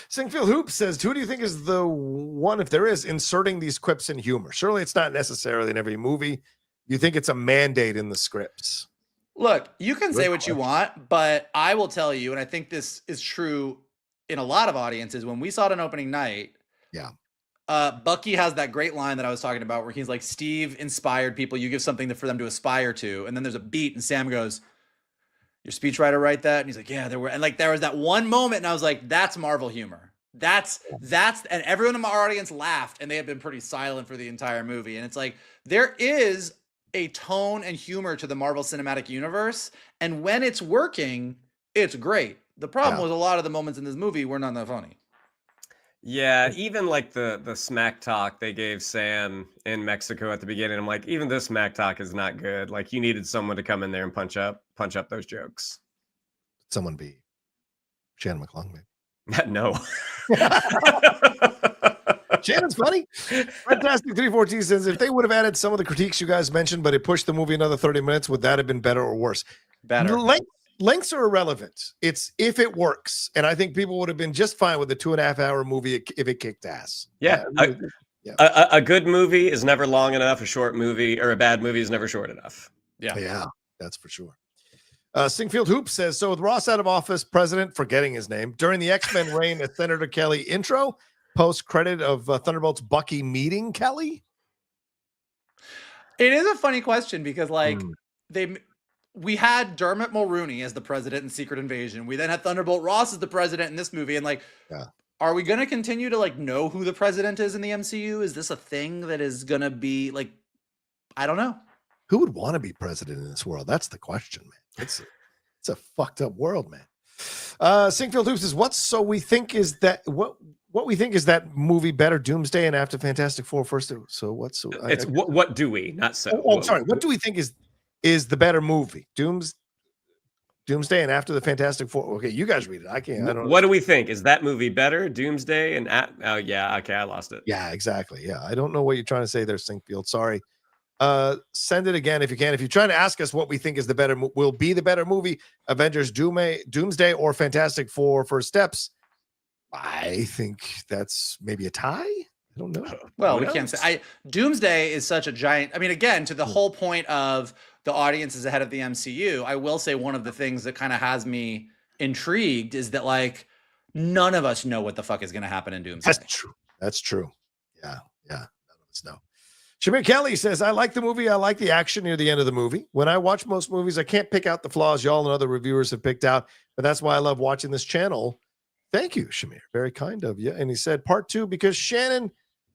Singfield Hoop says, who do you think is the one, if there is, inserting these quips and humor? Surely it's not necessarily in every movie. You think it's a mandate in the scripts? Look, you can say what you want, but I will tell you, and I think this is true in a lot of audiences, when we saw it on opening night, Bucky has that great line that I was talking about where he's like, Steve inspired people. You give something for them to aspire to. And then there's a beat and Sam goes, your speechwriter write that? And he's like, yeah, there were. And like, there was that one moment and I was like, that's Marvel humor. That's, and everyone in my audience laughed and they had been pretty silent for the entire movie. And it's like, there is a tone and humor to the Marvel Cinematic Universe, and when it's working, it's great. The problem was a lot of the moments in this movie were not that funny. Yeah, even like the smack talk they gave Sam in Mexico at the beginning, I'm like, even this smack talk is not good. Like, you needed someone to come in there and punch up those jokes. Someone be Shannon McClung, maybe. No. Shannon's funny. Fantastic 314 says, if they would have added some of the critiques you guys mentioned, but it pushed the movie another 30 minutes, would that have been better or worse? Better. Lengths are irrelevant. It's if it works. And I think people would have been just fine with a 2.5-hour movie if it kicked ass. Yeah. A good movie is never long enough. A short movie or a bad movie is never short enough. Yeah, that's for sure. Singfield Hoop says, so with Ross out of office, president, forgetting his name, during the X-Men reign as Senator Kelly intro, post-credit of Thunderbolt's Bucky meeting Kelly? It is a funny question because, like, we had Dermot Mulrooney as the president in Secret Invasion. We then had Thunderbolt Ross as the president in this movie. And, like, are we going to continue to, like, know who the president is in the MCU? Is this a thing that is going to be, like, I don't know. Who would want to be president in this world? That's the question, man. It's a fucked up world, man. Singfield Hoop says, what we think is that movie better, Doomsday and After Fantastic Four first? So what's it's what do we not so? I'm sorry. What do we think is the better movie? Doomsday and After the Fantastic Four. Okay, you guys read it. I can't. I don't. What do we think? Is that movie better, Doomsday and oh yeah, okay, I lost it. Yeah, exactly. Yeah, I don't know what you're trying to say there, Singfield. Sorry. Send it again if you can. If you're trying to ask us what we think is the better will be the better movie, Avengers, Doomsday, or Fantastic Four First Steps, I think that's maybe a tie. I don't know. Well, we can't say. Doomsday is such a giant. I mean, again, to the whole point of the audience is ahead of the MCU. I will say one of the things that kind of has me intrigued is that, like, none of us know what the fuck is going to happen in Doomsday. That's true. Yeah. None of us know. Shamir Kelly says, I like the movie. I like the action near the end of the movie. When I watch most movies, I can't pick out the flaws y'all and other reviewers have picked out, but that's why I love watching this channel. Thank you, Shamir. Very kind of you. And he said, part 2, because Shannon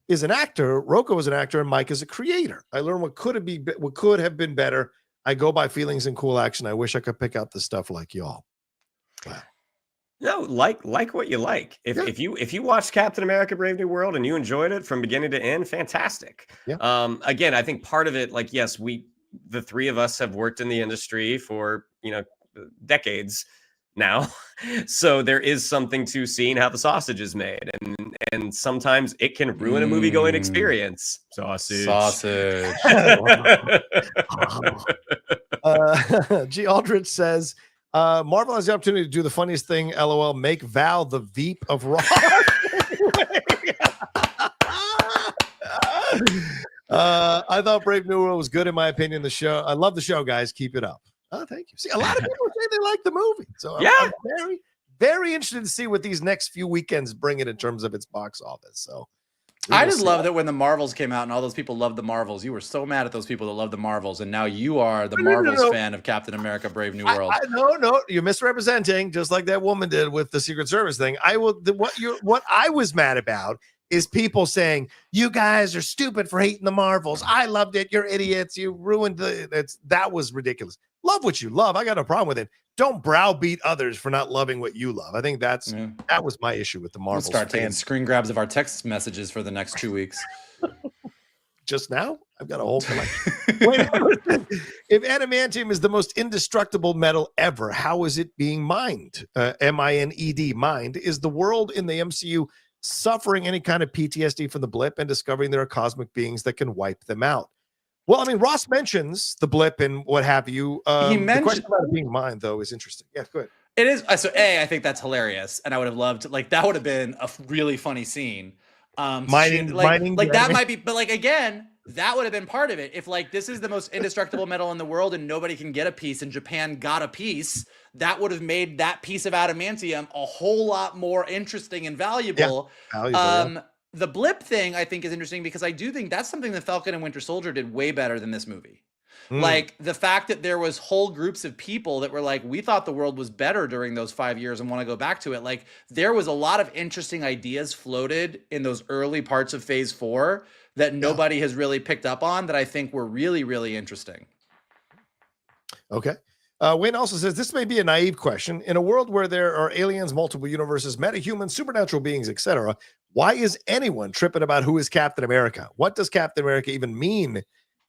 is an actor, Rocha is an actor, and Mike is a creator. I learned what could have been better. I go by feelings and cool action. I wish I could pick out the stuff like y'all. Wow. No, like what you like. If you watched Captain America: Brave New World and you enjoyed it from beginning to end, fantastic. Yeah. Again, I think part of it, like, yes, the three of us have worked in the industry for decades now, so there is something to seeing how the sausage is made, and sometimes it can ruin a movie going experience. Sausage. G. Aldrich says, Marvel has the opportunity to do the funniest thing, LOL, make Val the Veep of Raw. I thought Brave New World was good, in my opinion. The show, I love the show, guys. Keep it up. Oh, thank you. See, a lot of people say they like the movie. So I'm very, very interested to see what these next few weekends bring in terms of its box office. So I just love that when the Marvels came out and all those people loved the Marvels, you were so mad at those people that love the Marvels, and now you are the Marvels fan of Captain America: Brave New World. No, you're misrepresenting, just like that woman did with the Secret Service thing. What I was mad about is people saying you guys are stupid for hating the Marvels. I loved it. You're idiots. You ruined that was ridiculous. Love what you love. I got no problem with it. Don't browbeat others for not loving what you love. I think that was my issue with the Marvels. We'll start taking screen grabs of our text messages for the next 2 weeks. Just now, I've got a whole collection. If adamantium is the most indestructible metal ever, how is it being mined? M-I-N-E-D, mined. Is the world in the MCU suffering any kind of PTSD from the blip and discovering there are cosmic beings that can wipe them out? Well, I mean, Ross mentions the blip and what have you. He mentioned the question about it being mined, though, is interesting. Yeah, go ahead. It is. So, I think that's hilarious, and I would have loved, like, that would have been a really funny scene. Mining, that might be, but, like, again, that would have been part of it. If, like, this is the most indestructible metal in the world and nobody can get a piece, and Japan got a piece, that would have made that piece of adamantium a whole lot more interesting and valuable. Yeah. The blip thing, I think, is interesting because I do think that's something that Falcon and Winter Soldier did way better than this movie. Like, the fact that there was whole groups of people that were like, we thought the world was better during those 5 years and want to go back to it. Like, there was a lot of interesting ideas floated in those early parts of Phase 4 that nobody has really picked up on that I think were really, really interesting. Okay. Wayne also says, this may be a naive question. In a world where there are aliens, multiple universes, metahumans, supernatural beings, etc., why is anyone tripping about who is Captain America? What does Captain America even mean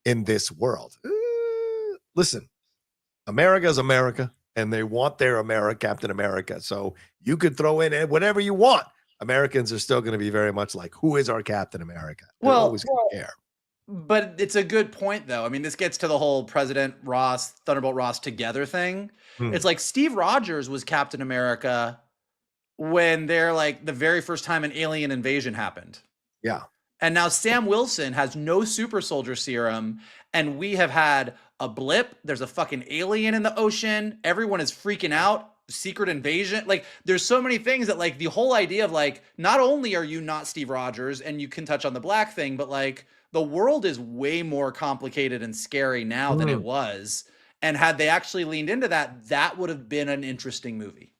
in this world? Listen, America is America, and they want their Captain America. So you could throw in whatever you want. Americans are still going to be very much like, who is our Captain America? They're always going to care. But it's a good point, though. I mean, this gets to the whole President Ross, Thunderbolt Ross together thing. It's like Steve Rogers was Captain America when they're like the very first time an alien invasion happened. Yeah. And now Sam Wilson has no super soldier serum, and we have had a blip. There's a fucking alien in the ocean. Everyone is freaking out. Secret invasion. Like, there's so many things that, like, the whole idea of, like, not only are you not Steve Rogers and you can touch on the black thing, but, like, the world is way more complicated and scary now than it was. And had they actually leaned into that, that would have been an interesting movie.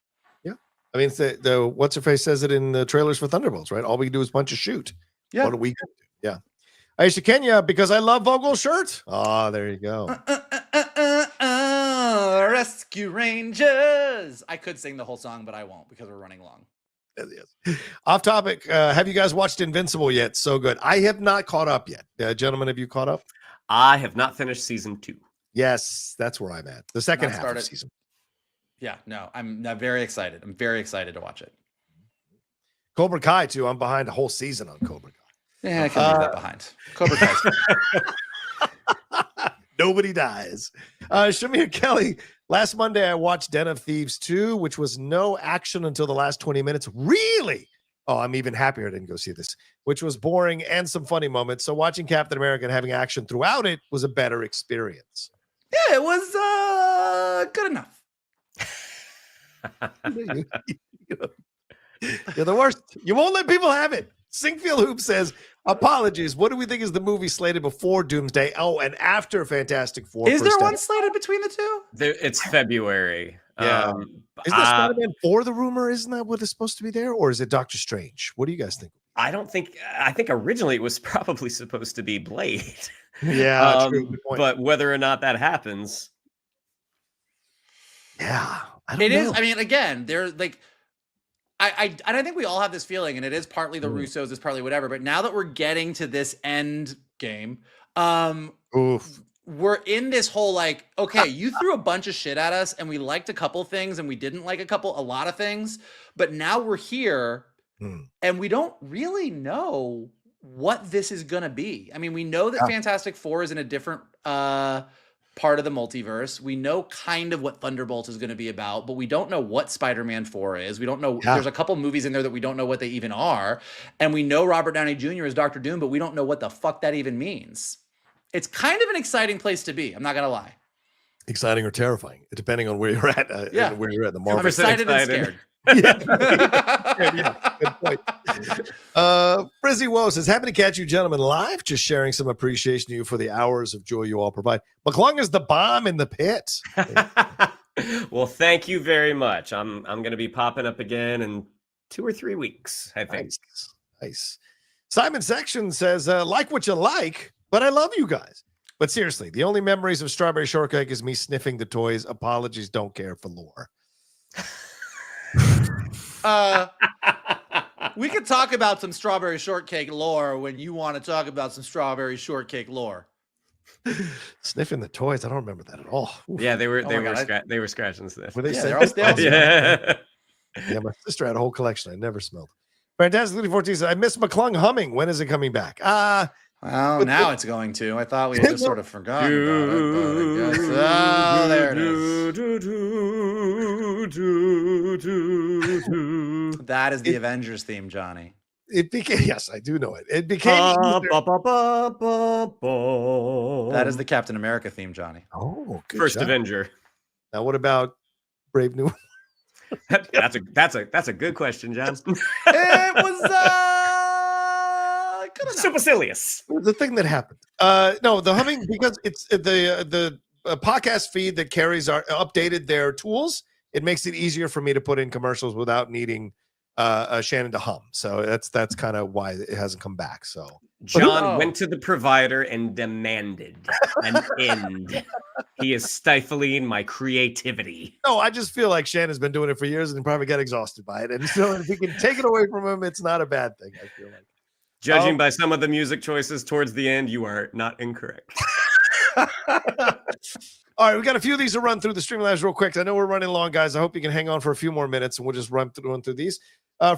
Yeah. I mean, it's the what's-her-face says it in the trailers for Thunderbolts, right? All we do is punch and shoot. Yeah. What do we do? Yeah. Aisha Kenya, because I love Vogel's shirt. Oh, there you go. Rescue Rangers. I could sing the whole song, but I won't because we're running long. Yes. Off topic. Have you guys watched Invincible yet? So good. I have not caught up yet. Gentlemen, have you caught up? I have not finished season 2. Yes, that's where I'm at. The second half of season. Yeah, no, I'm very excited. I'm very excited to watch it. Cobra Kai, too. I'm behind a whole season on Cobra Kai. Yeah, I can leave that behind. Cobra Kai. Nobody dies. Shamir Kelly, last Monday I watched Den of Thieves 2, which was no action until the last 20 minutes. Really? Oh, I'm even happier I didn't go see this, which was boring and some funny moments. So watching Captain America and having action throughout it was a better experience. Yeah, it was good enough. You're the worst. You won't let people have it. Singfield Hoop says, apologies. What do we think is the movie slated before Doomsday? Oh, and after Fantastic Four. Is there one slated between the two? It's February. Yeah. Isn't there Spider-Man 4 the rumor? Isn't that what is supposed to be there? Or is it Doctor Strange? What do you guys think? I think originally it was probably supposed to be Blade. Yeah, true. Good point. But whether or not that happens. Yeah. It is. I mean, again, they're like, I think we all have this feeling, and it is partly the Russos, it's partly whatever. But now that we're getting to this end game, we're in this whole like, okay, you threw a bunch of shit at us, and we liked a couple things, and we didn't like a lot of things. But now we're here, and we don't really know what this is gonna be. I mean, we know that Fantastic Four is in a different part of the multiverse. We know kind of what Thunderbolt is going to be about, but we don't know what Spider-Man 4 is. We don't know. There's a couple movies in there that we don't know what they even are. And we know Robert Downey Jr. is Dr. Doom, but we don't know what the fuck that even means. It's kind of an exciting place to be. I'm not going to lie. Exciting or terrifying, depending on where you're at. Where you're at the Marvel. I'm excited and scared. Yeah, good point. Frizzy Woe says, happy to catch you gentlemen live, just sharing some appreciation to you for the hours of joy you all provide. McClung is the bomb in the pit. Well, thank you very much. I'm going to be popping up again in 2 or 3 weeks, I think. Nice. Simon Section says, like what you like, but I love you guys. But seriously, the only memories of Strawberry Shortcake is me sniffing the toys. Apologies, don't care for lore. We could talk about some Strawberry Shortcake lore when you want to talk about some Strawberry Shortcake lore. Sniffing the toys, I don't remember that at all. Oof. Yeah, they were scratching stuff. Were they? Yeah, they're all Yeah, my sister had a whole collection. I never smelled. Fantastic 14 says, I miss McClung humming. When is it coming back? Well, now it's going to. I thought we had just sort of forgotten about it, but I guess. Oh, there it is. That is the Avengers theme, Johnny. It became, yes, I do know it. It became. That is the Captain America theme, Johnny. Oh, good First job. Avenger. Now, what about Brave New? That's a good question, John. It was supercilious. The thing that happened. No, the humming, because it's the podcast feed that carries our updated their tools. It makes it easier for me to put in commercials without needing Shannon to hum. So that's kind of why it hasn't come back. So John went to the provider and demanded an end. He is stifling my creativity. No, I just feel like Shannon's been doing it for years and he probably got exhausted by it. And so if he can take it away from him, it's not a bad thing, I feel like. Judging by some of the music choices towards the end, you are not incorrect. All right, we got a few of these to run through the Streamlabs real quick. I know we're running long, guys. I hope you can hang on for a few more minutes, and we'll just run through these.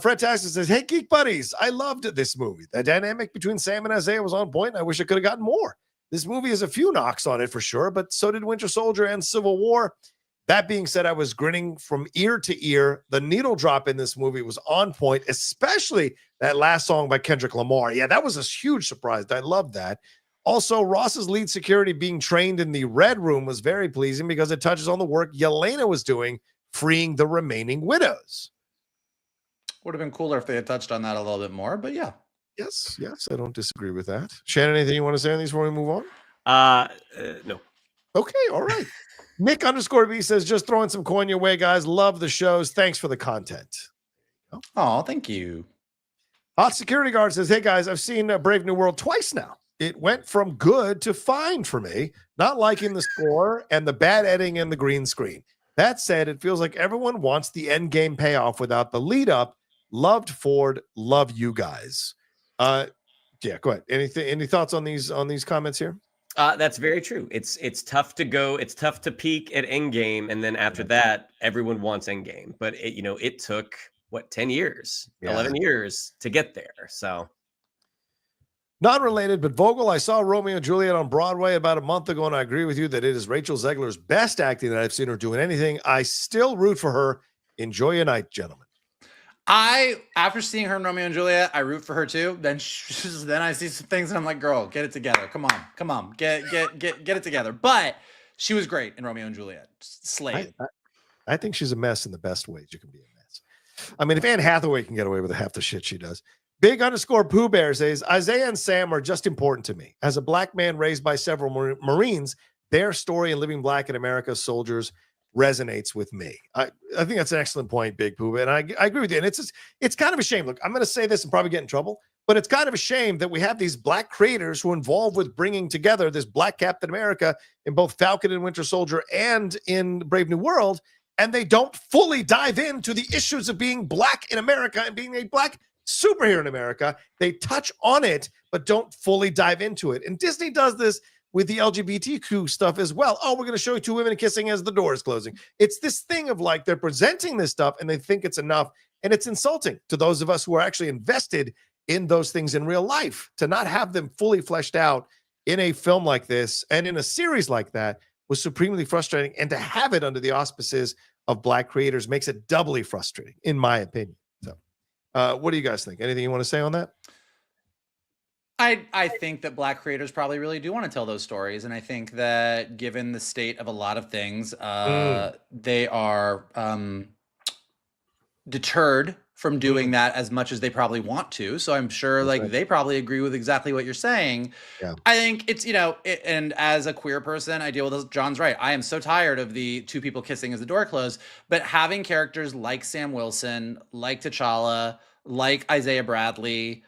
Fred Taxton says, hey, Geek Buddies, I loved this movie. The dynamic between Sam and Isaiah was on point. I wish I could have gotten more. This movie has a few knocks on it for sure, but so did Winter Soldier and Civil War. That being said, I was grinning from ear to ear. The needle drop in this movie was on point, especially that last song by Kendrick Lamar. Yeah, that was a huge surprise. I loved that. Also, Ross's lead security being trained in the Red Room was very pleasing because it touches on the work Yelena was doing, freeing the remaining widows. Would have been cooler if they had touched on that a little bit more, but yeah. Yes, I don't disagree with that. Shannon, anything you want to say on these before we move on? No. Okay, all right. Nick _B says, just throwing some coin your way, guys. Love the shows. Thanks for the content. Oh, thank you. Hot Security Guard says, hey, guys, I've seen Brave New World twice now. It went from good to fine for me, not liking the score and the bad editing and the green screen. That said, it feels like everyone wants the end game payoff without the lead up. Loved Ford, love you guys. Yeah, go ahead. Any thoughts on these comments here? That's very true. It's tough to go. It's tough to peak at Endgame, and then after that, everyone wants Endgame. But it took 10 years, 11 years to get there. So, not related, but Vogel. I saw Romeo and Juliet on Broadway about a month ago, and I agree with you that it is Rachel Zegler's best acting that I've seen her doing anything. I still root for her. Enjoy your night, gentlemen. After seeing her in Romeo and Juliet, I root for her too. Then I see some things and I'm like, girl, get it together. Come on, get it together. But she was great in Romeo and Juliet. Slayed. I think she's a mess in the best ways you can be a mess. I mean, if Anne Hathaway can get away with half the shit she does. Big Pooh Bear says, Isaiah and Sam are just important to me. As a black man raised by several Marines, their story in living black in America soldiers resonates with me. I think that's an excellent point, Big Pooh, and I agree with you. And it's kind of a shame. Look, I'm going to say this and probably get in trouble, but it's kind of a shame that we have these black creators who are involved with bringing together this black Captain America in both Falcon and Winter Soldier and in Brave New World, and they don't fully dive into the issues of being black in America and being a black superhero in America. They touch on it, but don't fully dive into it. And Disney does this with the LGBTQ stuff as well. Oh, we're going to show you two women kissing as the door is closing. It's this thing of like, they're presenting this stuff and they think it's enough. And it's insulting to those of us who are actually invested in those things in real life. To not have them fully fleshed out in a film like this and in a series like that was supremely frustrating. And to have it under the auspices of black creators makes it doubly frustrating, in my opinion. So what do you guys think? Anything you want to say on that? I think that black creators probably really do want to tell those stories. And I think that given the state of a lot of things, they are deterred from doing that as much as they probably want to. So I'm sure they probably agree with exactly what you're saying. Yeah. I think it's, and as a queer person, I deal with this. John's right. I am so tired of the two people kissing as the door closed, but having characters like Sam Wilson, like T'Challa, like Isaiah Bradley,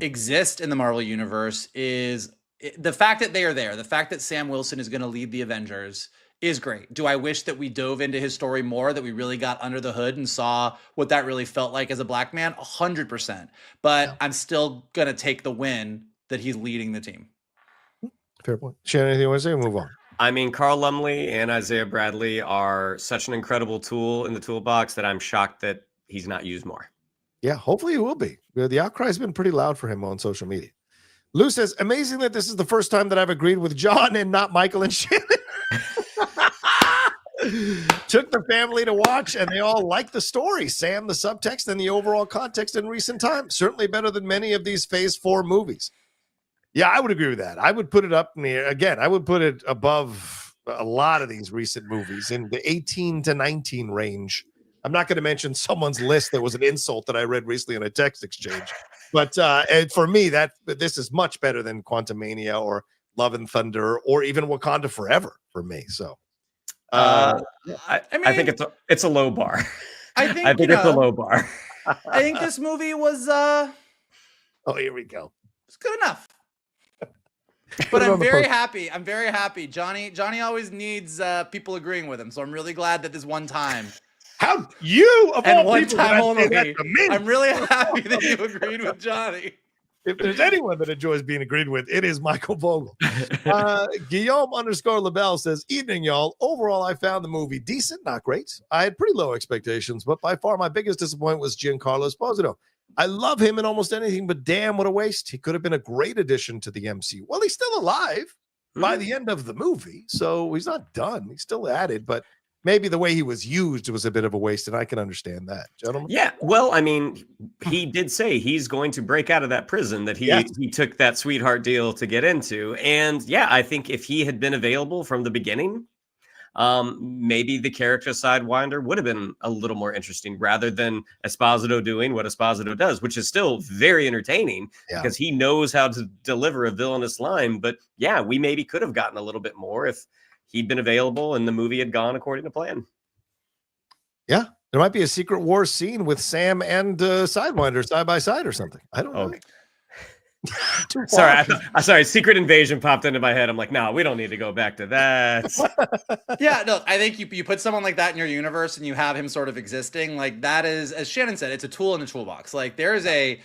exist in the Marvel universe is the fact that they are there. The fact that Sam Wilson is going to lead the Avengers is great. Do I wish that we dove into his story more, that we really got under the hood and saw what that really felt like as a black man? 100%. But I'm still going to take the win that he's leading the team. Fair point. Shannon, anything you want to say? Move on. I mean, Carl Lumbly and Isaiah Bradley are such an incredible tool in the toolbox that I'm shocked that he's not used more. Yeah, hopefully he will be. The outcry has been pretty loud for him on social media. Lou says, amazing that this is the first time that I've agreed with John and not Michael and Shannon. Took the family to watch, and they all like the story, Sam, the subtext, and the overall context in recent times. Certainly better than many of these Phase 4 movies. Yeah, I would agree with that. I would put it up near, again, I would put it above a lot of these recent movies in the 18 to 19 range. I'm not going to mention someone's list that was an insult that I read recently in a text exchange. But and for me, this is much better than Quantumania or Love and Thunder or even Wakanda Forever for me. So I think it's a low bar. I think it's a low bar. I think this movie was Oh, here we go. it's good enough. But I'm very happy. I'm very happy. Johnny always needs people agreeing with him. So I'm really glad that this one time. How you of And all one people time would say that only. to me? I'm really happy that you agreed with Johnny. If there's anyone that enjoys being agreed with, it is Michael Vogel. Guillaume_LaBelle says, evening, y'all. Overall, I found the movie decent, not great. I had pretty low expectations, but by far my biggest disappointment was Giancarlo Esposito. I love him in almost anything, but damn, what a waste. He could have been a great addition to the MCU. Well, he's still alive by the end of the movie, so he's not done. He's still added, but maybe the way he was used was a bit of a waste, and I can understand that, gentlemen. Yeah, well, I mean, he did say he's going to break out of that prison that he took that sweetheart deal to get into. And yeah, I think if he had been available from the beginning, maybe the character Sidewinder would have been a little more interesting rather than Esposito doing what Esposito does, which is still very entertaining because he knows how to deliver a villainous line. But yeah, we maybe could have gotten a little bit more if he'd been available and the movie had gone according to plan. Yeah, there might be a Secret Wars scene with Sam and Sidewinder side by side or something. I don't know. Okay. Sorry, Secret Invasion popped into my head. I'm like, no, we don't need to go back to that. Yeah, no, I think you put someone like that in your universe and you have him sort of existing. Like that is, as Shannon said, it's a tool in the toolbox. Like there is a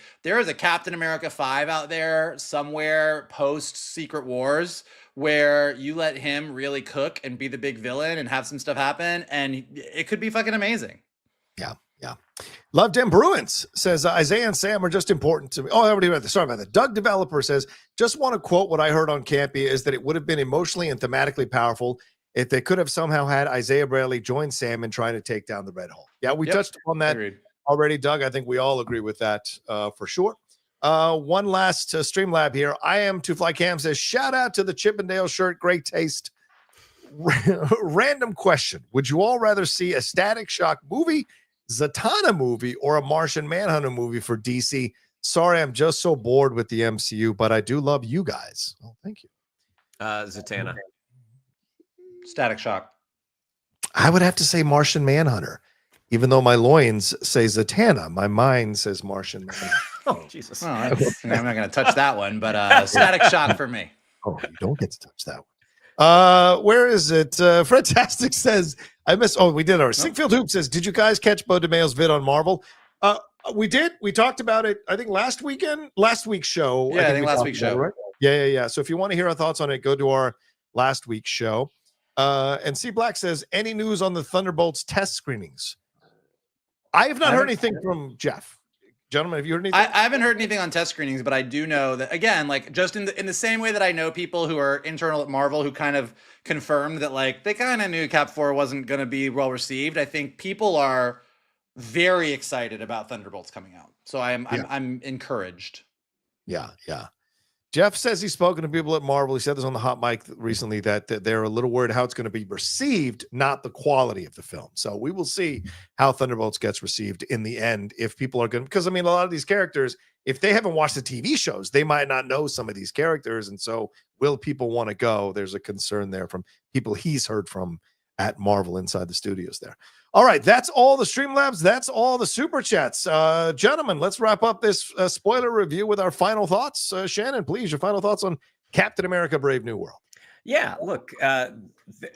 Captain America 5 out there somewhere post Secret Wars where you let him really cook and be the big villain and have some stuff happen, and it could be fucking amazing. Yeah. Love Dem Bruins says Isaiah and Sam are just important to me. Oh, I already read this. Sorry about that. Doug Developer says, just want to quote what I heard on Campy is that it would have been emotionally and thematically powerful if they could have somehow had Isaiah Bradley join Sam in trying to take down the Red Hole. Yeah, we touched on that already, Doug. I think we all agree with that for sure. One last Streamlab here. I am to Fly Cam says, shout out to the Chippendale shirt. Great taste. Random question. Would you all rather see a Static Shock movie, Zatanna movie, or a Martian Manhunter movie for DC? Sorry, I'm just so bored with the MCU, but I do love you guys. Oh, thank you. Zatanna. Static Shock. I would have to say Martian Manhunter. Even though my loins say Zatanna, my mind says Martian Manhunter. Oh, Jesus. Well, I'm not going to touch that one, but Static Shock for me. Oh, you don't get to touch that one. Where is it? Fredtastic says, I missed. Oh, we did our Sinkfield Hoop says, did you guys catch Bo DeMayo's vid on Marvel? We did. We talked about it, I think last week's show. Yeah, I think last week's show. Right? Yeah. So if you want to hear our thoughts on it, go to our last week's show. And C Black says, any news on the Thunderbolts test screenings? I have not heard anything from Jeff. Gentlemen, have you heard anything? I haven't heard anything on test screenings, but I do know that, again, like just in the same way that I know people who are internal at Marvel who kind of confirmed that like they kind of knew Cap 4 wasn't going to be well received. I think people are very excited about Thunderbolts coming out. So I'm encouraged. Yeah. Jeff says he's spoken to people at Marvel. He said this on the hot mic recently that they're a little worried how it's going to be received, not the quality of the film. So we will see how Thunderbolts gets received in the end. If people are going, because I mean, a lot of these characters, if they haven't watched the TV shows, they might not know some of these characters. And so will people want to go? There's a concern there from people he's heard from at Marvel inside the studios there. All right, that's all the Streamlabs. That's all the Super Chats. Gentlemen, let's wrap up this spoiler review with our final thoughts. Shannon, please, your final thoughts on Captain America Brave New World. Yeah, look,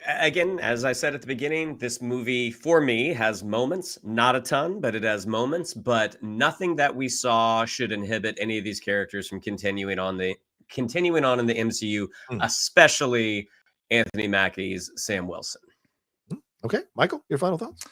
again, as I said at the beginning, this movie, for me, has moments. Not a ton, but it has moments. But nothing that we saw should inhibit any of these characters from continuing on in the MCU, especially Anthony Mackie's Sam Wilson. Okay, Michael, your final thoughts?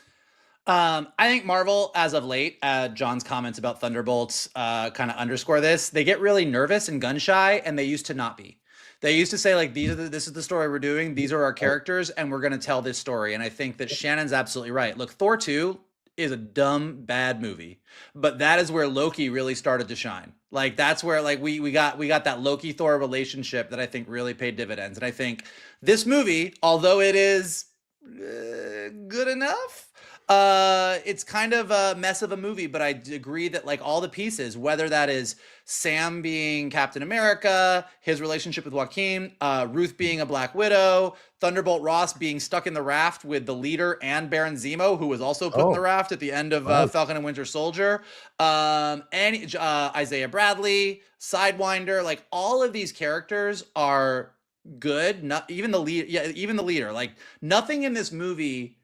I think Marvel, as of late, John's comments about Thunderbolts kind of underscore this. They get really nervous and gun shy, and they used to not be. They used to say, like, this is the story we're doing. These are our characters, and we're going to tell this story. And I think that Shannon's absolutely right. Look, Thor 2 is a dumb, bad movie, but that is where Loki really started to shine. Like, that's where, like, we got that Loki-Thor relationship that I think really paid dividends. And I think this movie, although it is good enough, It's kind of a mess of a movie, but I agree that like all the pieces, whether that is Sam being Captain America, his relationship with Joaquin, Ruth being a Black Widow, Thunderbolt Ross being stuck in the raft with the leader and Baron Zemo, who was also put in the raft at the end of Falcon and Winter Soldier, and Isaiah Bradley, Sidewinder, like all of these characters are good. Not even the lead, even the leader. Like nothing in this movie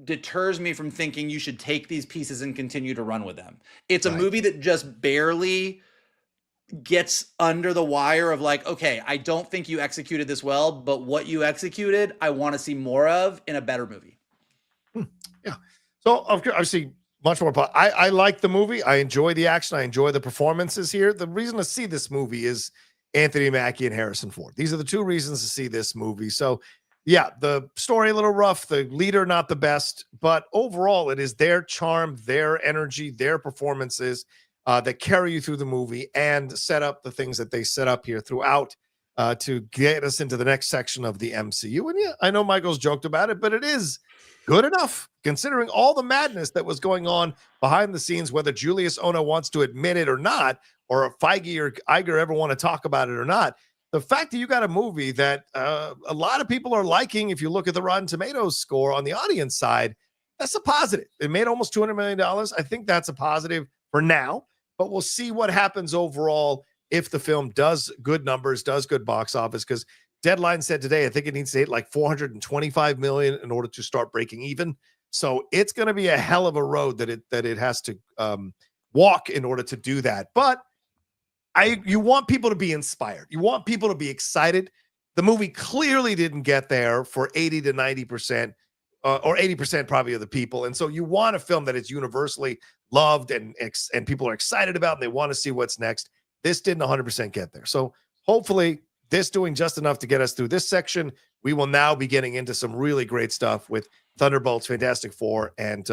deters me from thinking you should take these pieces and continue to run with them. It's a movie that just barely gets under the wire of like, okay, I don't think you executed this well, but what you executed, I want to see more of in a better movie. Yeah. So obviously much more. I like the movie. I enjoy the action. I enjoy the performances here. The reason to see this movie is Anthony Mackie and Harrison Ford. These are the two reasons to see this movie. So yeah, the story a little rough, the leader not the best, but overall it is their charm, their energy, their performances that carry you through the movie and set up the things that they set up here throughout to get us into the next section of the MCU. And yeah, I know Michael's joked about it, but it is good enough considering all the madness that was going on behind the scenes, whether Julius Onah wants to admit it or not, or Feige or Iger ever want to talk about it or not. The fact that you got a movie that a lot of people are liking, if you look at the Rotten Tomatoes score on the audience side, that's a positive. It made almost $200 million. I think that's a positive for now, but we'll see what happens overall if the film does good numbers, does good box office, because Deadline said today, I think it needs to hit like 425 million in order to start breaking even. So it's going to be a hell of a road that it has to walk in order to do that. But you want people to be inspired. You want people to be excited. The movie clearly didn't get there for 80 to 90%, or 80% probably of the people. And so you want a film that is universally loved and people are excited about, and they want to see what's next. This didn't 100% get there. So hopefully this doing just enough to get us through this section. We will now be getting into some really great stuff with Thunderbolts, Fantastic Four, and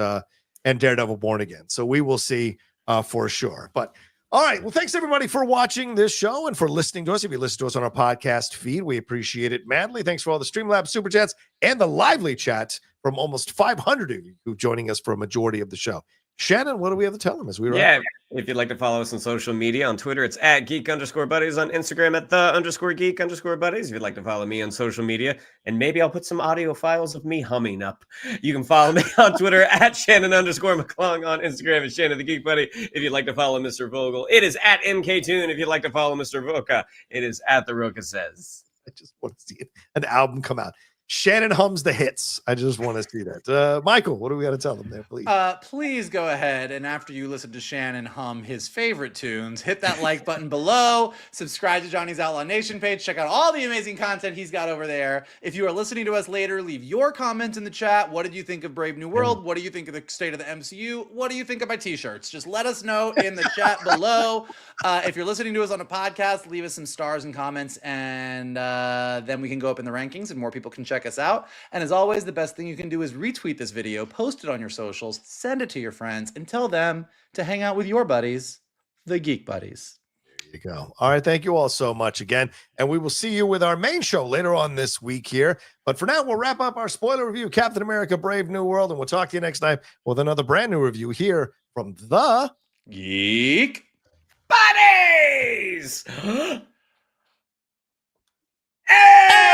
Daredevil Born Again. So we will see for sure. But all right. Well, thanks everybody for watching this show and for listening to us. If you listen to us on our podcast feed, we appreciate it madly. Thanks for all the Streamlabs super chats and the lively chats from almost 500 of you who joining us for a majority of the show. Shannon, what do we have to tell them as we wrap? Yeah, if you'd like to follow us on social media, on Twitter, it's at @geek_buddies, on Instagram at _geek_buddies. If you'd like to follow me on social media, and maybe I'll put some audio files of me humming up. You can follow me on Twitter at Shannon_McClung, on Instagram at Shannon the Geek Buddy. If you'd like to follow Mr. Vogel, it is at MKToon. If you'd like to follow Mr. Rocha, it is at The Rocha Says. I just want to see an album come out. Shannon hums the hits. I just want to see that. Michael, what do we got to tell them there, please? Please go ahead and after you listen to Shannon hum his favorite tunes, hit that like button below, subscribe to Johnny's Outlaw Nation page, check out all the amazing content he's got over there. If you are listening to us later, leave your comments in the chat. What did you think of Brave New World? What do you think of the state of the MCU? What do you think of my t-shirts? Just let us know in the chat below. If you're listening to us on a podcast, leave us some stars and comments, and then we can go up in the rankings and more people can check us out. And as always, the best thing you can do is retweet this video, post it on your socials, send it to your friends, and tell them to hang out with your buddies, the Geek Buddies. There you go. All right. Thank you all so much again. And we will see you with our main show later on this week here. But for now, we'll wrap up our spoiler review, Captain America, Brave New World, and we'll talk to you next time with another brand new review here from the Geek Buddies! Hey!